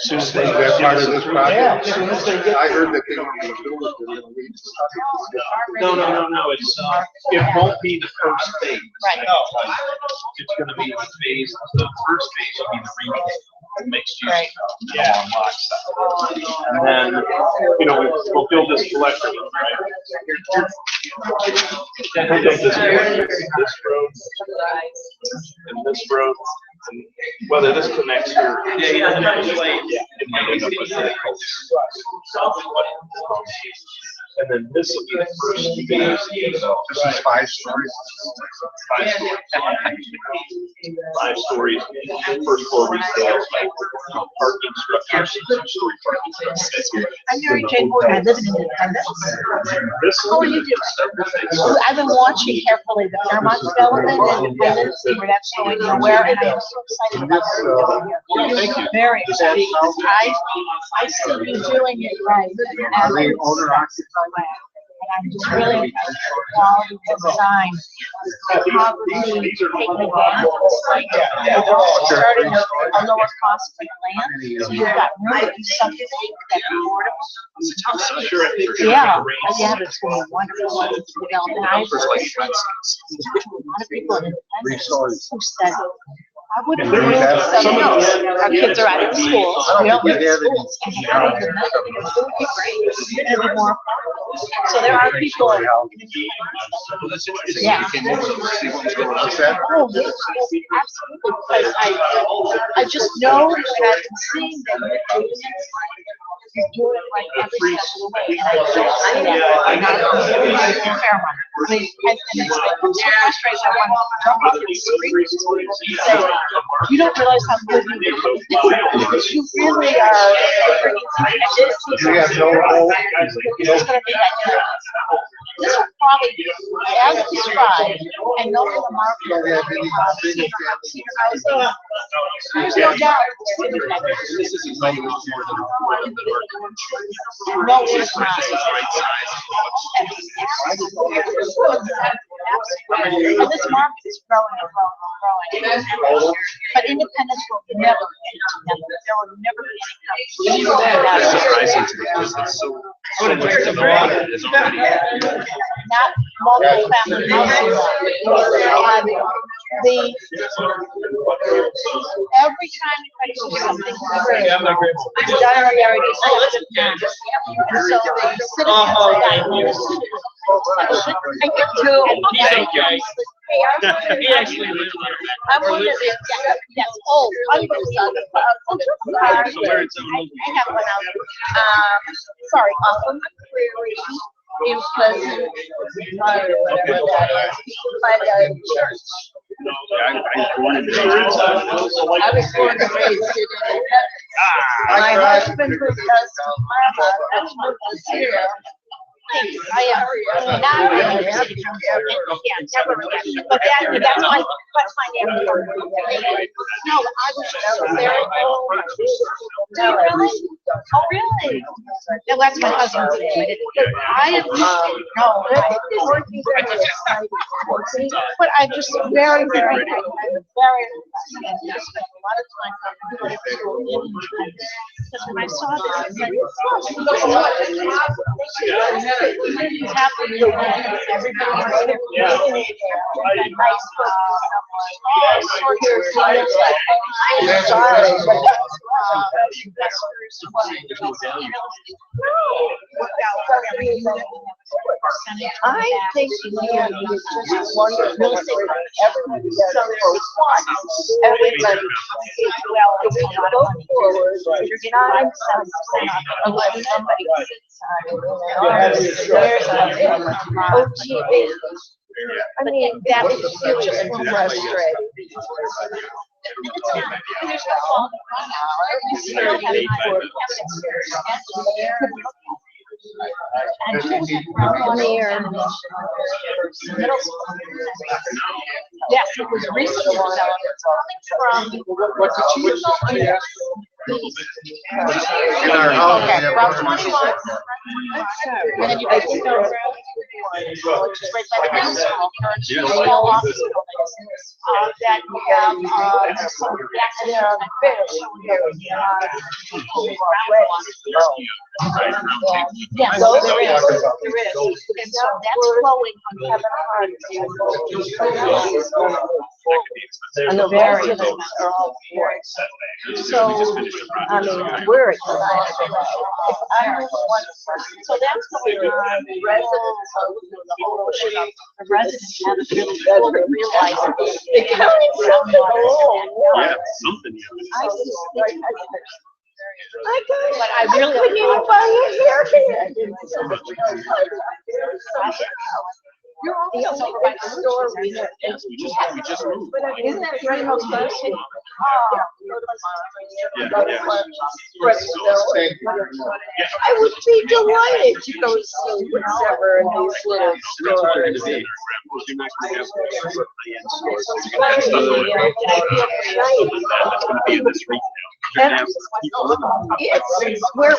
Soon as is that part of this project? Yeah, as soon as they get. I heard that they were gonna build it, they're gonna wait. No, it's, it won't be the first phase. Right. It's gonna be a phase, the first phase will be the remake, mixed use. Right. Yeah, on Rockside. And then, you know, we'll build this collective, right? We'll build this road, and this road, and whether this connects here. And then this will be the first phase. This is 5 stories. 5 stories, first floor retail, parking structures, 2-story parking structures. I'm Mary Jane Horton, I live in Independence. How are you doing? I've been watching carefully the Fairmont development in Independence, and where that's going nowhere, and I am so excited about what you're doing here. Thank you. Very excited, because I see you doing it right. Are they owner occupied? And I'm just really impressed with the quality of design, poverty, taking advantage of this, like, starting at a lower cost for the land, so you've got room to do something that's affordable. Sure, I think. Yeah, it's gonna be wonderful to develop, and I've talked to a lot of people in Independence who said, I wouldn't really something else. Our kids are out of school. We don't live in schools. And having the method would be great. There are more. So there are people. Yeah. Oh, yes, absolutely. Because I just know that I've been seeing them. You do it like every step of the way, and I don't see that. Not a fair one. I mean, and it's so frustrating. I want to jump up and scream and say, you don't realize how good you are. Because you really are bringing something to this. There's going to be that. This will probably be as described, and knowing the market senior housing, there's no doubt. This is exciting more than No, it's not. And this market is growing and growing and growing. But independence will never be enough. There will never be any company. It's surprising to me because it's so much demand is already. Not multiple family housing. Every time you try to do something great, the diary already says it now. And so the citizens have gotten used to it. I get to. Thank you. He actually lives I wonder if that's old. Unbelievable. I have one out. Sorry, on the prairie in Pleasant, whatever that is, by the church. I was born and raised. I was born and raised in it. My husband was here. I am not. Yeah, never again. But that's my name. No, I was just there. Do you really? Oh, really? No, that's my husband's name. I am no. But I'm just very, very, very. I spent a lot of time talking to because when I saw this, I said, it's happening. Everybody wants to be nice, all sorts of things. I'm sorry, but I think the community is just wonderful. Everybody does for one. Everybody is well. If we go forward, you're not unless somebody sits on OTV. I mean, that was just frustrating. Yes, it was recently developed. What did you know? Okay, Route 21. And then you guys go around, which is right by the municipal, small office buildings, that you have, some back there on the fish. Yeah, so there is. And so that's flowing on Kevin Hart. And the residents are all for it. So, I mean, we're excited. I was one, so that's going on. Residents are the whole issue. The residents haven't really realized the county Yeah, something. But I really couldn't buy a hair here. You're also over by the store. We just moved. Isn't that right most close? I would be delighted to go see whatever in these little stores.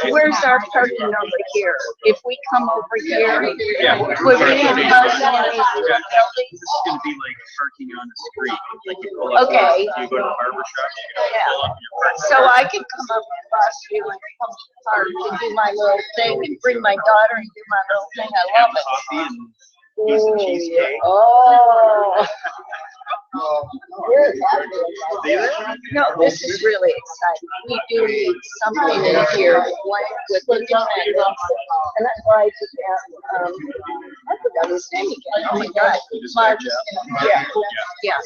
Where's our parking over here? If we come over here, would we have parking in these little buildings? It's going to be like parking on the street. Like you pull up, Okay. you go to a barber shop, you Yeah. pull up your parking. So I could come up across you and come to the park and do my little thing and bring my daughter and do my little thing. I love it. Coffee and Oh. No, this is really exciting. We do need something in here like with independence. And that's why I just asked, I forgot his name again. Oh my God. Mark. Yeah, yeah.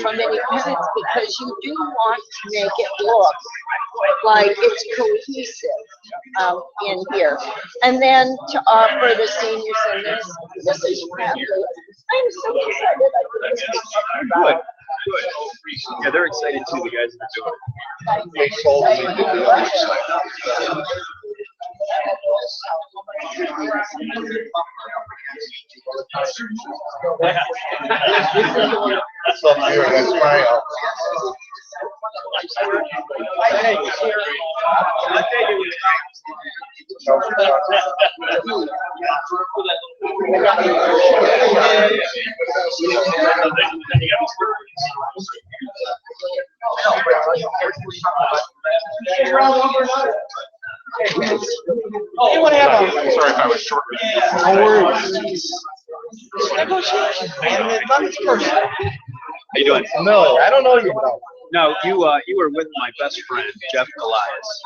From independence, because you do want to make it look like it's cohesive in here. And then to offer the seniors and this is fabulous. I'm so excited. I think this is Good. Good. Yeah, they're excited too, the guys that are doing it. That's up here, that's my Anyone have a? Sorry if I was short. No worries. How you doing? No, I don't know you well. No, you were with my best friend, Jeff Elias,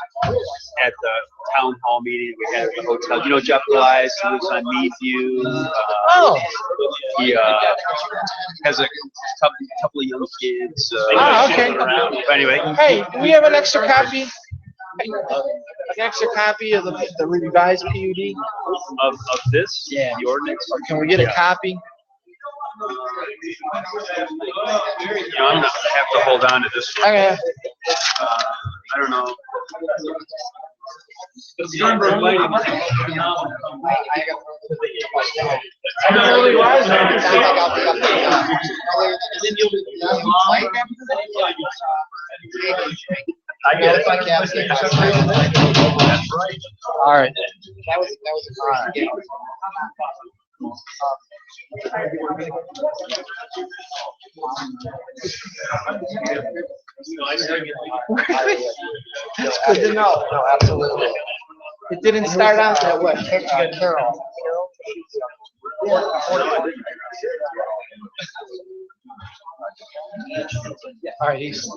at the town hall meeting we had at the hotel. You know Jeff Elias, who lives on Meadview. He has a couple of young kids. Okay. But anyway. Hey, do we have an extra copy? An extra copy of the revised PUD? Of this? Yeah. The ordinance? Or can we get a copy? You know, I'm gonna have to hold on to this one. Okay. I don't know. I get it. All right. That was a great game. That's good to know. No, absolutely. It didn't start out that way. Carol. All right, he's.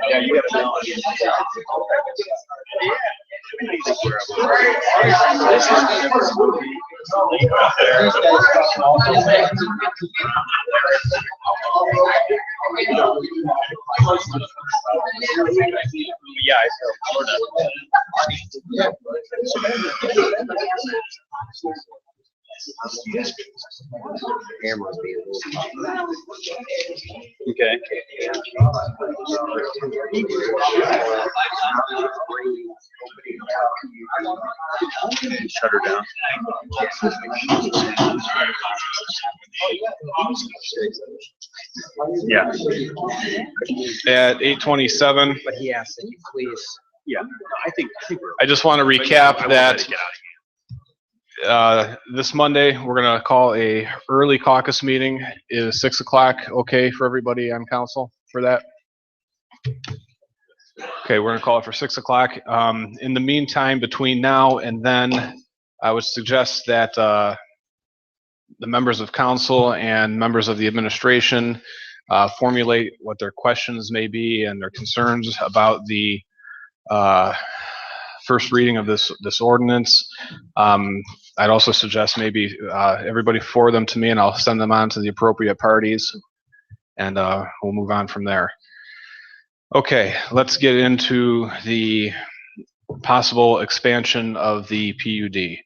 Yeah, you gotta know. Yeah, I Cameras being a little. okay. Shut her down. Yeah. At 8:27. But he asked that you please. Yeah. I just want to recap that this Monday, we're going to call a early caucus meeting. Is 6 o'clock okay for everybody on council for that? Okay, we're going to call it for 6 o'clock. In the meantime, between now and then, I would suggest that the members of council and members of the administration formulate what their questions may be and their concerns about the first reading of this ordinance. I'd also suggest maybe everybody forward them to me and I'll send them on to the appropriate parties and we'll move on from there. Okay, let's get into the possible expansion of the PUD.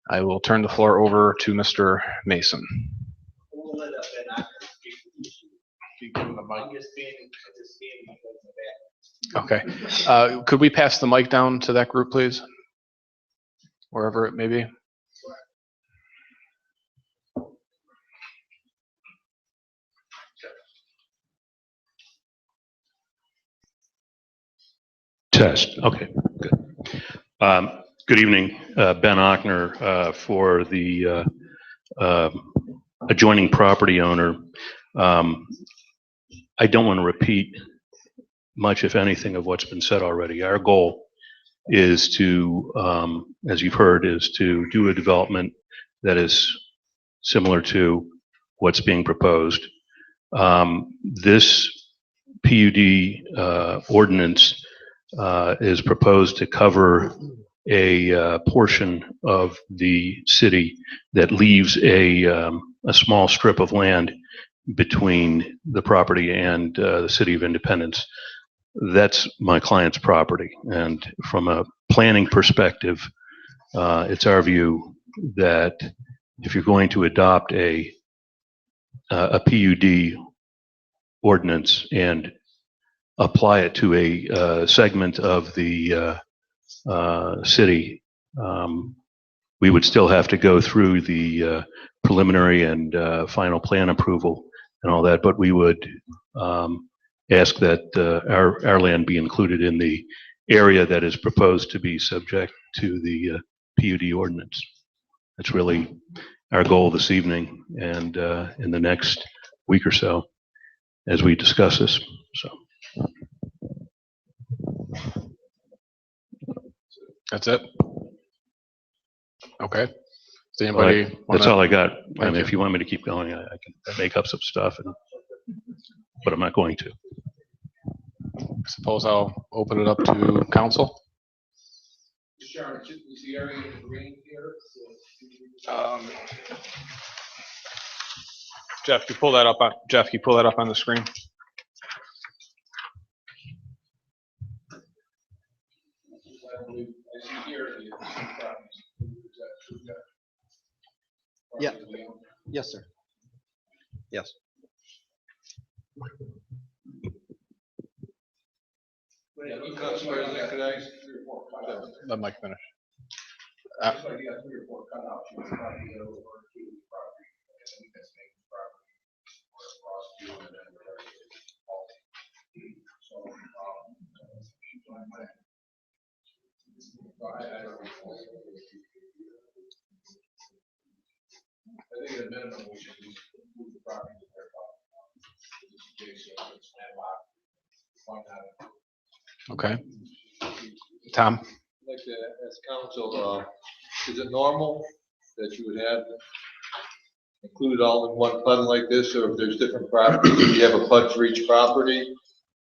I will turn the floor over to Mr. Mason. Okay. Could we pass the mic down to that group, please? Wherever it may be. Test. Okay, good. Good evening, Ben Ochner, for the adjoining property owner. I don't want to repeat much, if anything, of what's been said already. Our goal is to, as you've heard, is to do a development that is similar to what's being proposed. This PUD ordinance is proposed to cover a portion of the city that leaves a small strip of land between the property and the City of Independence. That's my client's property, and from a planning perspective, it's our view that if you're going to adopt a PUD ordinance and apply it to a segment of the city, we would still have to go through the preliminary and final plan approval and all that, but we would ask that our land be included in the area that is proposed to be subject to the PUD ordinance. That's really our goal this evening and in the next week or so as we discuss this. So. That's it? Okay. Does anybody that's all I got. I mean, you. if you want me to keep going, I can make up some stuff, but I'm not going to. I suppose I'll open it up to council. Sharon, is the area in green here? Jeff, can you pull that up on the screen? Yeah. Yes, sir. Yes. Council President, could I? Let Mike finish. I think at a minimum, we should move the property to their Okay. Tom? I'd like to ask council, is it normal that you would have included all in one fund like this, or if there's different properties, if you have a fund for each property?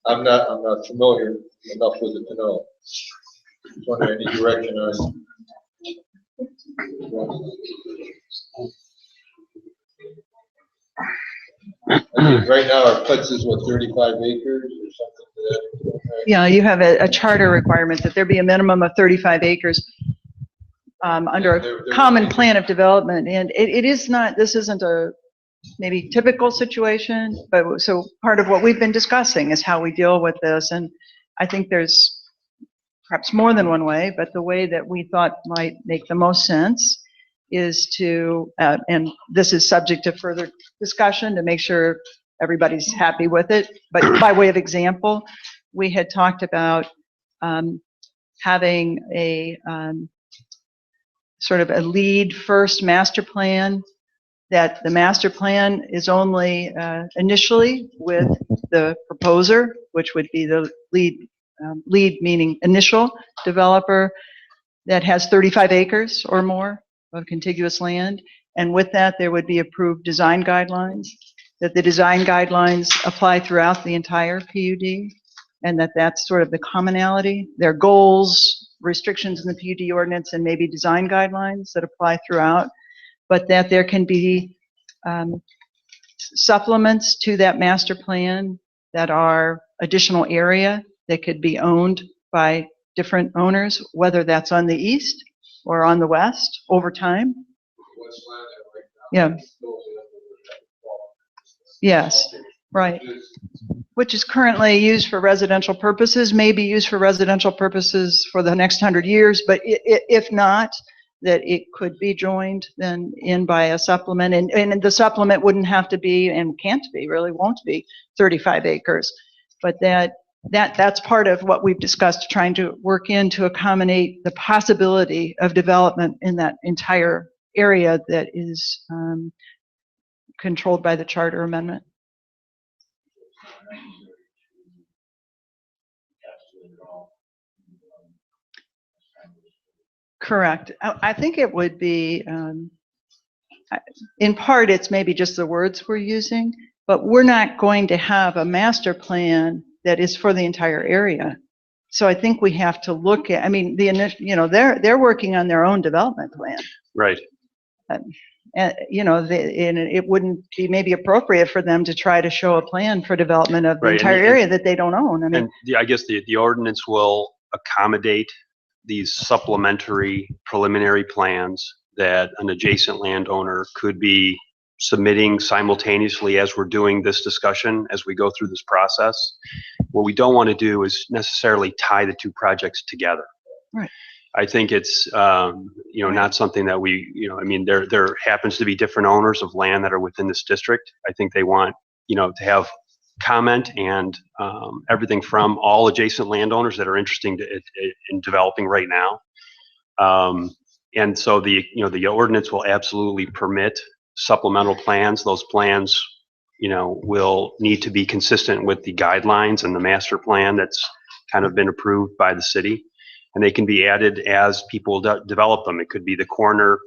I'm not familiar enough with it to know. Just wondering any direction on. I mean, right now, our PUDs is what, 35 acres or something to that? Yeah, you have a charter requirement that there be a minimum of 35 acres under a common plan of development. And it is not, this isn't a maybe typical situation, but so part of what we've been discussing is how we deal with this. And I think there's perhaps more than one way, but the way that we thought might make the most sense is to, and this is subject to further discussion to make sure everybody's happy with it. But by way of example, we had talked about having a sort of a lead first master plan, that the master plan is only initially with the proposer, which would be the lead meaning initial developer that has 35 acres or more of contiguous land. And with that, there would be approved design guidelines, that the design guidelines apply throughout the entire PUD, and that's sort of the commonality. There are goals, restrictions in the PUD ordinance, and maybe design guidelines that apply throughout, but that there can be supplements to that master plan that are additional area that could be owned by different owners, whether that's on the east or on the west over time. Yeah. Yes, right. Which is currently used for residential purposes, may be used for residential purposes for the next 100 years, but if not, that it could be joined then in by a supplement, and the supplement wouldn't have to be, and can't be, really won't be 35 acres, but that that's part of what we've discussed, trying to work in to accommodate the possibility of development in that entire area that is controlled by the charter amendment. Correct. I think it would be, in part, it's maybe just the words we're using, but we're not going to have a master plan that is for the entire area. So I think we have to look at, I mean, the initial, you know, they're working on their own development plan. Right. And you know, and it wouldn't be maybe appropriate for them to try to show a plan for development of the Right, entire area that they don't own. I mean, and I guess the ordinance will accommodate these supplementary preliminary plans that an adjacent landowner could be submitting simultaneously as we're doing this discussion, as we go through this process. What we don't want to do is necessarily tie the two projects together. Right. I think it's, you know, not something that we, you know, I mean, there happens to be different owners of land that are within this district. I think they want, you know, to have comment and everything from all adjacent landowners that are interested in developing right now. And so the, you know, the ordinance will absolutely permit supplemental plans. Those plans, you know, will need to be consistent with the guidelines and the master plan that's kind of been approved by the city. And they can be added as people develop them. It could be the corner,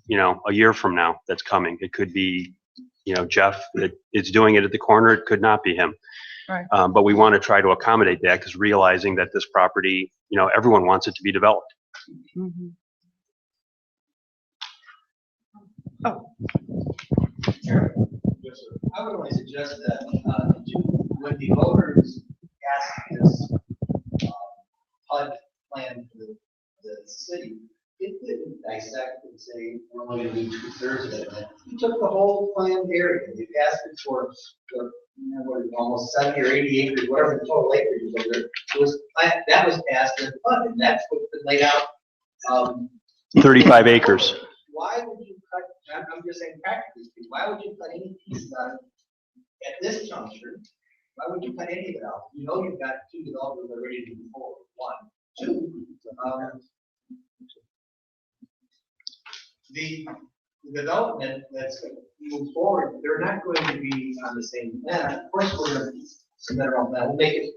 you know, a year from now that's coming. It could be, you know, Jeff that is doing it at the corner. It could not be him. Right. But we want to try to accommodate that because realizing that this property, you know, everyone wants it to be developed. Mm-hmm. Oh. I would only suggest that when the voters ask this HUD plan for the city, it didn't dissect and say, we're only going to do 2/3 of it. You took the whole planned area. You asked it for the, you know, what, almost 70 or 80 acres, whatever the total acreage was over there. That was passed and funded. That's what's been laid out. 35 acres. Why would you cut, I'm just saying practically speaking, why would you cut any pieces out at this juncture? Why would you cut any of it out? You know you've got two developers that are ready to move forward. One. Two, the development that's going to move forward, they're not going to be on the same plan. Of course, we're going to submit our own plan. We'll make it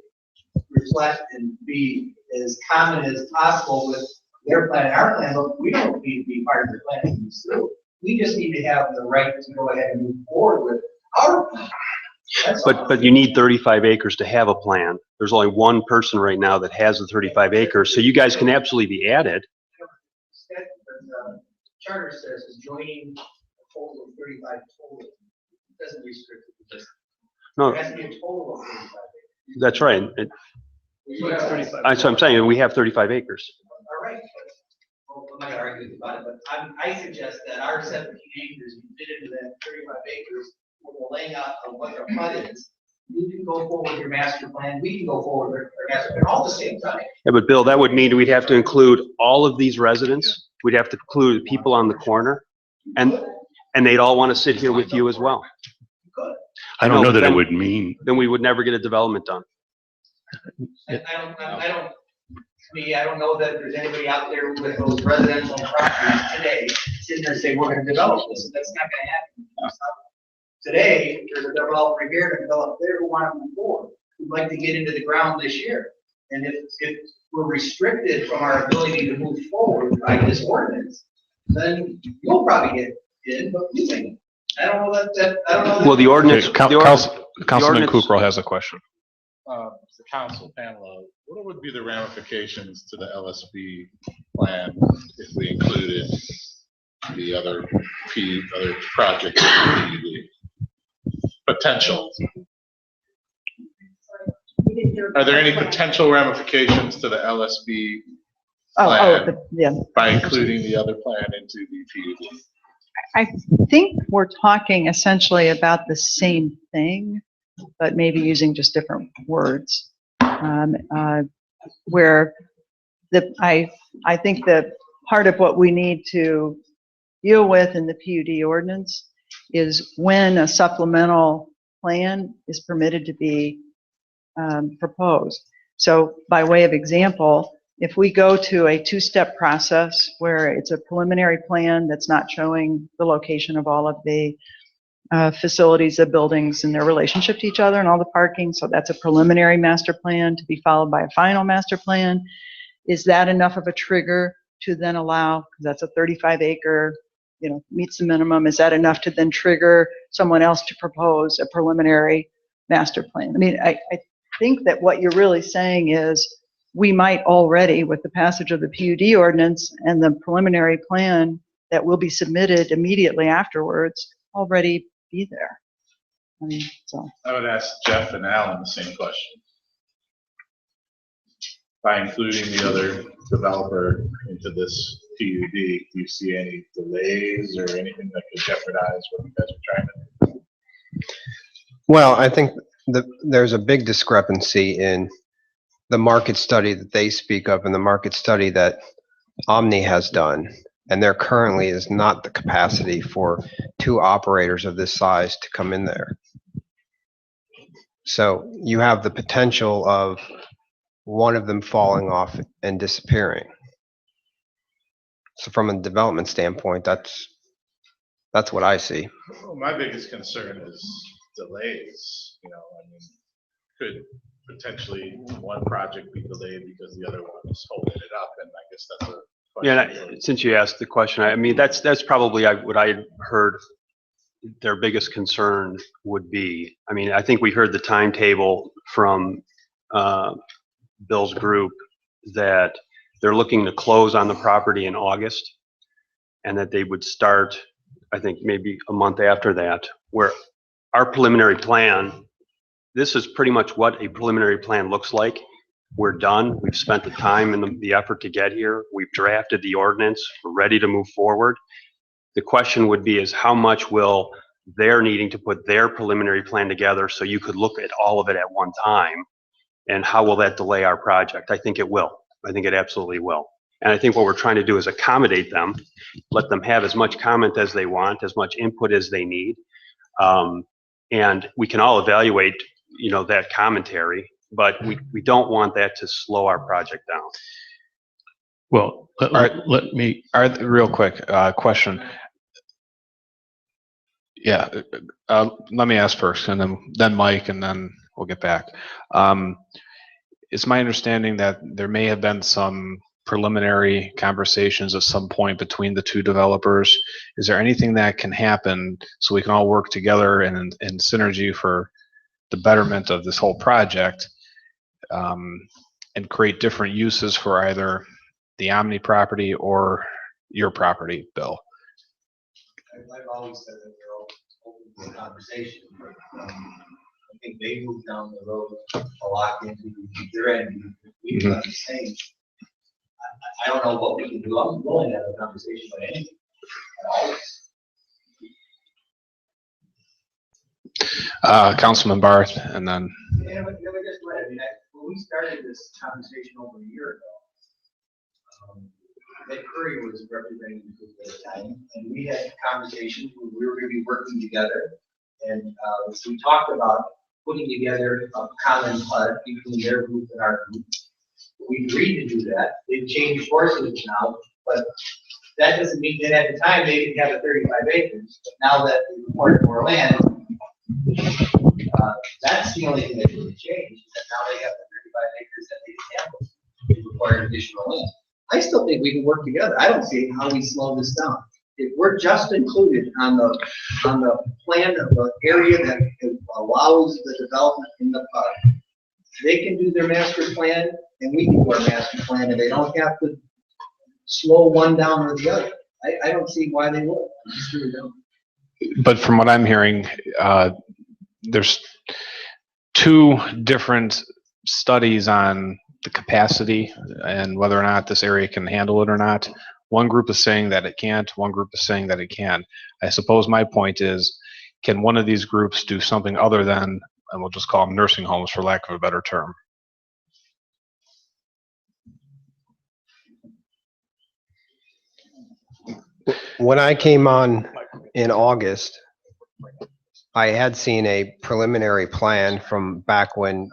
reflect and be as common as possible with their plan and our plan, but we don't need to be part of the plan. We just need to have the right to go ahead and move forward with our plan. But you need 35 acres to have a plan. There's only one person right now that has the 35 acres, so you guys can absolutely be added. The charter says is joining a total of 35 total. It doesn't restrict it. No. It has to be a total of 35 acres. That's right. That's what I'm saying. We have 35 acres. All right. Well, I'm not going to argue about it, but I suggest that our 17 acres, you fit into that 35 acres, with the layout of what their PUD is. You can go forward with your master plan. We can go forward with our master plan all at the same time. Yeah, but Bill, that would mean we'd have to include all of these residents. We'd have to include people on the corner, and they'd all want to sit here with you as well. I don't know that it would mean. Then we would never get a development done. I don't know that there's anybody out there with those residential properties today sitting there saying, we're going to develop this. That's not going to happen. Today, there's a developer here and a developer there who want to move forward, who'd like to get into the ground this year. And if we're restricted from our ability to move forward by this ordinance, then you'll probably get in, but we think. I don't know that. I don't know that. Well, the ordinance. Councilman Cooper has a question. The council panel, what would be the ramifications to the LSB plan if we included the other projects? Potential. Are there any potential ramifications to the LSB plan by including the other plan into the PUD? I think we're talking essentially about the same thing, but maybe using just different words. Where I think that part of what we need to deal with in the PUD ordinance is when a supplemental plan is permitted to be proposed. So by way of example, if we go to a two-step process where it's a preliminary plan that's not showing the location of all of the facilities, the buildings, and their relationship to each other and all the parking, so that's a preliminary master plan to be followed by a final master plan. Is that enough of a trigger to then allow, because that's a 35-acre, meets the minimum, is that enough to then trigger someone else to propose a preliminary master plan? I mean, I think that what you're really saying is we might already, with the passage of the PUD ordinance and the preliminary plan that will be submitted immediately afterwards, already be there. I mean, so. I would ask Jeff and Alan the same question. By including the other developer into this PUD, do you see any delays or anything that could jeopardize what you guys are trying to do? Well, I think there's a big discrepancy in the market study that they speak of and the market study that Omni has done. And there currently is not the capacity for 2 operators of this size to come in there. So you have the potential of one of them falling off and disappearing. So from a development standpoint, that's what I see. Well, my biggest concern is delays. I mean, could potentially one project be delayed because the other one is holding it up, and I guess that's a question. Yeah, since you asked the question, I mean, that's probably what I heard their biggest concern would be. I mean, I think we heard the timetable from Bill's group that they're looking to close on the property in August, and that they would start, I think, maybe a month after that, where our preliminary plan, this is pretty much what a preliminary plan looks like. We're done. We've spent the time and the effort to get here. We've drafted the ordinance. We're ready to move forward. The question would be is how much will they're needing to put their preliminary plan together so you could look at all of it at one time, and how will that delay our project? I think it will. I think it absolutely will. And I think what we're trying to do is accommodate them, let them have as much comment as they want, as much input as they need. And we can all evaluate, that commentary, but we don't want that to slow our project down. Well, let me. Real quick question. Yeah, let me ask first, and then Mike, and then we'll get back. It's my understanding that there may have been some preliminary conversations at some point between the 2 developers. Is there anything that can happen so we can all work together in synergy for the betterment of this whole project, and create different uses for either the Omni property or your property, Bill? I've always said that they're open for conversation, but I think they moved down the road a lot into their end. We've done the same. I don't know what we can do. I'm willing to have a conversation about anything. Councilman Barth, and then. Yeah, but just wait. I mean, when we started this conversation over a year ago, Nick Curry was representing the group at the time, and we had conversations where we were going to be working together, and so we talked about putting together a common PUD between their group and our group. We agreed to do that. They've changed horses now, but that doesn't mean that at the time they didn't have a 35 acres. But now that they required more land, that's the only thing that really changed. Is that now they have the 35 acres that they didn't have. They required additional land. I still think we can work together. I don't see how we slow this down. If we're just included on the plan of the area that allows the development in the PUD, they can do their master plan and we can do our master plan, and they don't have to slow one down or the other. I don't see why they would. I just really don't. But from what I'm hearing, there's 2 different studies on the capacity and whether or not this area can handle it or not. One group is saying that it can't, one group is saying that it can. I suppose my point is, can one of these groups do something other than, and we'll just call them nursing homes for lack of a better term? When I came on in August, I had seen a preliminary plan from back when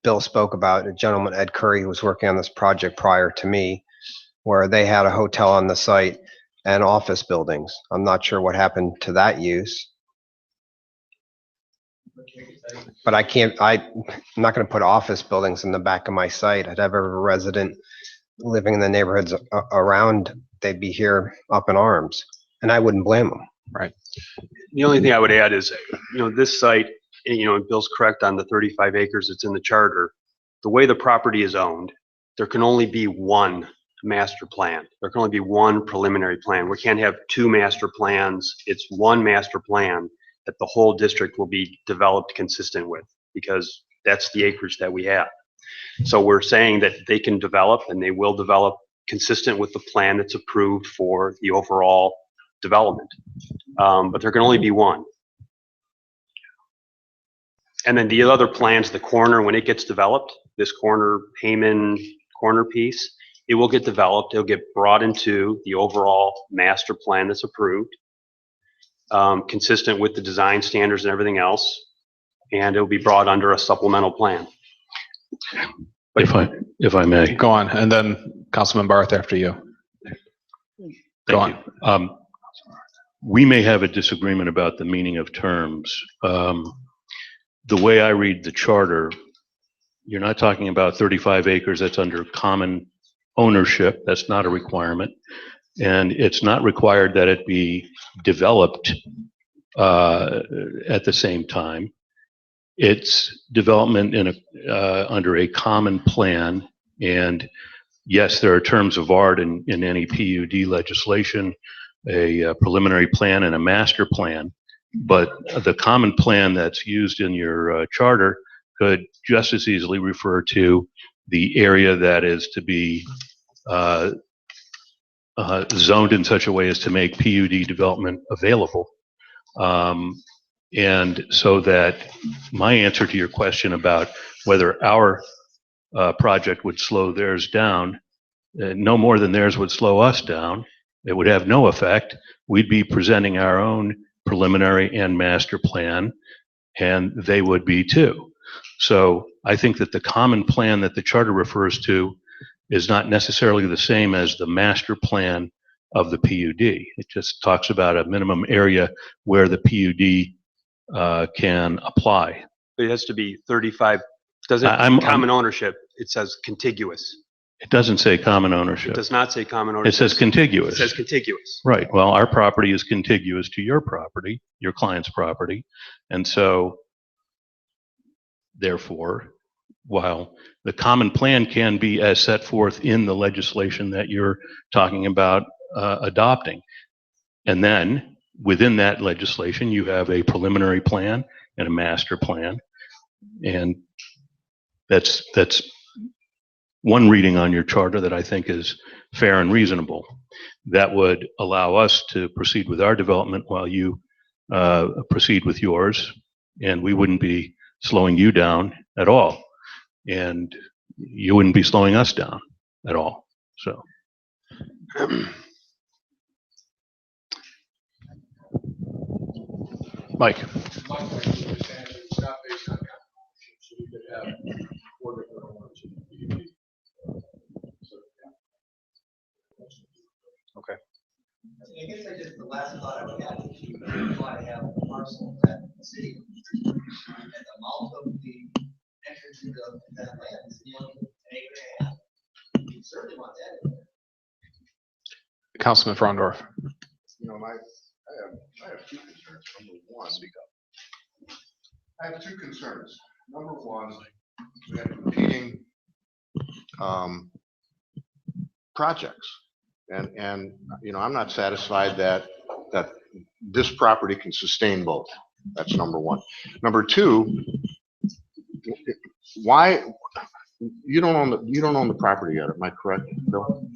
Bill spoke about a gentleman, Ed Curry, who was working on this project prior to me, where they had a hotel on the site and office buildings. I'm not sure what happened to that use. But I'm not going to put office buildings in the back of my site. I'd have every resident living in the neighborhoods around, they'd be here up in arms, and I wouldn't blame them. Right. The only thing I would add is, this site, and Bill's correct on the 35 acres that's in the charter. The way the property is owned, there can only be one master plan. There can only be one preliminary plan. We can't have two master plans. It's one master plan that the whole district will be developed consistent with, because that's the acreage that we have. So we're saying that they can develop, and they will develop consistent with the plan that's approved for the overall development. But there can only be one. And then the other plans, the corner, when it gets developed, this corner, Heyman corner piece, it will get developed. It'll get brought into the overall master plan that's approved, consistent with the design standards and everything else. And it'll be brought under a supplemental plan. If I may. Go on, and then Councilman Barth after you. Go on. We may have a disagreement about the meaning of terms. The way I read the charter, you're not talking about 35 acres that's under common ownership. That's not a requirement. And it's not required that it be developed at the same time. It's development under a common plan. And yes, there are terms of art in any PUD legislation, a preliminary plan and a master plan. But the common plan that's used in your charter could just as easily refer to the area that is to be zoned in such a way as to make PUD development available. And so that my answer to your question about whether our project would slow theirs down, no more than theirs would slow us down. It would have no effect. We'd be presenting our own preliminary and master plan, and they would be too. So I think that the common plan that the charter refers to is not necessarily the same as the master plan of the PUD. It just talks about a minimum area where the PUD can apply. It has to be 35, doesn't common ownership, it says contiguous. It doesn't say common ownership. It does not say common ownership. It says contiguous. It says contiguous. Right. Well, our property is contiguous to your property, your client's property. And so, therefore, while the common plan can be as set forth in the legislation that you're talking about adopting, and then within that legislation, you have a preliminary plan and a master plan. And that's one reading on your charter that I think is fair and reasonable. That would allow us to proceed with our development while you proceed with yours, and we wouldn't be slowing you down at all, and you wouldn't be slowing us down at all. So. Mike. Okay. I guess the last thought I would have is you want to have a parcel that the city, and the amount of the entrance into that land is an acre and a half. You certainly want that in there. Councilman Frondorf. I have two concerns. Number one, speak up. I have two concerns. Number one, we have competing projects. And I'm not satisfied that this property can sustain both. That's number one. Number two, why you don't own the property yet? Am I correct, Bill?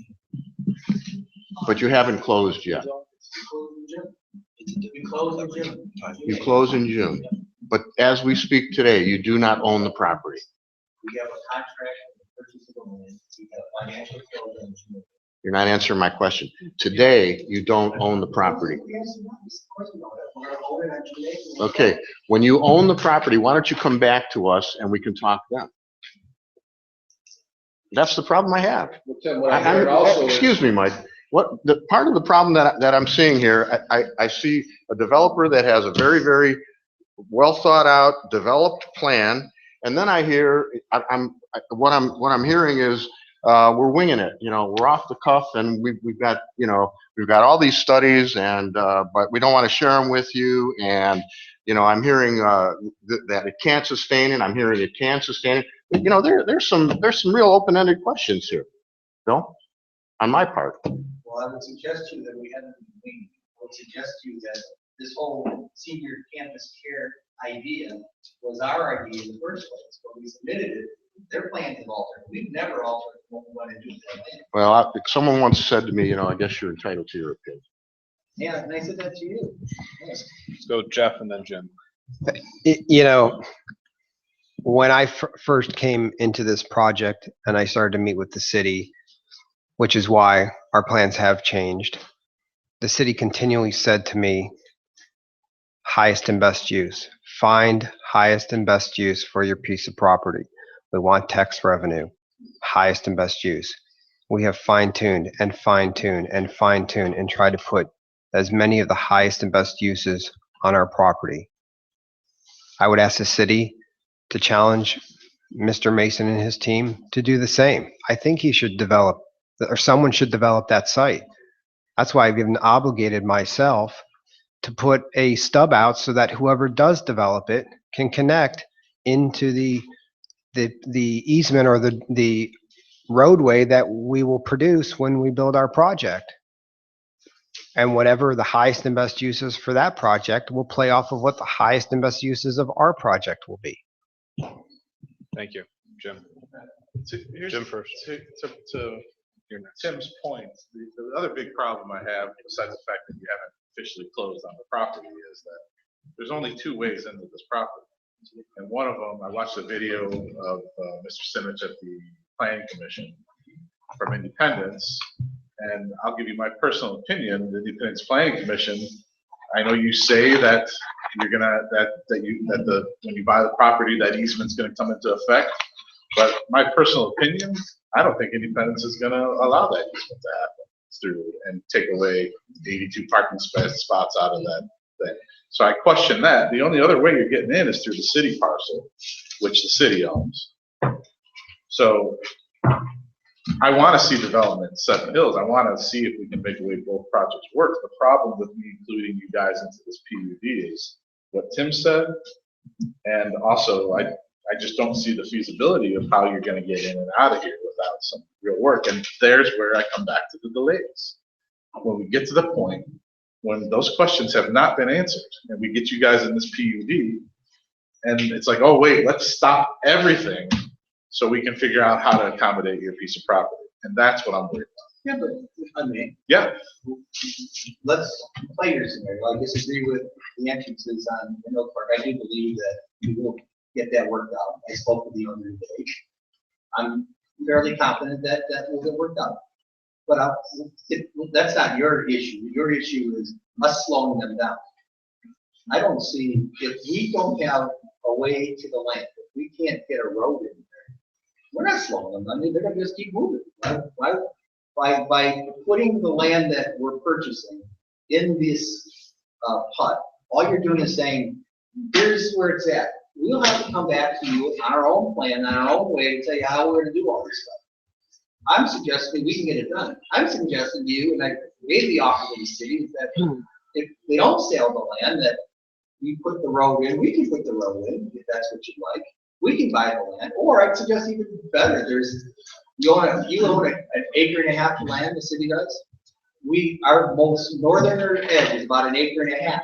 But you haven't closed yet. You close in June. But as we speak today, you do not own the property. We have a contract for the purchase of the land. We have financial close You're not answering my question. Today, you don't own the property. Okay, when you own the property, why don't you come back to us and we can talk then? That's the problem I have. Well, Tim, what I'm hearing also is- Excuse me, Mike. What the part of the problem that I'm seeing here, I see a developer that has a very, very well thought out, developed plan, and then I hear what I'm hearing is we're winging it. You know, we're off the cuff, and we've got all these studies, and but we don't want to share them with you. And you know, I'm hearing that it can't sustain it. I'm hearing it can sustain it. You know, there's some real open-ended questions here, Bill, on my part. Well, I would suggest to you that we haven't been waiting. I would suggest to you that this whole senior campus care idea was our idea in the first place. When we submitted it, their plans have altered. We've never altered what we want to do with that plan. Well, someone once said to me, you know, I guess you're entitled to your opinion. Yeah, and I said that to you. Let's go Jeff and then Jim. You know, when I first came into this project and I started to meet with the city, which is why our plans have changed, the city continually said to me, highest and best use. Find highest and best use for your piece of property. We want tax revenue, highest and best use. We have fine-tuned and fine-tuned and fine-tuned and tried to put as many of the highest and best uses on our property. I would ask the city to challenge Mr. Mason and his team to do the same. I think he should develop, or someone should develop that site. That's why I've even obligated myself to put a stub out so that whoever does develop it can connect into the easement or the roadway that we will produce when we build our project. And whatever the highest and best uses for that project will play off of what the highest and best uses of our project will be. Thank you, Jim. Here's- Jim first. To Tim's point, the other big problem I have, besides the fact that you haven't officially closed on the property, is that there's only two ways into this property. And one of them, I watched a video of Mr. Simich at the Planning Commission from Independence, and I'll give you my personal opinion. The Independence Planning Commission, I know you say that you're gonna when you buy the property, that easement's gonna come into effect. But my personal opinion, I don't think Independence is gonna allow that easement to happen through and take away 82 parking spots out of that thing. So I question that. The only other way you're getting in is through the city parcel, which the city owns. So I want to see development in Seven Hills. I want to see if we can make a way both projects work. The problem with me including you guys into this PUD is what Tim said, and also I just don't see the feasibility of how you're going to get in and out of here without some real work. And there's where I come back to the delays. When we get to the point when those questions have not been answered, and we get you guys in this PUD, and it's like, oh wait, let's stop everything so we can figure out how to accommodate your piece of property. And that's what I'm worried about. Yeah, but I mean, Yeah. let's play your scenario. I disagree with the entrances on the Mill Park. I do believe that we will get that worked out. I spoke with the owner today. I'm fairly confident that will get worked out. But that's not your issue. Your issue is us slowing them down. I don't see, if we don't have a way to the land, if we can't get a road in there, we're not slowing them. I mean, they're gonna just keep moving. By putting the land that we're purchasing in this PUD, all you're doing is saying, here's where it's at. We'll have to come back to you on our own plan, on our own way, and tell you how we're gonna do all this stuff. I'm suggesting we can get it done. I'm suggesting to you, and I made the offer to the city, is that if they don't sell the land, that we put the road in, we can put the road in, if that's what you'd like. We can buy the land, or I'd suggest even better, you own an acre and a half of land, the city does. Our most northern edge is about an acre and a half.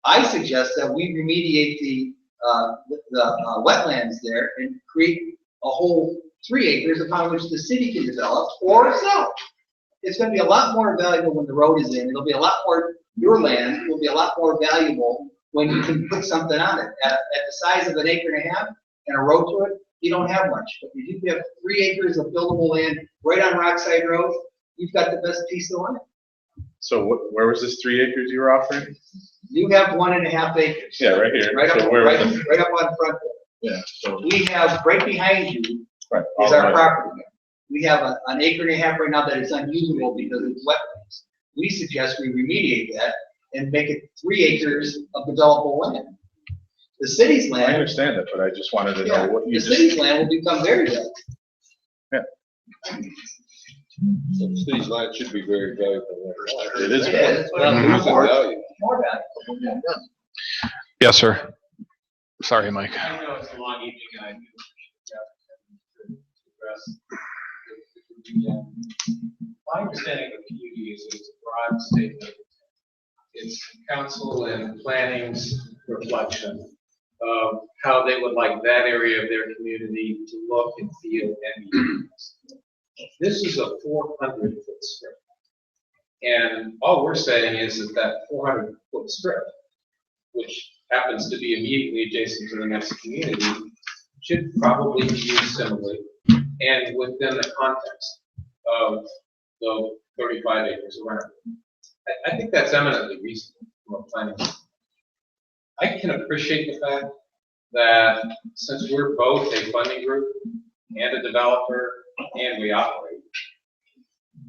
I suggest that we remediate the wetlands there and create a whole 3 acres upon which the city can develop or sell. It's going to be a lot more valuable when the road is in. It'll be a lot more, your land will be a lot more valuable when you can put something on it. At the size of an acre and a half and a road to it, you don't have much. But if you have 3 acres of buildable land right on Rockside Road, you've got the best piece of land. So where was this 3 acres you were offering? You have 1.5 acres. Yeah, right here. Right up, So where right, was right up on front there. Yeah. So We have, right behind you right, is all our right. property. We have an acre and a half right now that is unusable because it's wetlands. We suggest we remediate that and make it 3 acres of developable land. The city's I land, understand that, but I just wanted to yeah, know what the you just. city's land will become very valuable. Yeah. So the city's land should be very valuable. It is. Yeah, that's what I'm Mhm. looking for. Value. More valuable. Yes, sir. Sorry, Mike. I know it's a long evening, and I do to address my understanding of PUD is it's a broad statement. It's council and planning's reflection of how they would like that area of their community to look and feel and be used. This is a 400-foot strip. And all we're saying is that 400-foot strip, which happens to be immediately adjacent to the next community, should probably be used similarly and within the context of the 35 acres around. I think that's eminently reasonable from a planning. I can appreciate the fact that since we're both a funding group and a developer and we operate,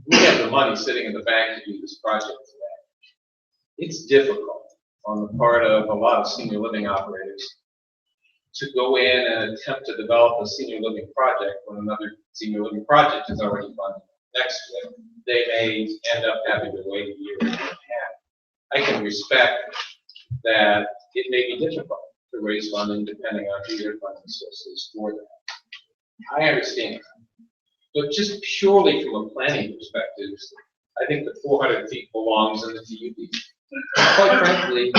we have the money sitting in the bank to do this project today. It's difficult on the part of a lot of senior living operators to go in and attempt to develop a senior living project when another senior living project is already funded next to it. They may end up having to wait a year and a half. I can respect that it may be difficult to raise funding depending on who your funding source is for that. I understand that. But just purely from a planning perspective, I think the 400 feet belongs in the PUD. Quite frankly,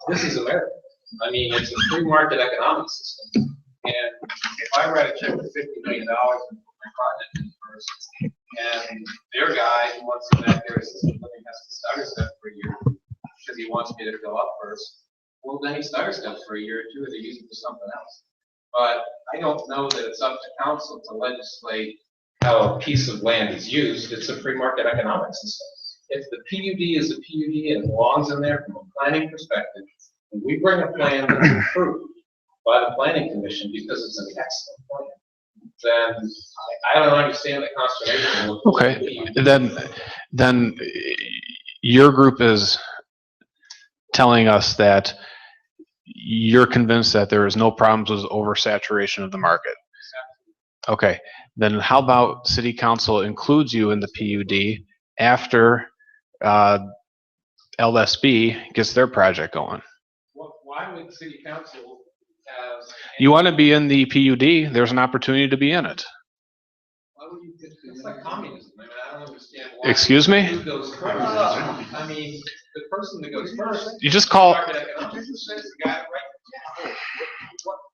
this is America. I mean, it's a free market economic system. And if I write a check for $50 million and put my project in first, and their guy who wants to back their assisted living has to start a step for a year because he wants me to go up first, well, then he starts step for a year or two and they use it for something else. But I don't know that it's up to council to legislate how a piece of land is used. It's a free market economic system. If the PUD is a PUD and it belongs in there from a planning perspective, and we bring a plan that's approved by the planning commission because it's an excellent plan, then I don't understand the consternation. Of Okay, then your group is telling us that you're convinced that there is no problems with oversaturation of the market. Okay, then how about city council includes you in the PUD after LSB gets their project going? Why would city council have? You want to be in the PUD, there's an opportunity to be in it. It's like communism. I mean, I don't understand why. Excuse me? Who goes first? I mean, the person that goes first. You just call. Market economics is the guy right.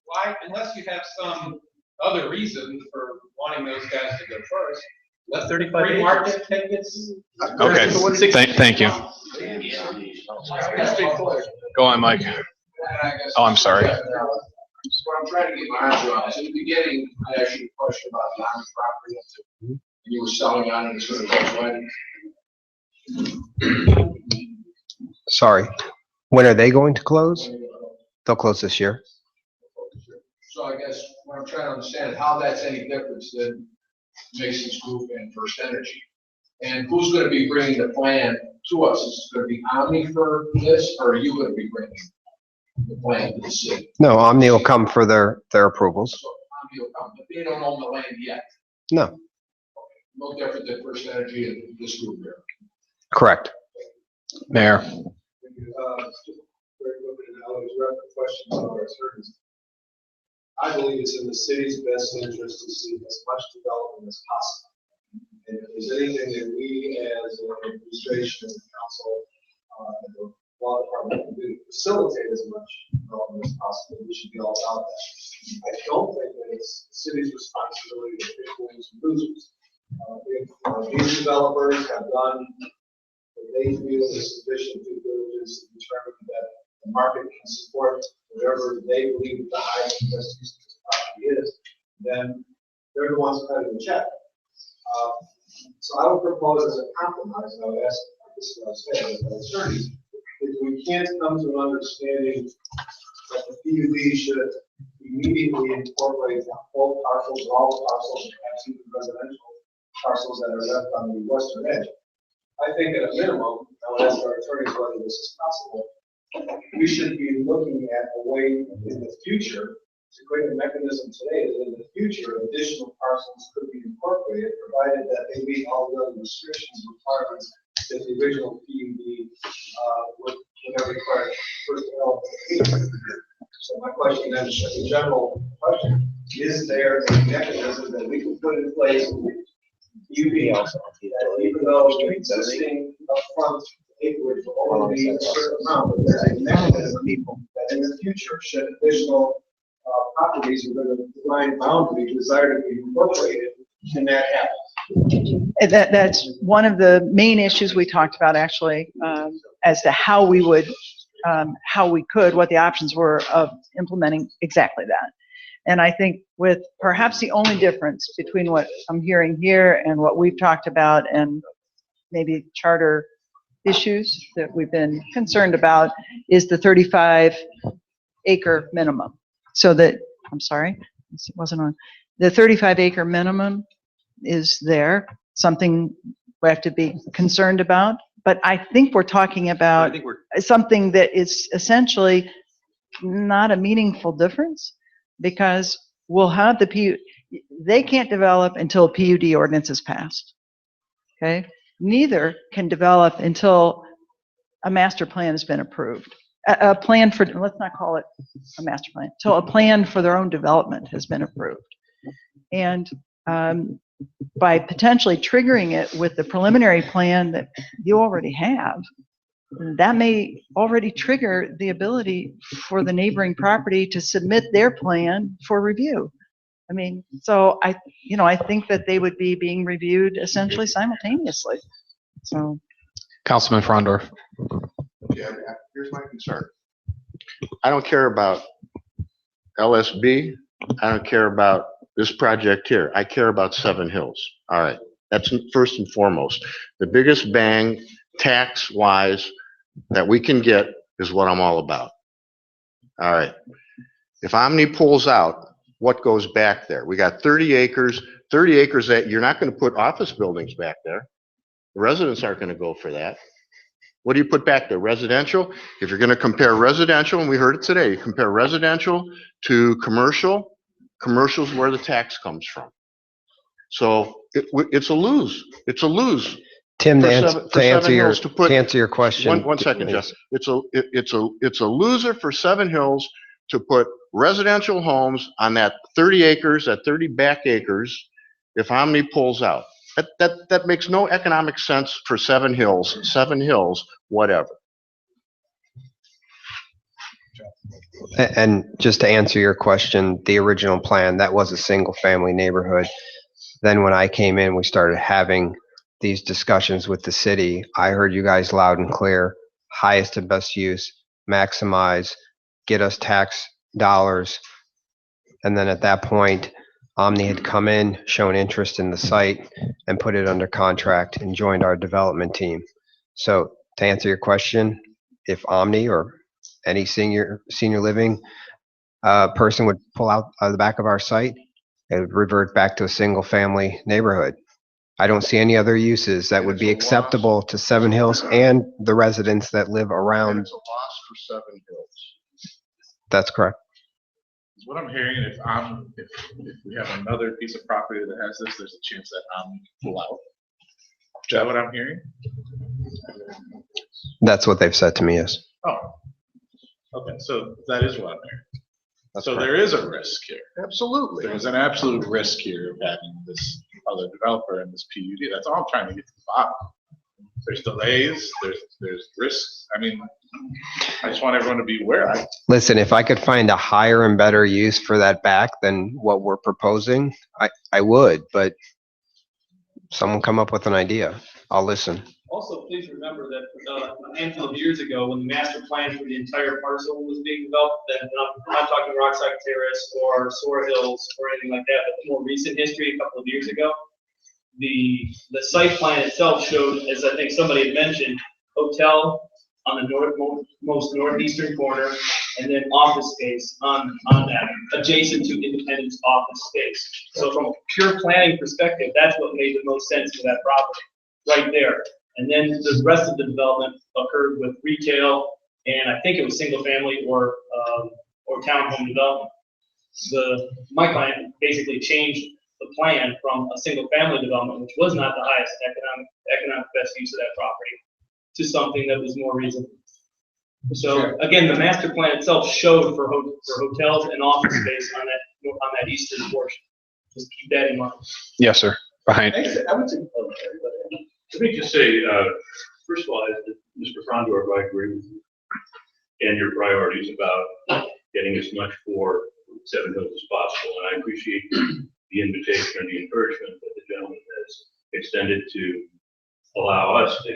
Why, unless you have some other reason for wanting those guys to go first, let 35 free market take its. Okay. Thank you. Go on, Mike. Oh, I'm sorry. What I'm trying to get my arms around is in the beginning, I asked you a question about the Army property. And you were selling on it as soon as when. Sorry. When are they going to close? They'll close this year. So I guess what I'm trying to understand is how that's any different than Mason's Group and First Energy. And who's going to be bringing the plan to us? Is it going to be Omni for this, or are you going to be bringing the plan to the city? No, Omni will come for their approvals. So Omni will come, but they don't own the land yet. No, No different than First Energy and this group here. correct. Mayor. Very quickly, and I'll direct the questions to our attorneys. I believe it's in the city's best interest to see as much development as possible. And if there's anything that we as an administration, as a council, and the law department can do to facilitate as much development as possible, we should be all about that. I don't think that it's the city's responsibility to pick winners and losers. If these developers have done what they feel is sufficient due diligence to determine that the market can support whatever they believe is the highest and best use of this property is, then they're the ones cutting the check. So I would propose as a compromise, and I would ask, this is what I was saying, the attorneys, if we can't come to an understanding that the PUD should immediately incorporate both parcels, or all the parcels, perhaps even residential parcels that are left on the western edge. I think at a minimum, I would ask our attorneys whether this is possible. We should be looking at a way in the future to create a mechanism today that in the future additional parcels could be incorporated, provided that they meet all the other restrictions and requirements that the original PUD would have required first development. So my question then, just a general question, is there a mechanism that we can put in place PUD also, that even though the existing upfront acreage will only be a certain amount, but there's a mechanism that in the future, should additional properties within the defined boundary desire to be incorporated, can that happen? That's one of the main issues we talked about, actually, as to how we would, what the options were of implementing exactly that. And I think with perhaps the only difference between what I'm hearing here and what we've talked about and maybe charter issues that we've been concerned about is the 35-acre minimum. So that, I'm sorry, it wasn't on. The 35-acre minimum is there, something we have to be concerned about. But I think we're talking about something that is essentially not a meaningful difference, because we'll have the PUD, they can't develop until a PUD ordinance is passed, okay? Neither can develop until a master plan has been approved. A plan for, let's not call it a master plan, until a plan for their own development has been approved. And by potentially triggering it with the preliminary plan that you already have, that may already trigger the ability for the neighboring property to submit their plan for review. I mean, so I think that they would be being reviewed essentially simultaneously. So, Councilman Frondorf. Yeah, here's my concern. I don't care about LSB. I don't care about this project here. I care about Seven Hills. All right. That's first and foremost. The biggest bang tax-wise that we can get is what I'm all about. All right. If Omni pulls out, what goes back there? We got 30 acres that you're not going to put office buildings back there. The residents aren't going to go for that. What do you put back there? Residential? If you're going to compare residential, and we heard it today, you compare residential to commercial, commercial's where the tax comes from. So it's a lose. It's a lose. Tim, to answer your question. One second, Jeff. It's a loser for Seven Hills to put residential homes on that 30 acres, that 30 back acres, if Omni pulls out. That makes no economic sense for Seven Hills, whatever. And just to answer your question, the original plan, that was a single family neighborhood. Then when I came in, we started having these discussions with the city. I heard you guys loud and clear, highest and best use, maximize, get us tax dollars. And then at that point, Omni had come in, shown interest in the site, and put it under contract and joined our development team. So to answer your question, if Omni or any senior living person would pull out of the back of our site, it would revert back to a single family neighborhood. I don't see any other uses that would be acceptable to Seven Hills and the residents that live around. It's a loss for Seven Hills. That's correct. What I'm hearing, if we have another piece of property that has this, there's a chance that I'm pull out. Is that what I'm hearing? That's what they've said to me, yes. Oh, okay. So that is what I'm hearing. That's so correct. There is a risk here. Absolutely. There's an absolute risk here of having this other developer and this PUD. That's all I'm trying to get to the bottom. There's delays. There's risks. I mean, I just want everyone to be aware. Listen, if I could find a higher and better use for that back than what we're proposing, I would, but someone come up with an idea. I'll listen. Also, please remember that a handful of years ago, when the master plan for the entire parcel was being developed, that I'm not talking Rockside Terrace or Soar Hills or anything like that, but the more recent history, a couple of years ago, the site plan itself showed, as I think somebody had mentioned, hotel on the most northeastern corner, and then office space on that, adjacent to Independence office space. So from a pure planning perspective, that's what made the most sense for that property, right there. And then the rest of the development occurred with retail, and I think it was single family or townhome development. My client basically changed the plan from a single family development, which was not the highest economic best use of that property, to something that was more reasonable. So again, the master plan itself showed for hotels and office space on that eastern portion. Just keep that in mind. Yes, sir. Behind. I would say. Let me just say, first of all, Mr. Frondorf, I agree with you and your priorities about getting as much for Seven Hills as possible. And I appreciate the invitation and the encouragement that the gentleman has extended to allow us to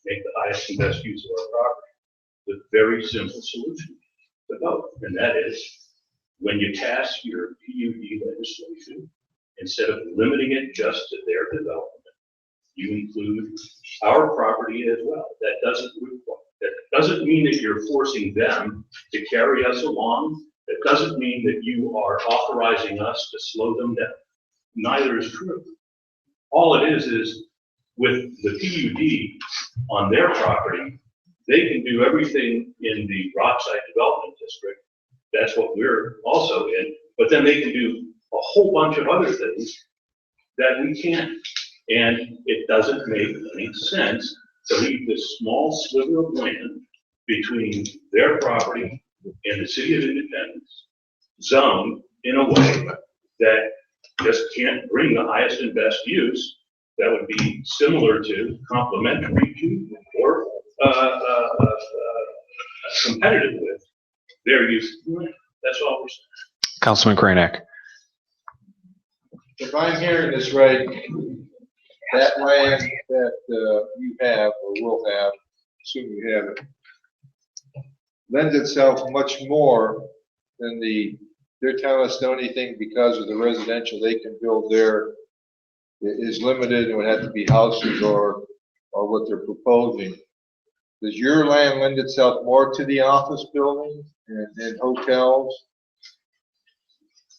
make the highest and best use of our property. The very simple solution to both, and that is when you pass your PUD legislation, instead of limiting it just to their development, you include our property as well. That doesn't mean that you're forcing them to carry us along. That doesn't mean that you are authorizing us to slow them down. Neither is true. All it is with the PUD on their property, they can do everything in the Rockside Development District. That's what we're also in. But then they can do a whole bunch of other things that we can't. And it doesn't make any sense to leave this small sliver of land between their property and the city of Independence zoned in a way that just can't bring the highest and best use that would be similar to complementary to or competitive with their use of land. That's all we're saying. Councilman Kranek. If I'm hearing this right, that land that you have or will have, assume you have it, lends itself much more than they're telling us the only thing because of the residential they can build there is limited and would have to be houses or what they're proposing. Does your land lend itself more to the office buildings and hotels?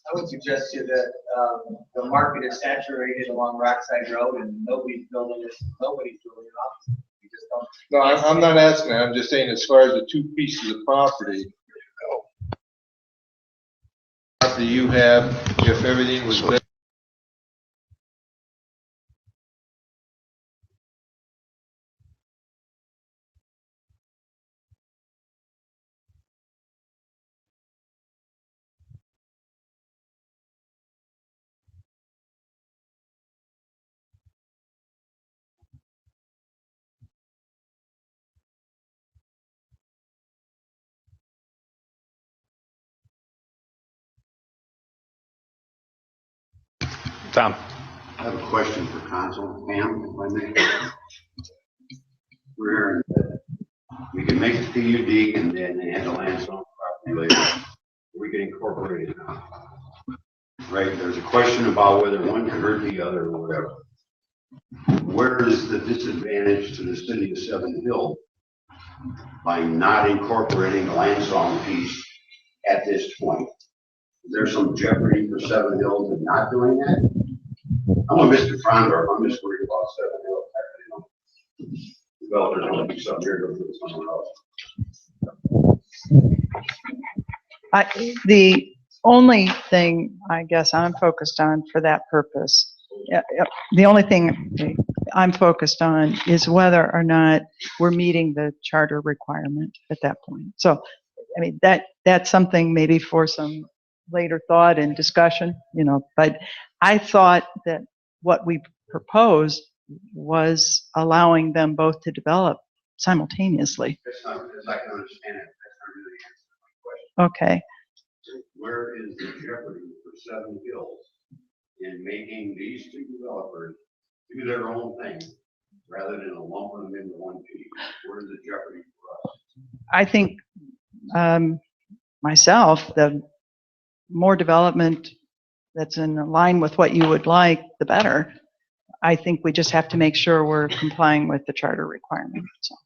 I would suggest to you that the market is saturated along Rockside Road and nobody's building it off. We just don't. No, I'm not asking that. I'm just saying as far as the two pieces of property you have, if everything was better. Tom. I have a question for Council Pam, if I may. We're hearing that we can make the PUD and then add the land zone property later. We can incorporate it now. Right, there's a question about whether one can hurt the other or whatever. Where is the disadvantage to the city of Seven Hills by not incorporating the land zone piece at this point? Is there some jeopardy for Seven Hills in not doing that? I'm with Mr. Frondorf. I'm just worried about Seven Hills. You know, developers want to do something here, go do it somewhere else. The only thing I guess I'm focused on for that purpose, the only thing I'm focused on is whether or not we're meeting the charter requirement at that point. So, I mean, that's something maybe for some later thought and discussion, you know, but I thought that what we proposed was allowing them both to develop simultaneously. That's not, as I can understand it, that's not really answering my question. Okay. Where is the jeopardy for Seven Hills in making these two developers do their own thing rather than lumping them into one piece? Where's the jeopardy for us? I think myself, the more development that's in line with what you would like, the better. I think we just have to make sure we're complying with the charter requirement. So.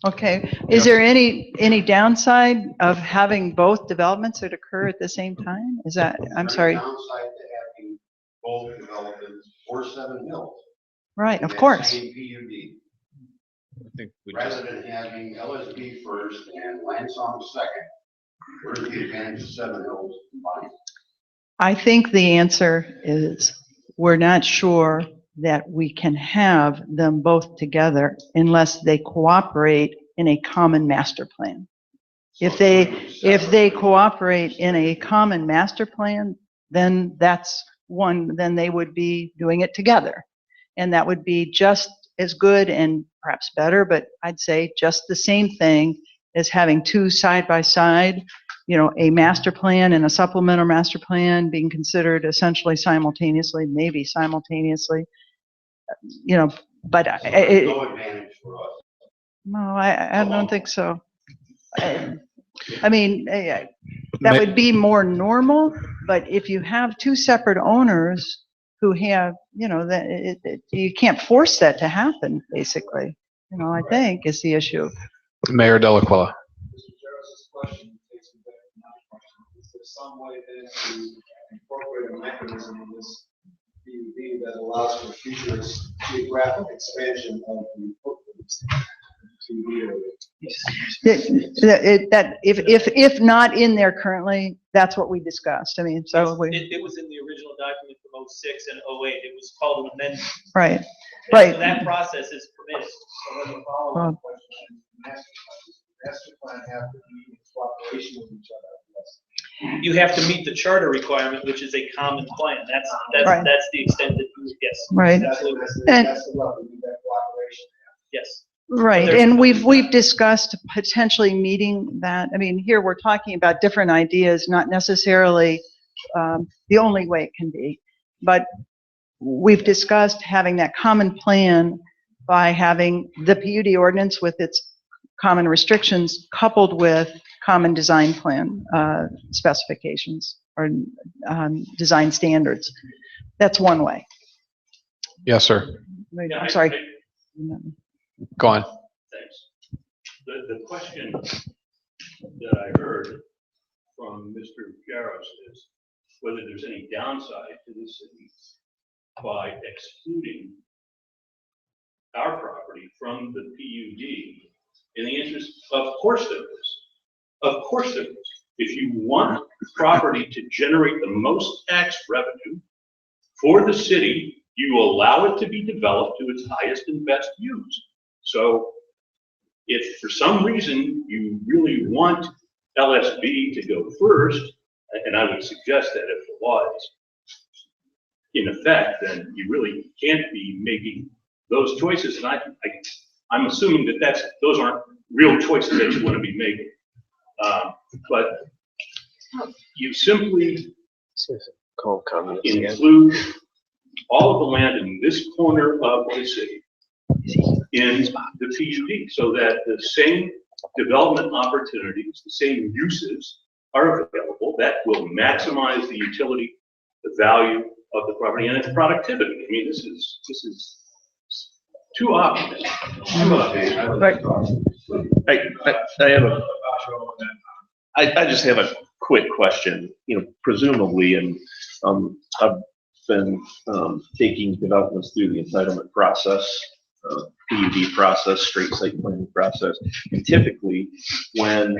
Okay. Is there any downside of having both developments that occur at the same time? Is that, I'm sorry. Downside to having both developments or 7 Hills. Right, of course. Same PUD. Rather than having LSB first and Lansong second, where's the advantage of 7 Hills combined? I think the answer is we're not sure that we can have them both together unless they cooperate in a common master plan. If they cooperate in a common master plan, then that's one, then they would be doing it together. And that would be just as good and perhaps better, but I'd say just the same thing as having two side by side, you know, a master plan and a supplemental master plan being considered essentially simultaneously, maybe simultaneously, you know, but no advantage for us. No, I don't think so. I mean, that would be more normal, but if you have two separate owners who have, you know, that you can't force that to happen, basically, you know, I think is the issue. Mayor Delaquila. Is there some way then to incorporate a mechanism in this PUD that allows for future geographic expansion of the footprints? That if not in there currently, that's what we discussed. I mean, so It was in the original document from 06 and 08. It was called an amendment. Right. And Right. So that process is permitted. So then the follow-up question, master plan have to be in cooperation with each other. You have to meet the charter requirement, which is a common plan. That's Right. that's the extent that yes. Right. Absolutely. That's the level, we need that cooperation. Yes. Right, and we've discussed potentially meeting that. I mean, here we're talking about different ideas, not necessarily the only way it can be, but we've discussed having that common plan by having the PUD ordinance with its common restrictions coupled with common design plan specifications or design standards. That's one way. Yes, sir. I'm sorry. Go on. Thanks. The question that I heard from Mr. Jaros is whether there's any downside to the city by excluding our property from the PUD in the interest, of course there is. Of course there is. If you want property to generate the most tax revenue for the city, you allow it to be developed to its highest and best use. So if for some reason you really want LSB to go first, and I would suggest that if the law is in effect, then you really can't be making those choices. And I'm assuming that those aren't real choices that you want to be making. But you simply include all of the land in this corner of the city in the PUD so that the same development opportunities, the same uses are available that will maximize the utility, the value of the property and its productivity. I mean, this is too obvious. Right. I just have a quick question. You know, presumably, and I've been taking developments through the entitlement process, PUD process, straight site planning process, and typically when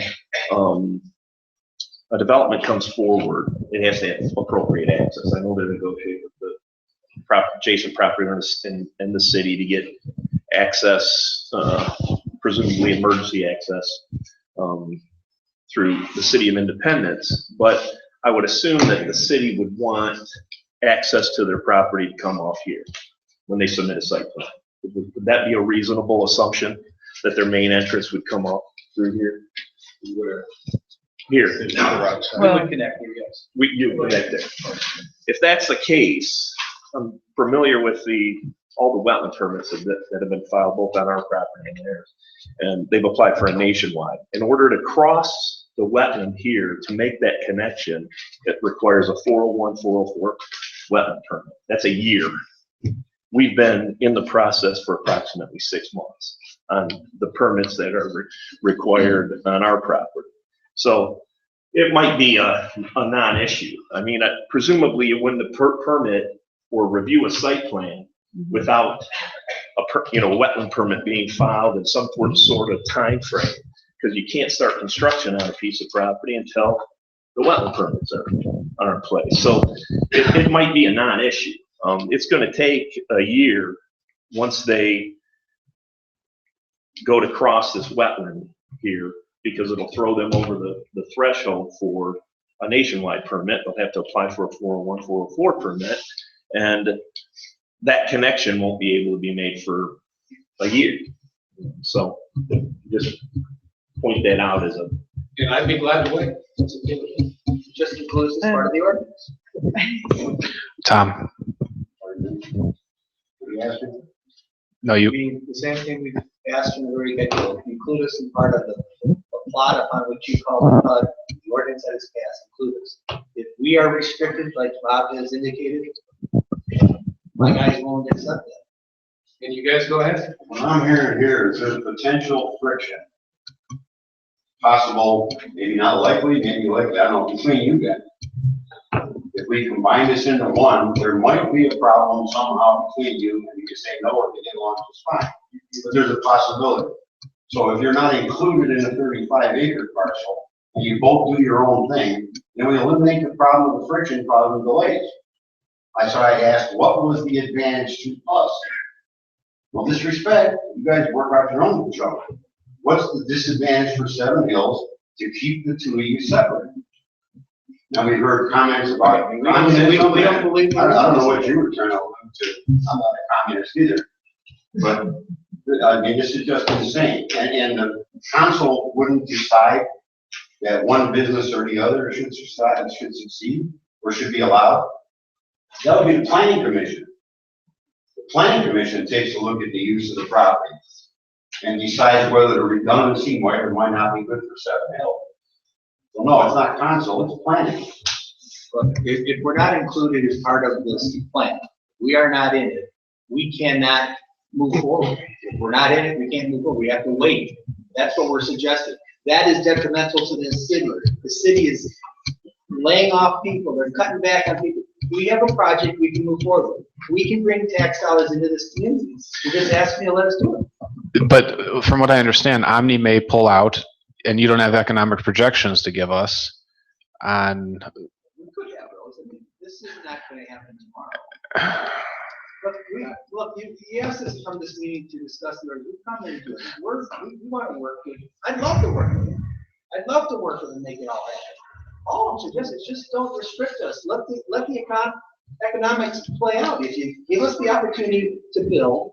a development comes forward, it has to have appropriate access. I know they're negotiating with the adjacent property owners in the city to get access, presumably emergency access, through the City of Independence. But I would assume that the city would want access to their property to come off here when they submit a site plan. Would that be a reasonable assumption that their main entrance would come off through here? Where? Here. We would connect here, yes. You would connect there. If that's the case, I'm familiar with all the wetland permits that have been filed both on our property and theirs. And they've applied for a nationwide. In order to cross the wetland here, to make that connection, it requires a 401, 404 wetland permit. That's a year. We've been in the process for approximately 6 months on the permits that are required on our property. So it might be a non-issue. I mean, presumably you wouldn't permit or review a site plan without a wetland permit being filed in some sort of time frame, because you can't start construction on a piece of property until the wetland permits are in place. So it might be a non-issue. It's going to take a year once they go to cross this wetland here, because it'll throw them over the threshold for a nationwide permit. They'll have to apply for a 401, 404 permit, and that connection won't be able to be made for a year. So just point that out as a. And I'd be glad to wait. Just includes as part of the ordinance. Tom. No, you. The same thing we asked from the very get-go. Include us in part of the plot upon which you call the PUD, the ordinance that is passed. Include us. If we are restricted, like Bob has indicated, my guys won't accept that. And you guys go ahead. What I'm hearing here is there's potential friction. Possible, maybe not likely, maybe likely, I don't know, between you guys. If we combine this into one, there might be a problem somehow between you, and you can say no, or they get along just fine. But there's a possibility. So if you're not included in a 35-acre parcel, and you both do your own thing, then we eliminate the problem of the friction causing delays. So I asked, what was the advantage to us? Well, disrespect, you guys work out your own trouble. What's the disadvantage for Seven Hills to keep the two of you separate? Now, we've heard comments about. We don't believe. I don't know what you were trying to allude to. I'm not a communist either. But, I mean, this is just insane. And the council wouldn't decide that one business or the other should succeed or should be allowed. That would be the planning commission. The planning commission takes a look at the use of the property and decides whether the redundancy might or might not be good for Seven Hills. Well, no, it's not council, it's planning. But if we're not included as part of this plan, we are not in it, we cannot move forward. If we're not in it, we can't move forward. We have to wait. That's what we're suggesting. That is detrimental to this city. The city is laying off people. They're cutting back on people. We have a project, we can move forward. We can bring tax dollars into this community. You just ask me to let us do it. But from what I understand, Omni may pull out, and you don't have economic projections to give us on. We could have those. I mean, this is not going to happen tomorrow. Look, you asked us to come to this meeting to discuss the ordinance. We come here to do it. We want to work with you. I'd love to work with you. I'd love to work with and make it all happen. All I'm suggesting is just don't restrict us. Let the economics play out. If you give us the opportunity to build,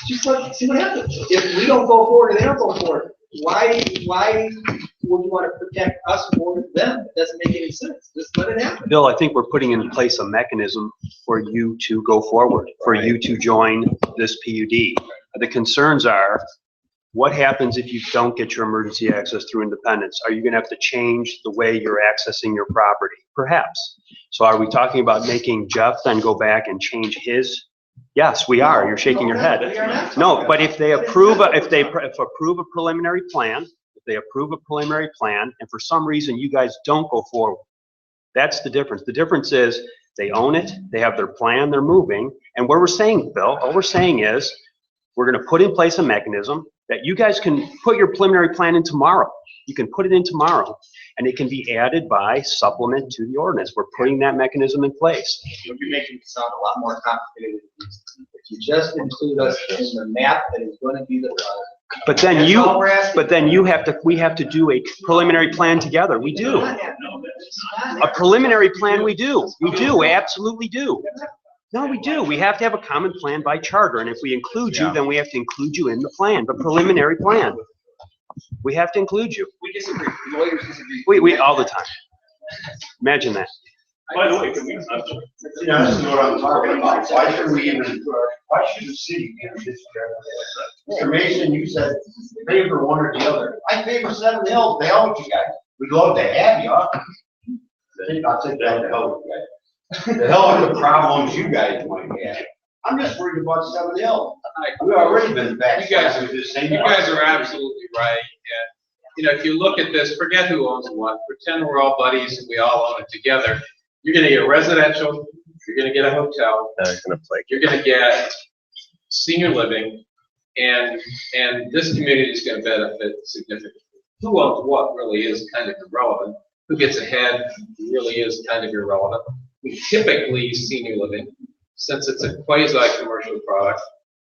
just see what happens. If we don't go forward and they don't go forward, why would you want to protect us more than them? It doesn't make any sense. Just let it happen. Bill, I think we're putting in place a mechanism for you to go forward, for you to join this PUD. The concerns are, what happens if you don't get your emergency access through Independence? Are you going to have to change the way you're accessing your property? Perhaps. So are we talking about making Jeff then go back and change his? Yes, we are. You're shaking your head. No, but if they approve, if approve a preliminary plan, and for some reason you guys don't go forward, that's the difference. The difference is they own it, they have their plan, they're moving, and what we're saying, Bill, all we're saying is we're going to put in place a mechanism that you guys can put your preliminary plan in tomorrow. You can put it in tomorrow, and it can be added by supplement to the ordinance. We're putting that mechanism in place. You'll be making it sound a lot more complicated. If you just include us in the map that is going to be the But then we have to do a preliminary plan together. We do. A preliminary plan we do. We absolutely do. No, we do. We have to have a common plan by charter, and if we include you, then we have to include you in the plan, the preliminary plan. We have to include you. We disagree. Lawyers disagree. We all the time. Imagine that. By the way, can we, I'm sorry. Yeah, this is what I'm talking about. Why should we even, why should the city be this? Mr. Mason, you said favor one or the other. I favor Seven Hills. They help you guys. We'd love to have you. I'll take that to help you guys. The hell of the problems you guys might have. I'm just worried about Seven Hills. We've already been back. You guys with this thing. You guys are absolutely right. And, you know, if you look at this, forget who owns what. Pretend we're all buddies and we all own it together. You're going to get residential. You're going to get a hotel. You're going to get senior living, and this community is going to benefit significantly. Who owns what really is kind of irrelevant. Who gets ahead really is kind of irrelevant. We typically, senior living, since it's a quasi-commercial product,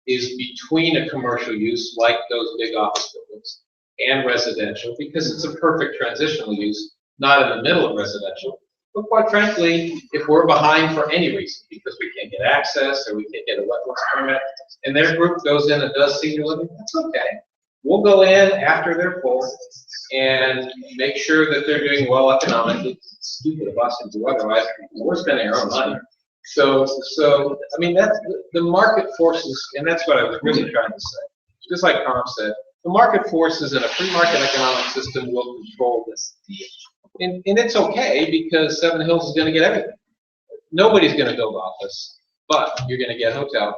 is between a commercial use like those big office buildings and residential, because it's a perfect transitional use, not in the middle of residential. But quite frankly, if we're behind for any reason, because we can't get access or we can't get a wetlands permit, and their group goes in and does senior living, that's okay. We'll go in after they're full and make sure that they're doing well economically. It's stupid of us to do otherwise. We're spending our own money. So I mean, that's the market forces, and that's what I was really trying to say. Just like Tom said, the market forces in a free market economic system will control this deal. And it's okay, because Seven Hills is going to get everything. Nobody's going to build office, but you're going to get hotel.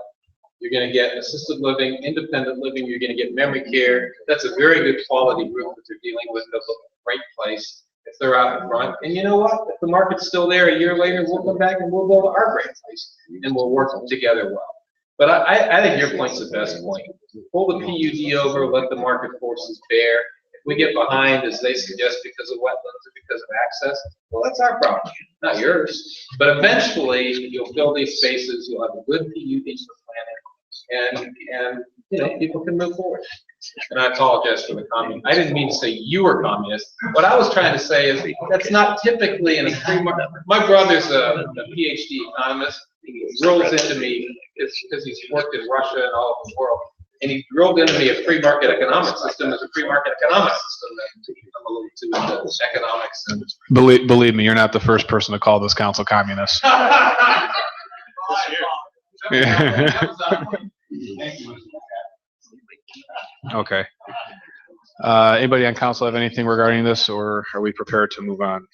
You're going to get assisted living, independent living. You're going to get memory care. That's a very good quality group that they're dealing with. They'll look a great place if they're out in front. And you know what? If the market's still there a year later, we'll come back and we'll build our great place, and we'll work together well. But I think your point's the best point. Pull the PUD over, let the market forces bear. If we get behind, as they suggest, because of wetlands or because of access, well, that's our problem, not yours. But eventually, you'll fill these spaces. You'll have a good PUD for planning, and you know, people can move forward. And I apologize for the comment. I didn't mean to say you were communist. What I was trying to say is that's not typically in a free market. My brother's a PhD economist. He drills into me because he's worked in Russia and all over the world. And he drilled into me a free market economic system as a free market economic system. I'm a little too into economics. And Believe me, you're not the first person to call this council communist. Okay. Anybody on council have anything regarding this, or are we prepared to move on?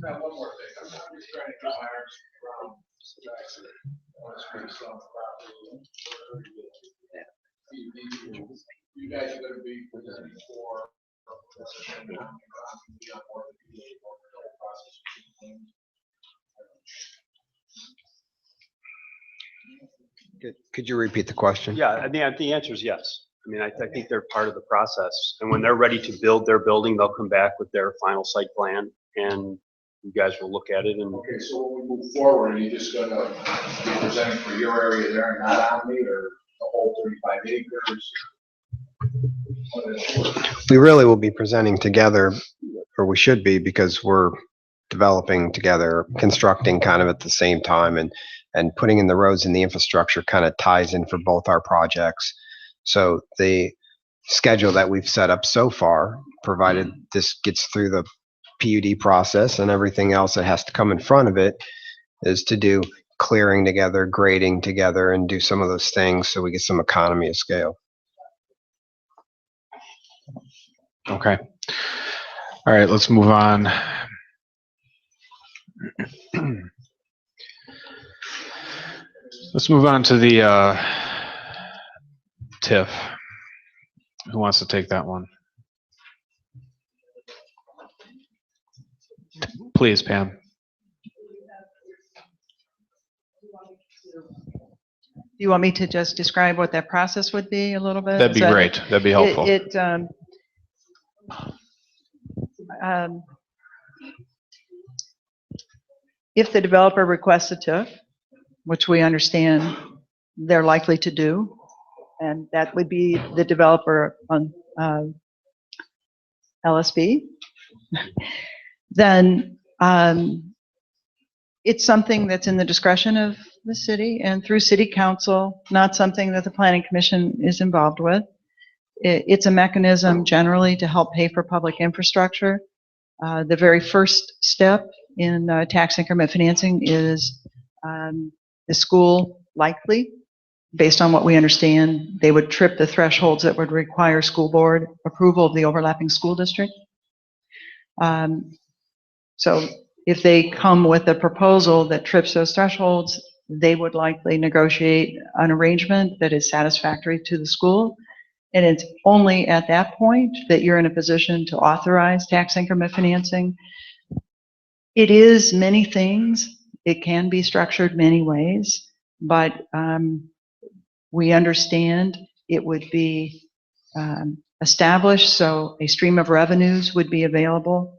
One more thing. I'm just trying to get my arms around you guys are going to be presenting for Could you repeat the question? Yeah, I mean, the answer is yes. I mean, I think they're part of the process. And when they're ready to build their building, they'll come back with their final site plan, and you guys will look at it. And okay, so when we move forward, are you just going to be presenting for your area there, not on me, or the whole 35 acres? We really will be presenting together, or we should be, because we're developing together, constructing kind of at the same time, and putting in the roads and the infrastructure kind of ties in for both our projects. So the schedule that we've set up so far, provided this gets through the PUD process and everything else that has to come in front of it, is to do clearing together, grading together, and do some of those things so we get some economy of scale. Okay. All right, let's move on. Let's move on to the TIF. Who wants to take that one? Please, Pam. Do you want me to just describe what that process would be a little bit? That'd be great. That'd be helpful. If the developer requests a TIF, which we understand they're likely to do, and that would be the developer on LSB, then it's something that's in the discretion of the city and through city council, not something that the planning commission is involved with. It's a mechanism generally to help pay for public infrastructure. The very first step in tax increment financing is the school likely, based on what we understand, they would trip the thresholds that would require school board approval of the overlapping school district. So if they come with a proposal that trips those thresholds, they would likely negotiate an arrangement that is satisfactory to the school. And it's only at that point that you're in a position to authorize tax increment financing. It is many things. It can be structured many ways, but we understand it would be established so a stream of revenues would be available.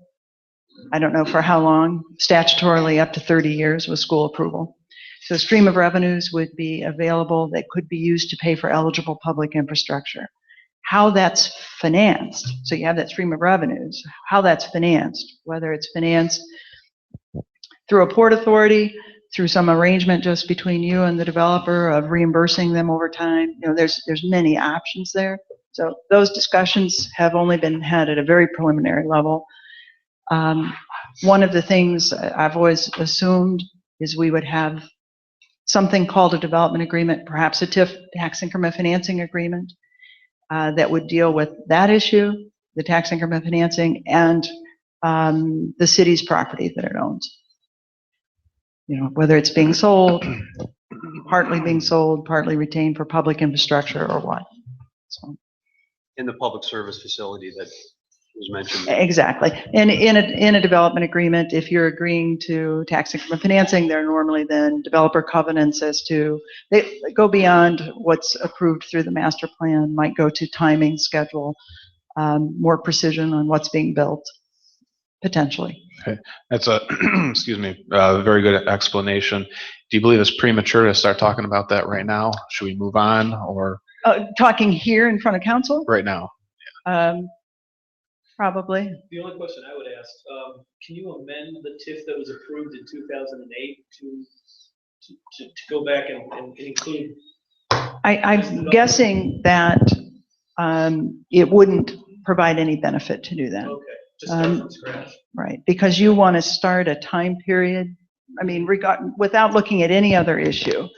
I don't know for how long, statutorily up to 30 years with school approval. So a stream of revenues would be available that could be used to pay for eligible public infrastructure. How that's financed, so you have that stream of revenues, how that's financed, whether it's financed through a port authority, through some arrangement just between you and the developer of reimbursing them over time. You know, there's many options there. So those discussions have only been had at a very preliminary level. One of the things I've always assumed is we would have something called a development agreement, perhaps a TIF, tax increment financing agreement, that would deal with that issue, the tax increment financing, and the city's property that it owns. You know, whether it's being sold, partly being sold, partly retained for public infrastructure or what. So. In the public service facility that was mentioned. Exactly. And in a development agreement, if you're agreeing to tax increment financing, there are normally then developer covenants as to, they go beyond what's approved through the master plan, might go to timing, schedule, more precision on what's being built, potentially. Okay, that's a, excuse me, a very good explanation. Do you believe it's premature to start talking about that right now? Should we move on, or? Talking here in front of council? Right now. Probably. The only question I would ask, can you amend the TIF that was approved in 2008 to go back and include? I'm guessing that it wouldn't provide any benefit to do that. Okay, just start from scratch. Right, because you want to start a time period, I mean, without looking at any other issue,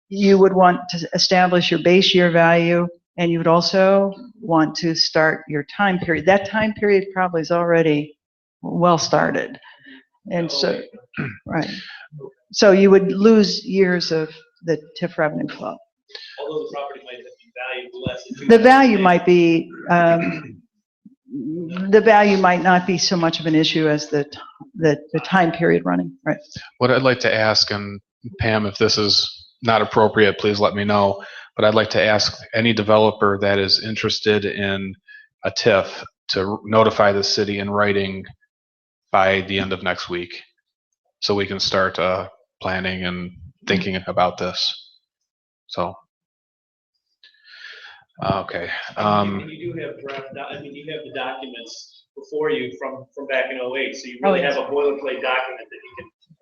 you would want to establish your base year value, and you would also want to start your time period. That time period probably is already well started. And so, right. So you would lose years of the TIF revenue flow. Although the property might be valued less. The value might be, the value might not be so much of an issue as the time period running, right? What I'd like to ask, and Pam, if this is not appropriate, please let me know, but I'd like to ask any developer that is interested in a TIF to notify the city in writing by the end of next week, so we can start planning and thinking about this. So, okay. And you do have draft, I mean, you have the documents before you from back in 08, so you really have a boilerplate document that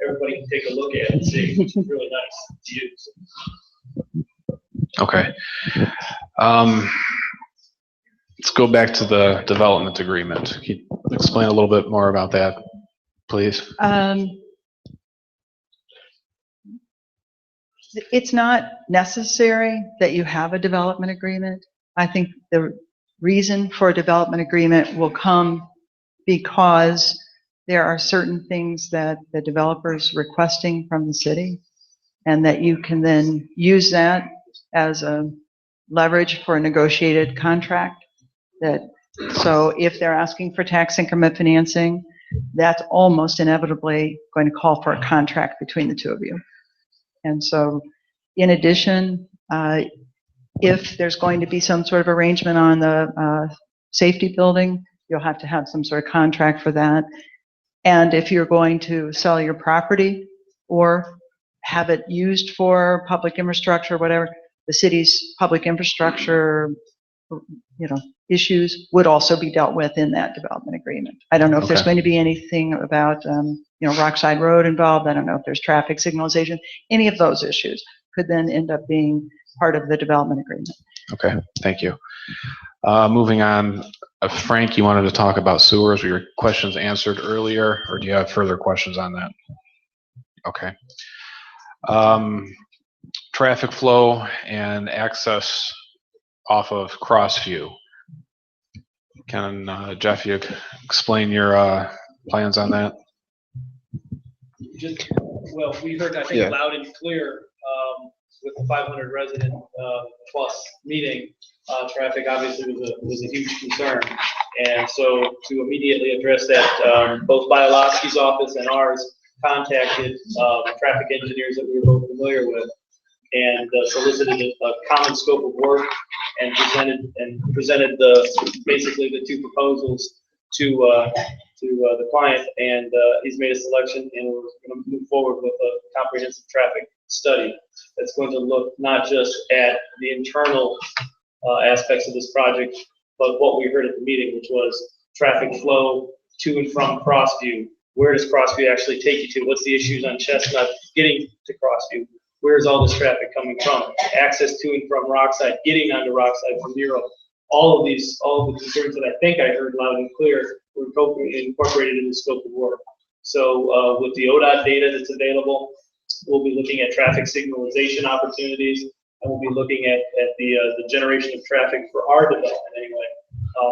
everybody can take a look at and see. It's really nice to use. Okay. Let's go back to the development agreement. Can you explain a little bit more about that, please? It's not necessary that you have a development agreement. I think the reason for a development agreement will come because there are certain things that the developer is requesting from the city, and that you can then use that as a leverage for a negotiated contract. So if they're asking for tax increment financing, that's almost inevitably going to call for a contract between the two of you. And so, in addition, if there's going to be some sort of arrangement on the safety building, you'll have to have some sort of contract for that. And if you're going to sell your property or have it used for public infrastructure, whatever, the city's public infrastructure, issues would also be dealt with in that development agreement. I don't know if there's going to be anything about, Rockside Road involved. I don't know if there's traffic signalization. Any of those issues could then end up being part of the development agreement. Okay, thank you. Moving on, Frank, you wanted to talk about sewers. Were your questions answered earlier, or do you have further questions on that? Okay. Traffic flow and access off of Crossview. Can Jeff, you explain your plans on that? Well, we heard, I think, loud and clear with the 500 resident plus meeting. Traffic obviously was a huge concern. And so to immediately address that, both Bialowski's office and ours contacted traffic engineers that we were both familiar with and solicited a common scope of work and presented basically the two proposals to the client, and he's made a selection, and we're going to move forward with a comprehensive traffic study that's going to look not just at the internal aspects of this project, but what we heard at the meeting, which was traffic flow to and from Crossview. Where does Crossview actually take you to? What's the issues on Chestnut getting to Crossview? Where's all this traffic coming from? Access to and from Rockside, getting onto Rockside from Nero. All of the concerns that I think I heard loud and clear were incorporated in the scope of work. So with the ODOT data that's available, we'll be looking at traffic signalization opportunities, and we'll be looking at the generation of traffic for our development anyway,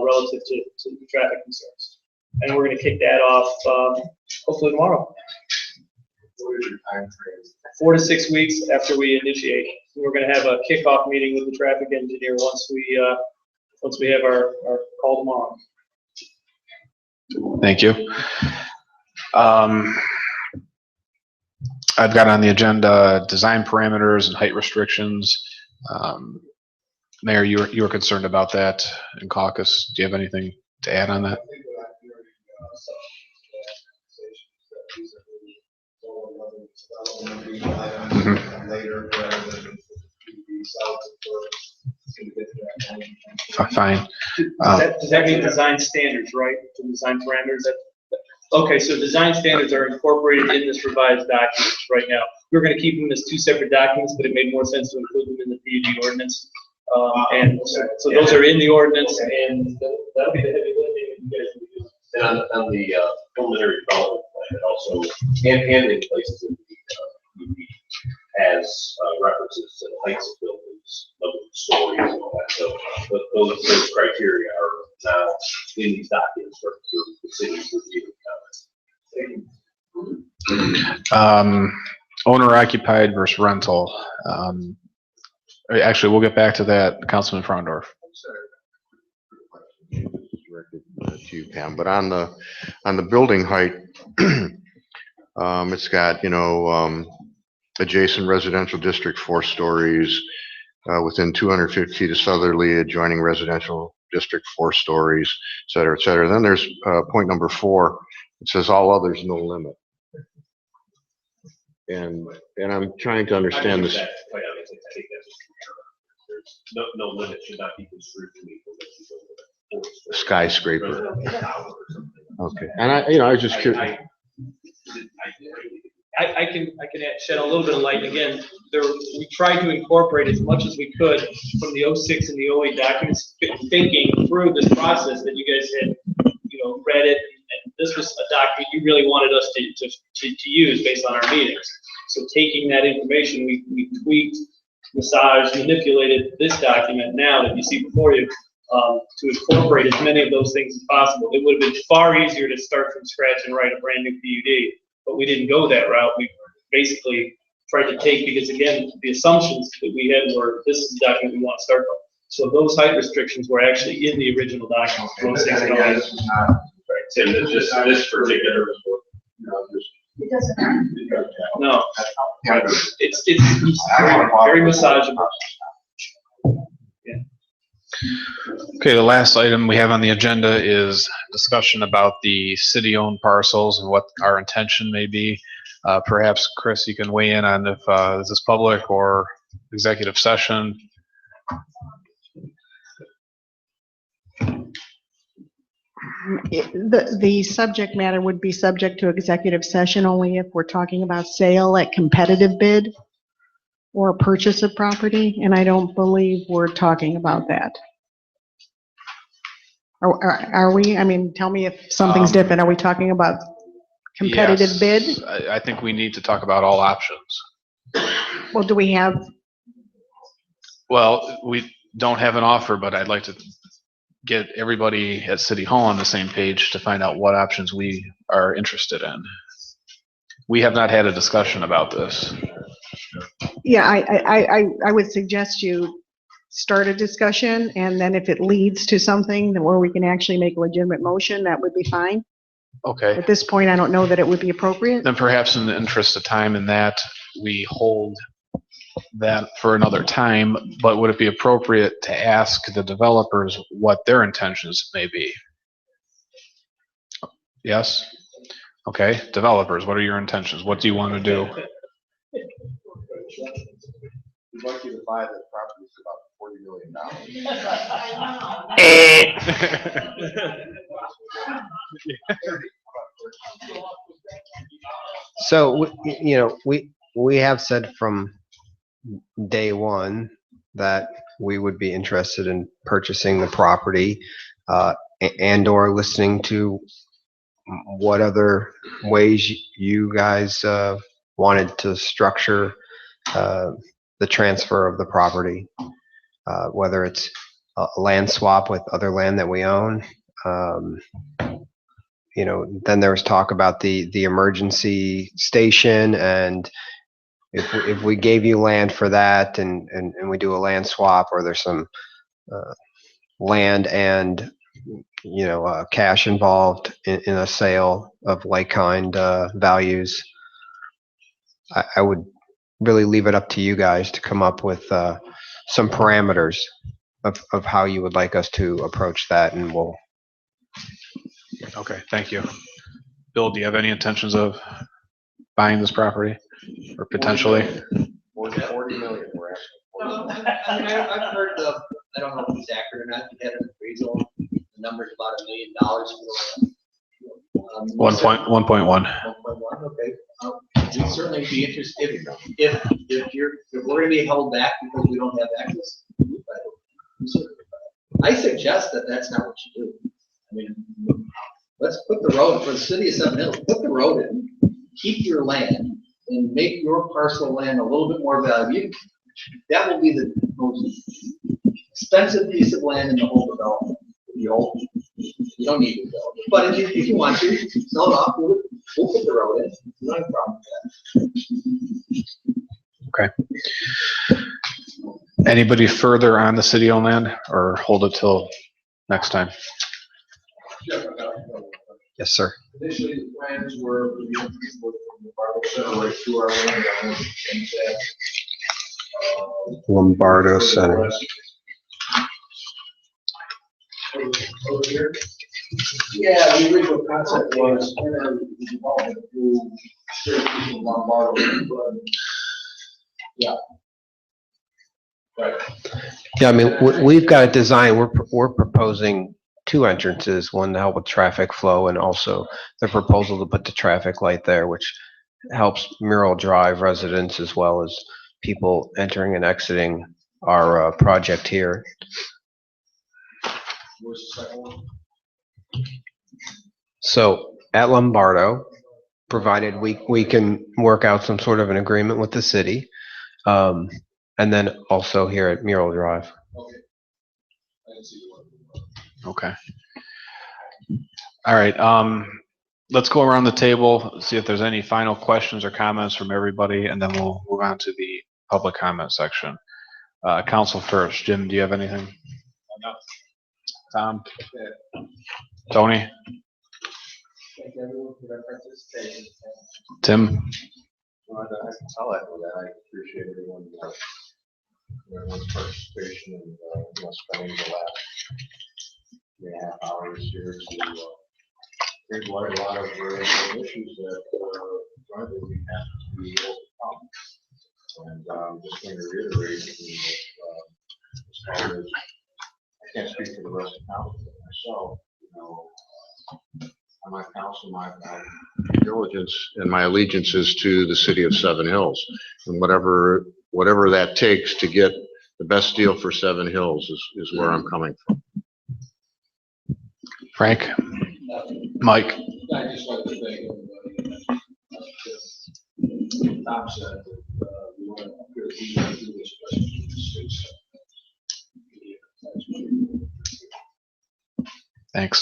relative to the traffic concerns. And we're going to kick that off hopefully tomorrow. What is your time frame? 4 to 6 weeks after we initiate. We're going to have a kickoff meeting with the traffic engineer once we have our call tomorrow. Thank you. I've got on the agenda design parameters and height restrictions. Mayor, you were concerned about that in caucus. Do you have anything to add on that? Fine. Does that mean design standards, right? The design parameters? Okay, so design standards are incorporated in this revised document right now. We're going to keep them as two separate documents, but it made more sense to include them in the PUD ordinance. And so those are in the ordinance, and that'll be the heavy lifting that you guys will be doing. And on the preliminary development plan, it also handling places in the PUD has references to the heights of buildings, number of stories, and all that. So those criteria are now in these documents for the city's review and comment. Owner occupied versus rental. Actually, we'll get back to that, Councilman Frondorf. Directed to you, Pam, but on the building height, it's got, adjacent residential district 4 stories, within 250 feet of southerly adjoining residential district 4 stories, et cetera, et cetera. Then there's point number 4. It says all others, no limit. And I'm trying to understand this. No limit should not be construed to mean Skyscraper. Okay, and I was just curious. I can shed a little bit of light. Again, we tried to incorporate as much as we could from the 06 and the 08 documents, thinking through this process that you guys had, read it, and this was a document you really wanted us to use based on our meetings. So taking that information, we tweaked, massaged, manipulated this document now that you see before you to incorporate as many of those things as possible. It would have been far easier to start from scratch and write a brand new PUD. But we didn't go that route. We basically tried to take, because again, the assumptions that we had were, this is the document we want to start from. So those height restrictions were actually in the original document. Tim, this particular. It doesn't matter. No. It's very massageable. Okay, the last item we have on the agenda is discussion about the city-owned parcels and what our intention may be. Perhaps, Chris, you can weigh in on if this is public or executive session. The subject matter would be subject to executive session only if we're talking about sale at competitive bid or purchase of property, and I don't believe we're talking about that. Are we? I mean, tell me if something's different. Are we talking about competitive bid? Yes, I think we need to talk about all options. Well, do we have, Well, we don't have an offer, but I'd like to get everybody at City Hall on the same page to find out what options we are interested in. We have not had a discussion about this. yeah, I would suggest you start a discussion, and then if it leads to something where we can actually make a legitimate motion, that would be fine. Okay. At this point, I don't know that it would be appropriate. Then perhaps in the interest of time in that, we hold that for another time, but would it be appropriate to ask the developers what their intentions may be? Yes? Okay, developers, what are your intentions? What do you want to do? We'd like you to buy the property for about $40 million. So, we have said from day one that we would be interested in purchasing the property, and/or listening to what other ways you guys wanted to structure the transfer of the property, whether it's a land swap with other land that we own. Then there was talk about the emergency station, and if we gave you land for that and we do a land swap, or there's some land and cash involved in a sale of like kind values, I would really leave it up to you guys to come up with some parameters of how you would like us to approach that, and we'll. Okay, thank you. Bill, do you have any intentions of buying this property or potentially? 40 million, we're asking. I mean, I've heard I don't know if it's accurate or not, you had an appraisal, the number's about $1 million. 1.1. 1.1, okay. We'd certainly be interested if we're going to be held back because we don't have access. I suggest that that's not what you do. I mean, let's put the road for the city of Seven Hills. Put the road in, keep your land, and make your parcel of land a little bit more valuable. That will be the most expensive piece of land in the whole development. You don't need to develop it, but if you want to sell it off, we'll put the road in. No problem with that. Okay. Anybody further on the city-owned land, or hold it till next time? Yes, sir. Initially, the plans were for the Bartle Center right through our land, and change that. Lombardo Center. Over here? Yeah, the original concept was enter the development through Syracuse and Lombardo, but yeah. Right. Yeah, I mean, we've got a design. We're proposing two entrances, one to help with traffic flow, and also the proposal to put the traffic light there, which helps Mural Drive residents as well as people entering and exiting our project here. Where's the second one? So at Lombardo, provided we can work out some sort of an agreement with the city, and then also here at Mural Drive. Okay. I didn't see the one. Okay. All right. Let's go around the table, see if there's any final questions or comments from everybody, and then we'll move on to the public comment section. Council first. Jim, do you have anything? No. Tom? Tony? Thank everyone for their participation. Tim? I'll echo that. I appreciate everyone's participation and spending the last 3.5 hours here to bring light a lot of very important issues that probably we have to be overcome. And I'm just going to reiterate as far as I can't speak for the rest of the council, but myself, on my council, my diligence and my allegiance is to the city of Seven Hills, and whatever that takes to get the best deal for Seven Hills is where I'm coming from. Frank? Mike? I just like to thank everybody. Tom said that we want to do this question. Thanks.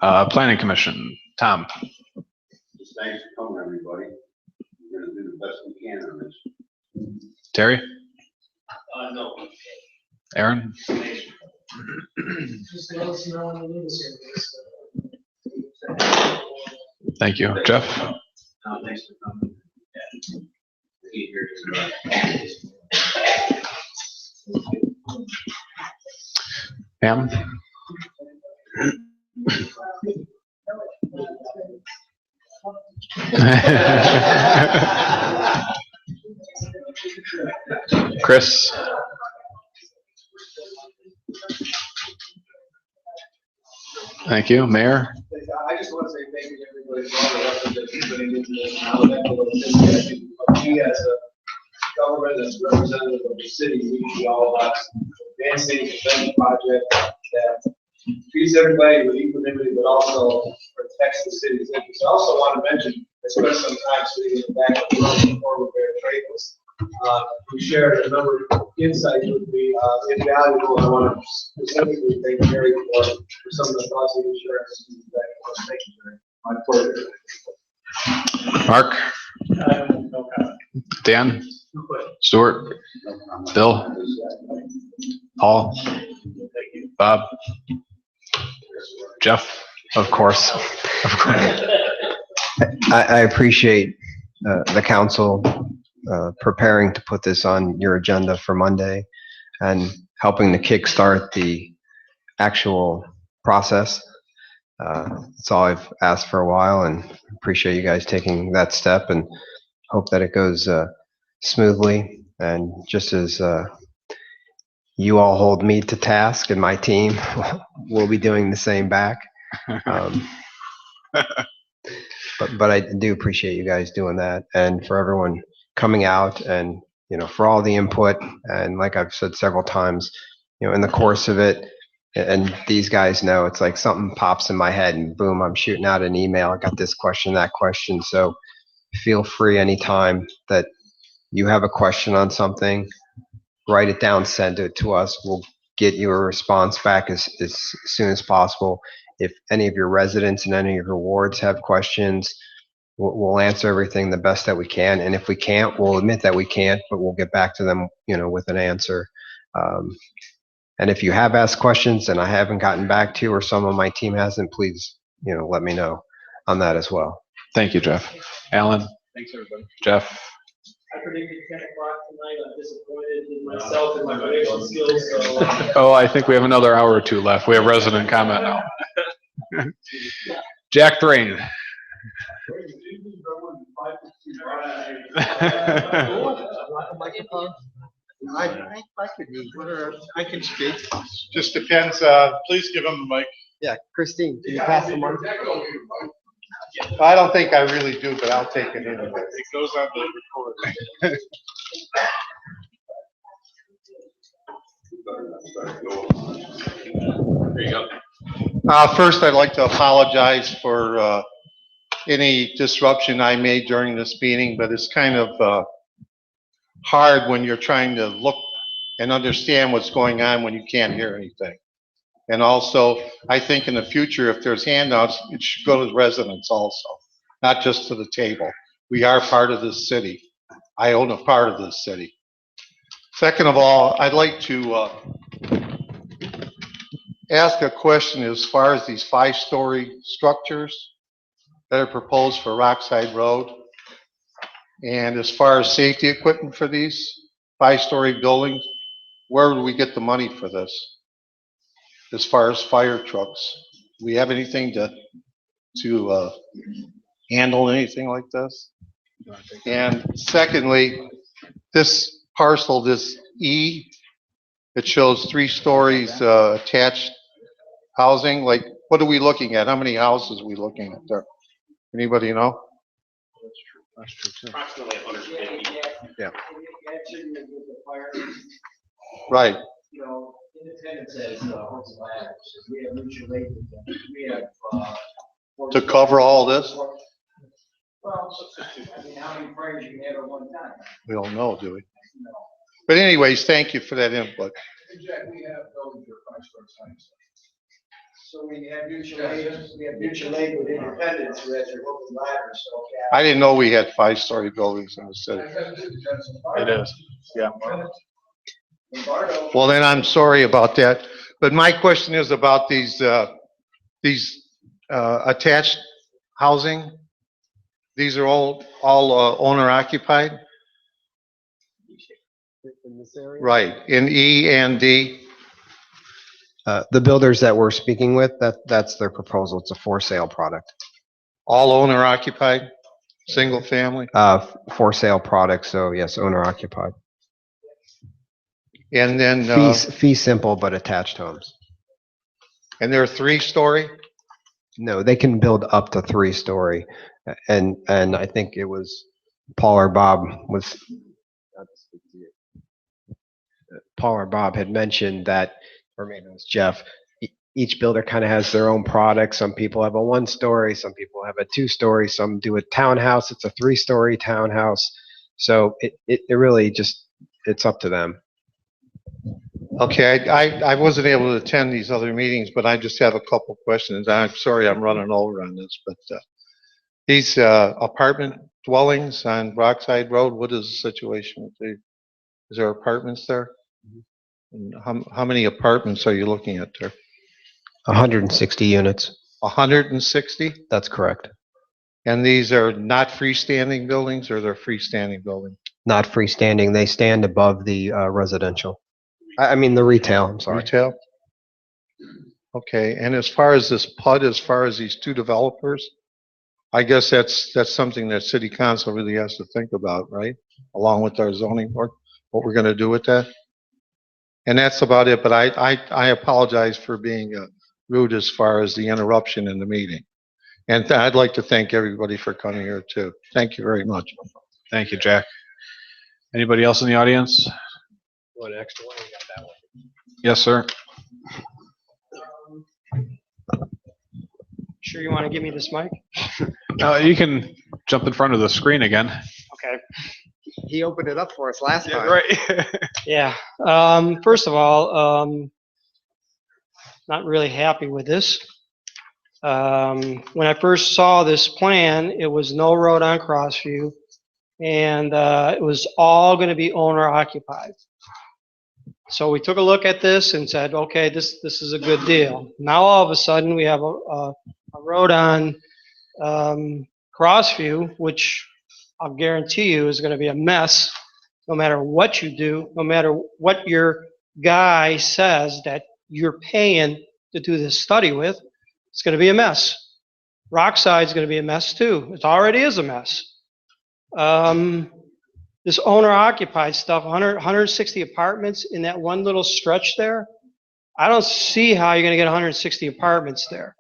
Planning Commission, Tom? Just thanks for coming, everybody. We're gonna do the best we can on this. Terry? No. Aaron? Just let us know when you need us. Thank you. Jeff? Thanks for coming. Pam? Chris? Thank you. Mayor? I just want to say thank you to everybody for all the effort that you're putting into this. Now that we as a government, as representative of the city, we should be all about advancing the planning project that treats everybody with equanimity, but also protects the city's interests. I also want to mention, I spent some time sitting in the back of the room before with Bear Trade. Who shared a number of insights with me, invaluable. I want to specifically thank Jerry for some of the thoughts that he shared. Thank you, Jerry. My pleasure. Mark? No comment. Dan? Stuart? Bill? Paul? Bob? Jeff? Of course. Of course. I appreciate the council preparing to put this on your agenda for Monday and helping to kickstart the actual process. That's all I've asked for a while, and appreciate you guys taking that step and hope that it goes smoothly. And just as you all hold me to task and my team, we'll be doing the same back. But I do appreciate you guys doing that, and for everyone coming out, and for all the input. And like I've said several times, in the course of it, and these guys know, it's like something pops in my head and boom, I'm shooting out an email. I got this question, that question. So feel free anytime that you have a question on something, write it down, send it to us. We'll get you a response back as soon as possible. If any of your residents in any of your wards have questions, we'll answer everything the best that we can. And if we can't, we'll admit that we can't, but we'll get back to them, with an answer. And if you have asked questions and I haven't gotten back to you, or some of my team hasn't, please, let me know on that as well. Thank you, Jeff. Alan? Thanks, everybody. Jeff? I predicted 10 o'clock tonight. I'm disappointed in myself and my prediction skills. So, Oh, I think we have another hour or two left. We have resident comment now. Jack Thrain. I can speak. Just depends. Please give him the mic. Yeah, Christine, can you pass the mic? I don't think I really do, but I'll take it anyway. It goes on the recording. There you go. First, I'd like to apologize for any disruption I made during this meeting, but it's kind of hard when you're trying to look and understand what's going on when you can't hear anything. And also, I think in the future, if there's handouts, it should go to the residents also, not just to the table. We are part of this city. I own a part of this city. Second of all, I'd like to ask a question as far as these 5-story structures that are proposed for Rockside Road. And as far as safety equipment for these 5-story buildings, where would we get the money for this? As far as fire trucks, do we have anything to handle anything like this? And secondly, this parcel, this E, it shows 3 stories attached housing. Like, what are we looking at? How many houses are we looking at there? Anybody know? That's true too. Approximately 150. Yeah. Right. Independence has, hooks and ladders. We have mutual aid with them. We have, To cover all this? Well, I mean, how many prayers you can have at one time? We don't know, do we? But anyways, thank you for that input. And Jack, we have buildings that are 5-story signs. So we have mutual aid with Independence, who has their hooks and ladders, so. I didn't know we had 5-story buildings in the city. It is, yeah. Well, then I'm sorry about that. But my question is about these attached housing. These are all owner occupied? In this area? Right, in E and D? The builders that we're speaking with, that's their proposal. It's a for sale product. All owner occupied? Single family? For sale product, so yes, owner occupied. And then, Fee simple, but attached homes. and they're 3-story? No, they can build up to 3-story. And I think it was Paul or Bob had mentioned that, or maybe it was Jeff, each builder kind of has their own product. Some people have a 1-story, some people have a 2-story, some do a townhouse. It's a 3-story townhouse. So it really just, it's up to them. Okay, I wasn't able to attend these other meetings, but I just have a couple questions. I'm sorry I'm running over on this, but these apartment dwellings on Rockside Road, what is the situation with the, is there apartments there? And how many apartments are you looking at there? 160 units. 160? That's correct. And these are not freestanding buildings, or they're freestanding buildings? Not freestanding. They stand above the residential. I mean, the retail, I'm sorry. Retail? Okay, and as far as this PUD, as far as these 2 developers, I guess that's something that city council really has to think about, right? Along with our zoning board, what we're gonna do with that. And that's about it, but I apologize for being rude as far as the interruption in the meeting. And I'd like to thank everybody for coming here too. Thank you very much. Thank you, Jack. Anybody else in the audience? One extra one, we got that one. Yes, sir. Sure you want to give me this mic? You can jump in front of the screen again. Okay. He opened it up for us last time. Right. Yeah. First of all, not really happy with this. When I first saw this plan, it was no road on Crossview, and it was all going to be owner occupied. So we took a look at this and said, okay, this is a good deal. Now all of a sudden we have a road on Crossview, which I'll guarantee you is going to be a mess no matter what you do, no matter what your guy says that you're paying to do this study with. It's going to be a mess. Rockside is going to be a mess too. It already is a mess. This owner-occupied stuff, 160 apartments in that one little stretch there, I don't see how you're going to get 160 apartments there.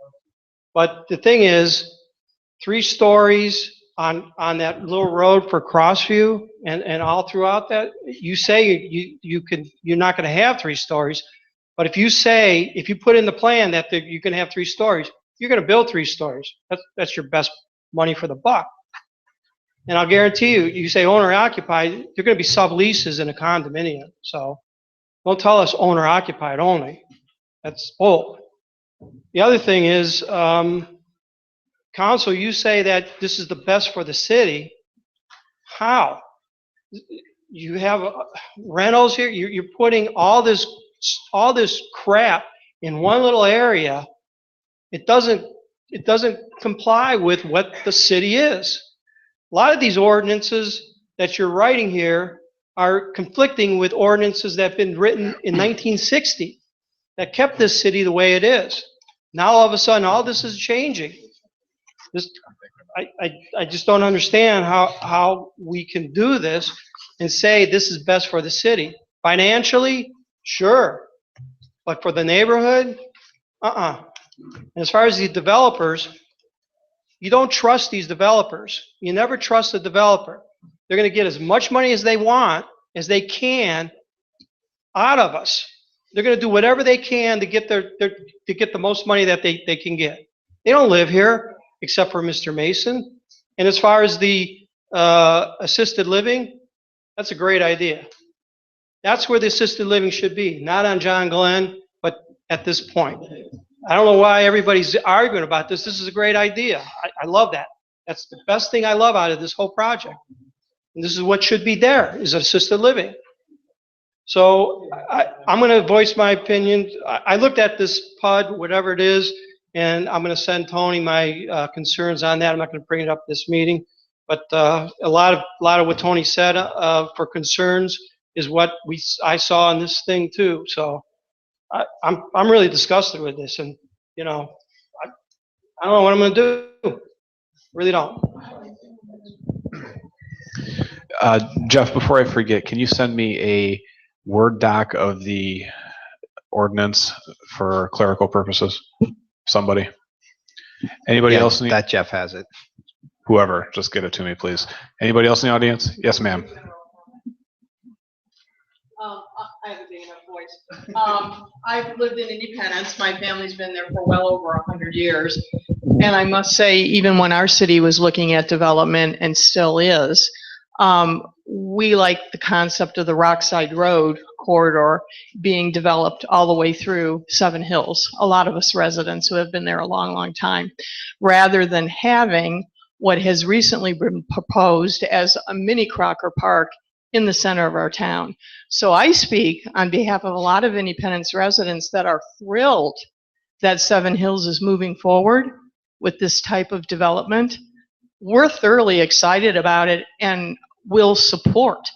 But the thing is, 3 stories on that little road for Crossview and all throughout that, you say you're not going to have 3 stories. But if you put in the plan that you can have 3 stories, you're going to build 3 stories. That's your best money for the buck. And I'll guarantee you say owner occupied, they're going to be subleases in a condominium. So don't tell us owner occupied only. That's bull. The other thing is, council, you say that this is the best for the city. How? You have rentals here. You're putting all this crap in one little area. It doesn't comply with what the city is. A lot of these ordinances that you're writing here are conflicting with ordinances that have been written in 1960 that kept this city the way it is. Now all of a sudden all this is changing. I just don't understand how we can do this and say this is best for the city. Financially, sure. But for the neighborhood, And as far as the developers, you don't trust these developers. You never trust a developer. They're going to get as much money as they want, as they can, out of us. They're going to do whatever they can to get to get the most money that they can get. They don't live here except for Mr. Mason. And as far as the assisted living, that's a great idea. That's where the assisted living should be, not on John Glenn, but at this point. I don't know why everybody's arguing about this. This is a great idea. I love that. That's the best thing I love out of this whole project. And this is what should be there, is assisted living. So I'm going to voice my opinion. I looked at this PUD, whatever it is, and I'm going to send Tony my concerns on that. I'm not going to bring it up this meeting. But a lot of what Tony said for concerns is what I saw in this thing too. So I'm really disgusted with this, and you know, I don't know what I'm going to do. Really don't. Jeff, before I forget, can you send me a Word doc of the ordinance for clerical purposes? Somebody. Anybody Yeah, else? that Jeff has it. Whoever, just get it to me, please. Anybody else in the audience? Yes, ma'am. I have a big enough voice. I've lived in Independence. My family's been there for well over 100 years. And I must say, even when our city was looking at development, and still is, we like the concept of the Rockside Road corridor being developed all the way through Seven Hills. A lot of us residents who have been there a long, long time, rather than having what has recently been proposed as a mini Crocker Park in the center of our town. So I speak on behalf of a lot of Independence residents that are thrilled that Seven Hills is moving forward with this type of development. We're thoroughly excited about it and will support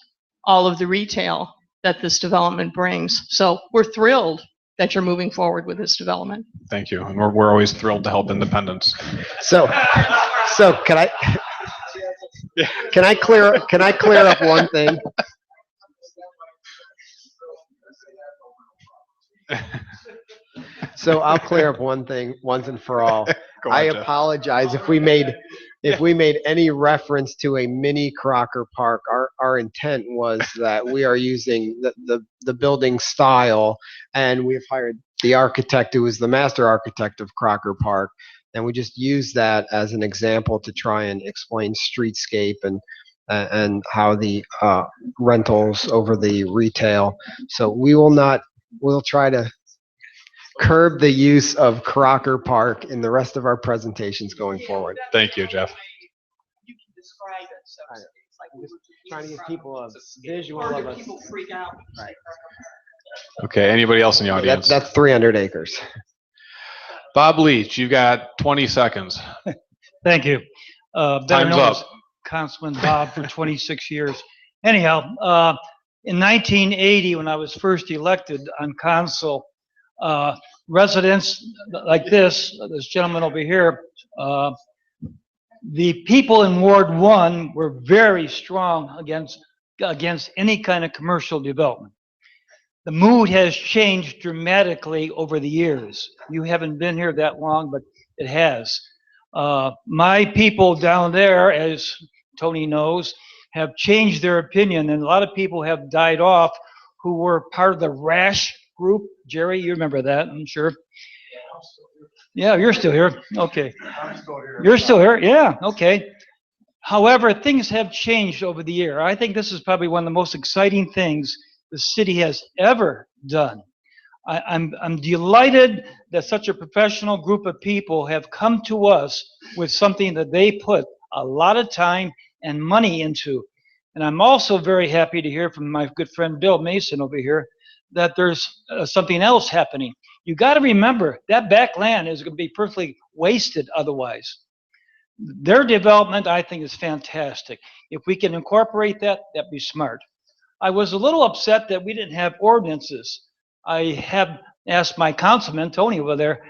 all of the retail that this development brings. So we're thrilled that you're moving forward with this development. Thank you. And we're always thrilled to help Independence. So can I clear up one thing? So I'll clear up one thing once and for all. I apologize if we made any reference to a mini Crocker Park. Our intent was that we are using the building style, and we've hired the architect who was the master architect of Crocker Park, and we just use that as an example to try and explain streetscape and how the rentals over the retail. So we'll try to curb the use of Crocker Park in the rest of our presentations going forward. Thank you, Jeff. You can describe it, so it's like we were Trying to give people a visual or of do us. people freak out. Right. Okay, anybody else in the audience? That's 300 acres. Bob Leach, you've got 20 seconds. Thank you. Better Time's known up. as Councilman Bob for 26 years. Anyhow, in 1980, when I was first elected on council, residents like this gentleman over here, the people in Ward 1 were very strong against any kind of commercial development. The mood has changed dramatically over the years. You haven't been here that long, but it has. My people down there, as Tony knows, have changed their opinion, and a lot of people have died off who were part of the RASH group. Jerry, you remember that, I'm sure. Yeah, you're still here. Okay. I'm still here. You're still here? Yeah, okay. However, things have changed over the year. I think this is probably one of the most exciting things the city has ever done. I'm delighted that such a professional group of people have come to us with something that they put a lot of time and money into. And I'm also very happy to hear from my good friend Bill Mason over here that there's something else happening. You got to remember that back land is going to be perfectly wasted otherwise. Their development, I think, is fantastic. If we can incorporate that, that'd be smart. I was a little upset that we didn't have ordinances. I have asked my councilman, Tony, over there,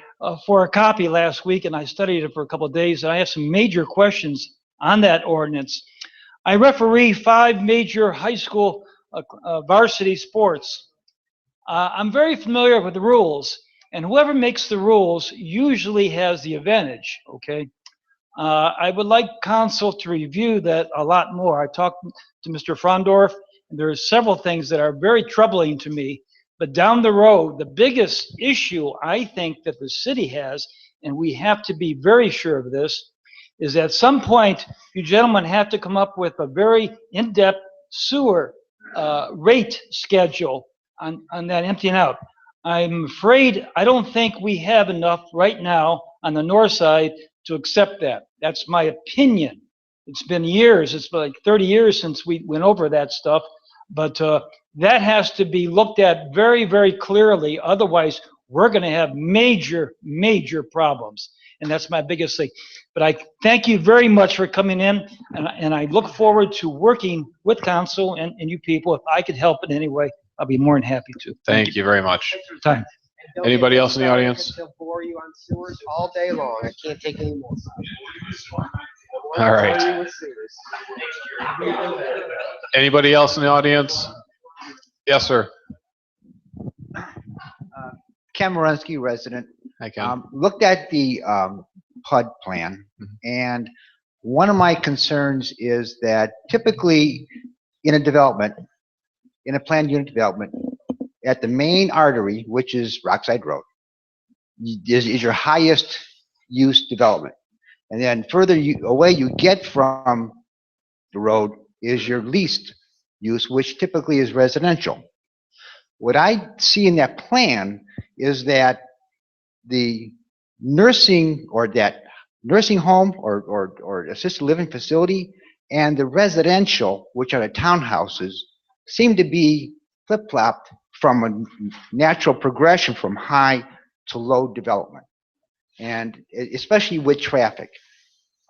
for a copy last week, and I studied it for a couple of days, and I have some major questions on that ordinance. I referee 5 major high school varsity sports. I'm very familiar with the rules, and whoever makes the rules usually has the advantage, okay? I would like council to review that a lot more. I talked to Mr. Frondorf, and there are several things that are very troubling to me, But down the road, the biggest issue I think that the city has, and we have to be very sure of this, is at some point, you gentlemen have to come up with a very in-depth sewer rate schedule on that emptying out. I'm afraid, I don't think we have enough right now on the north side to accept that. That's my opinion. It's been years, it's been like 30 years since we went over that stuff, but that has to be looked at very, very clearly. Otherwise, we're going to have major, major problems. And that's my biggest thing. But I thank you very much for coming in, and I look forward to working with council and you people. If I could help in any way, I'll be more than happy to. Thank you very much. Thanks for your time. Anybody else in the audience? They'll bore you on sewers all day long. I can't take any more. All right. Anybody else in the audience? Yes, sir. Ken Morensky, resident. Hi, Ken. Looked at the PUD plan, and one of my concerns is that typically in a development, in a planned unit development, at the main artery, which is Rockside Road, is your highest use development. And then further away you get from the road is your least use, which typically is residential. What I see in that plan is that the nursing or that nursing home or assisted living facility and the residential, which are the townhouses, seem to be flip-flopped from a natural progression from high to low development, and especially with traffic.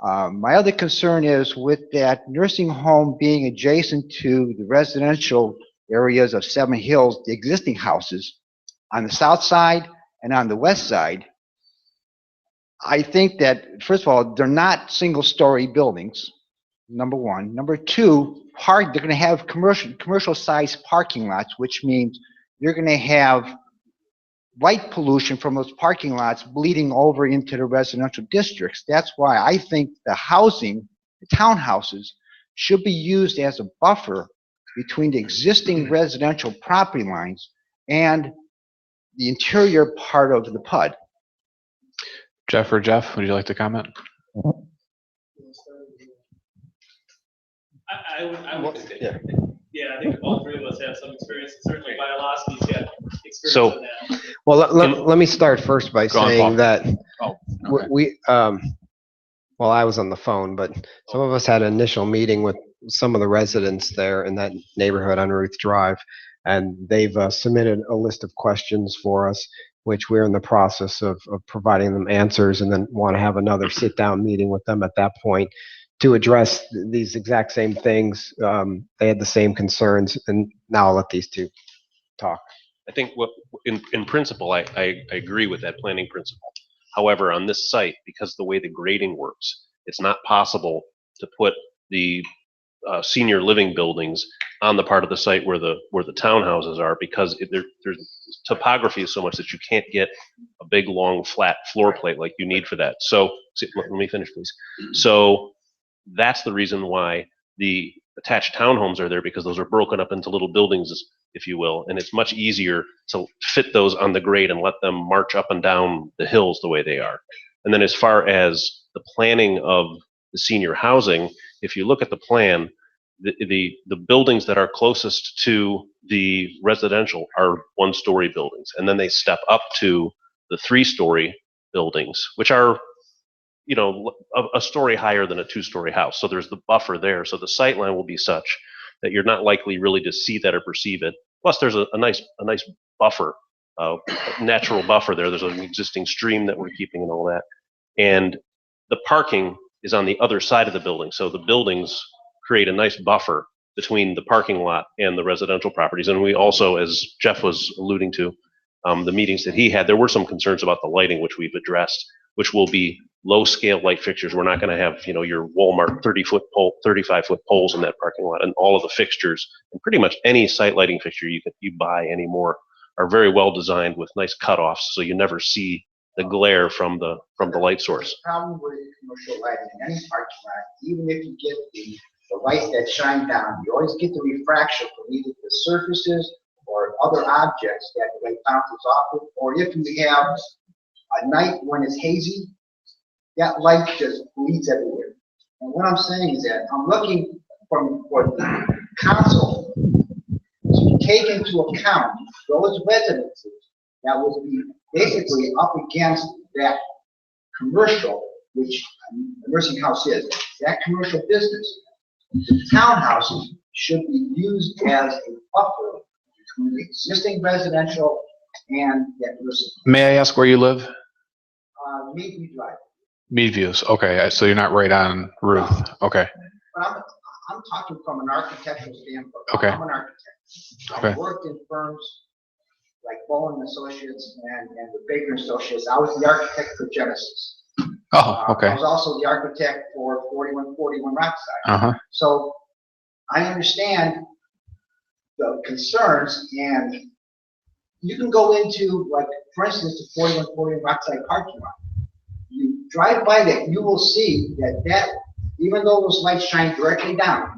My other concern is with that nursing home being adjacent to the residential areas of Seven Hills, the existing houses on the south side and on the west side. I think that, first of all, they're not single-story buildings, number one. Number two, they're going to have commercial-sized parking lots, which means you're going to have light pollution from those parking lots bleeding over into the residential districts. That's why I think the housing, the townhouses, should be used as a buffer between the existing residential property lines and the interior part of the PUD. Jeff, would you like to comment? I would yeah, I think all three of us have some experience. Certainly Bialowski's got experience So, in that. well, let me start first by saying that we, well, I was on the phone, but some of us had an initial meeting with some of the residents there in that neighborhood on Ruth Drive, and they've submitted a list of questions for us, which we're in the process of providing them answers, and then want to have another sit-down meeting with them at that point to address these exact same things. They had the same concerns, and now I'll let these two talk. I think in principle, I agree with that planning principle. However, on this site, because the way the grading works, it's not possible to put the senior living buildings on the part of the site where the townhouses are, because there's topography is so much that you can't get a big long flat floor plate like you need for that. So let me finish, please. So that's the reason why the attached townhomes are there, because those are broken up into little buildings, if you will, and it's much easier to fit those on the grade and let them march up and down the hills the way they are. And then as far as the planning of the senior housing, if you look at the plan, the buildings that are closest to the residential are one-story buildings, and then they step up to the three-story buildings, which are, you know, a story higher than a two-story house. So there's the buffer there. So the sight line will be such that you're not likely really to see that or perceive it. Plus, there's a nice buffer, natural buffer there. There's an existing stream that we're keeping and all that. And the parking is on the other side of the building. So the buildings create a nice buffer between the parking lot and the residential properties. And we also, as Jeff was alluding to, the meetings that he had, there were some concerns about the lighting, which we've addressed, which will be low-scale light fixtures. We're not going to have, you know, your Walmart 30-foot pole, 35-foot poles in that parking lot, and all of the fixtures and pretty much any site lighting fixture you buy anymore are very well designed with nice cutoffs, so you never see the glare from the light source. The problem with commercial lighting in any parking lot, even if you get the lights that shine down, you always get the refraction from either the surfaces or other objects that light bounces off of, or if you have a night when it's hazy, that light just bleeds everywhere. And what I'm saying is that I'm looking for the council to take into account those residences that would be basically up against that commercial, which a nursing house is, that commercial business. The townhouses should be used as a buffer between the existing residential and that nursing. May I ask where you live? Maybe Drive. Meadviews. Okay, so you're not right on Ruth. Okay. But I'm talking from an architectural standpoint. Okay. I'm an architect. Okay. I've worked in firms like Bowen Associates and the Baker Associates. I was the architect for Genesis. Oh, okay. I was also the architect for 4141 Rockside. Uh-huh. So I understand the concerns, and you can go into, like, for instance, the 4141 Rockside parking lot. You drive by that, you will see that even though those lights shine directly down,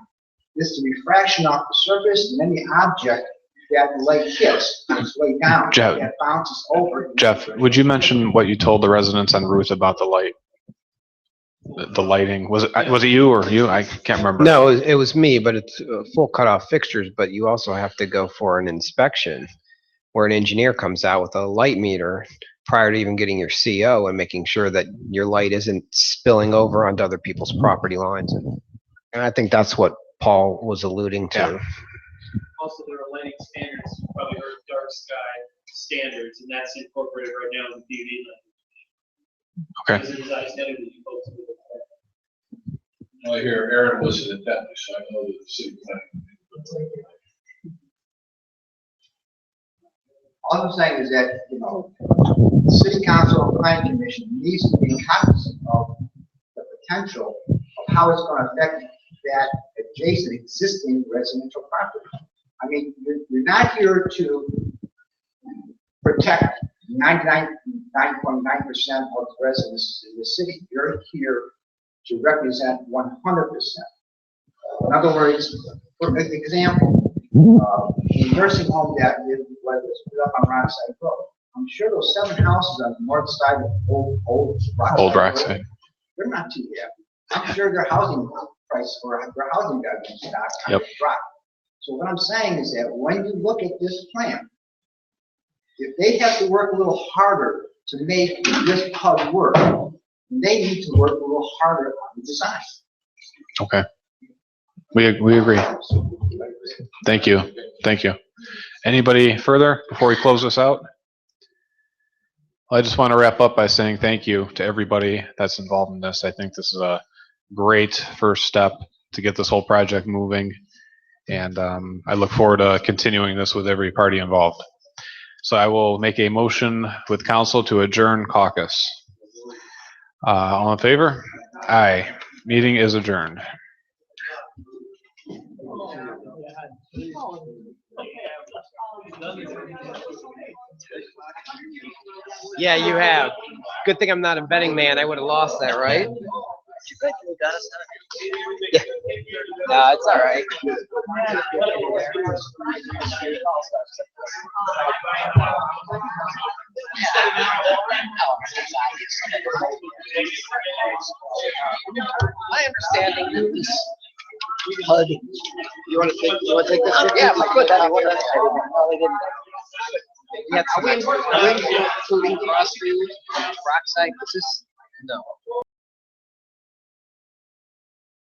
this the refraction off the surface, and then the object that the light hits on its way down, Jeff, that bounces over. Jeff, would you mention what you told the residents on Ruth about the light? The lighting, was it you or you? I can't remember. No, it was me, but it's full cutoff fixtures, but you also have to go for an inspection where an engineer comes out with a light meter prior to even getting your CO and making sure that your light isn't spilling over onto other people's property lines. And I think that's what Paul was alluding to. Yeah. Also, there are lighting standards, you probably heard dark sky standards, and that's incorporated right now in the DOD Okay. lighting. There's a design standard that you folks will. I hear Aaron was an attendant, so I know that the city planning. All I'm saying is that, the city council and planning commission needs to be cognizant of the potential of how it's going to affect that adjacent existing residential property. I mean, you're not here to protect 99.9% of the residents in the city. You're here to represent 100%. In other words, for example, a nursing home that was put up on Rockside Road. I'm sure those 7 houses on the north side of old Rockside Road, they're not too happy. I'm sure their housing price or their housing values not drop. So what I'm saying is that when you look at this plan, if they have to work a little harder to make this PUD work, they need to work a little harder on the design. Okay. We agree. Thank you. Thank you. Anybody further before we close this out? I just want to wrap up by saying thank you to everybody that's involved in this. I think this is a great first step to get this whole project moving. And I look forward to continuing this with every party involved. So I will make a motion with council to adjourn caucus. All in favor? Aye. Meeting is adjourned. Yeah, you have. Good thing I'm not a betting man. I would have lost that, right? Yeah. No, it's all right. My understanding is HUD. You want to take this? Yeah, if I could. That'd be wonderful. Yeah, are we including Crossview, Rockside? This is no.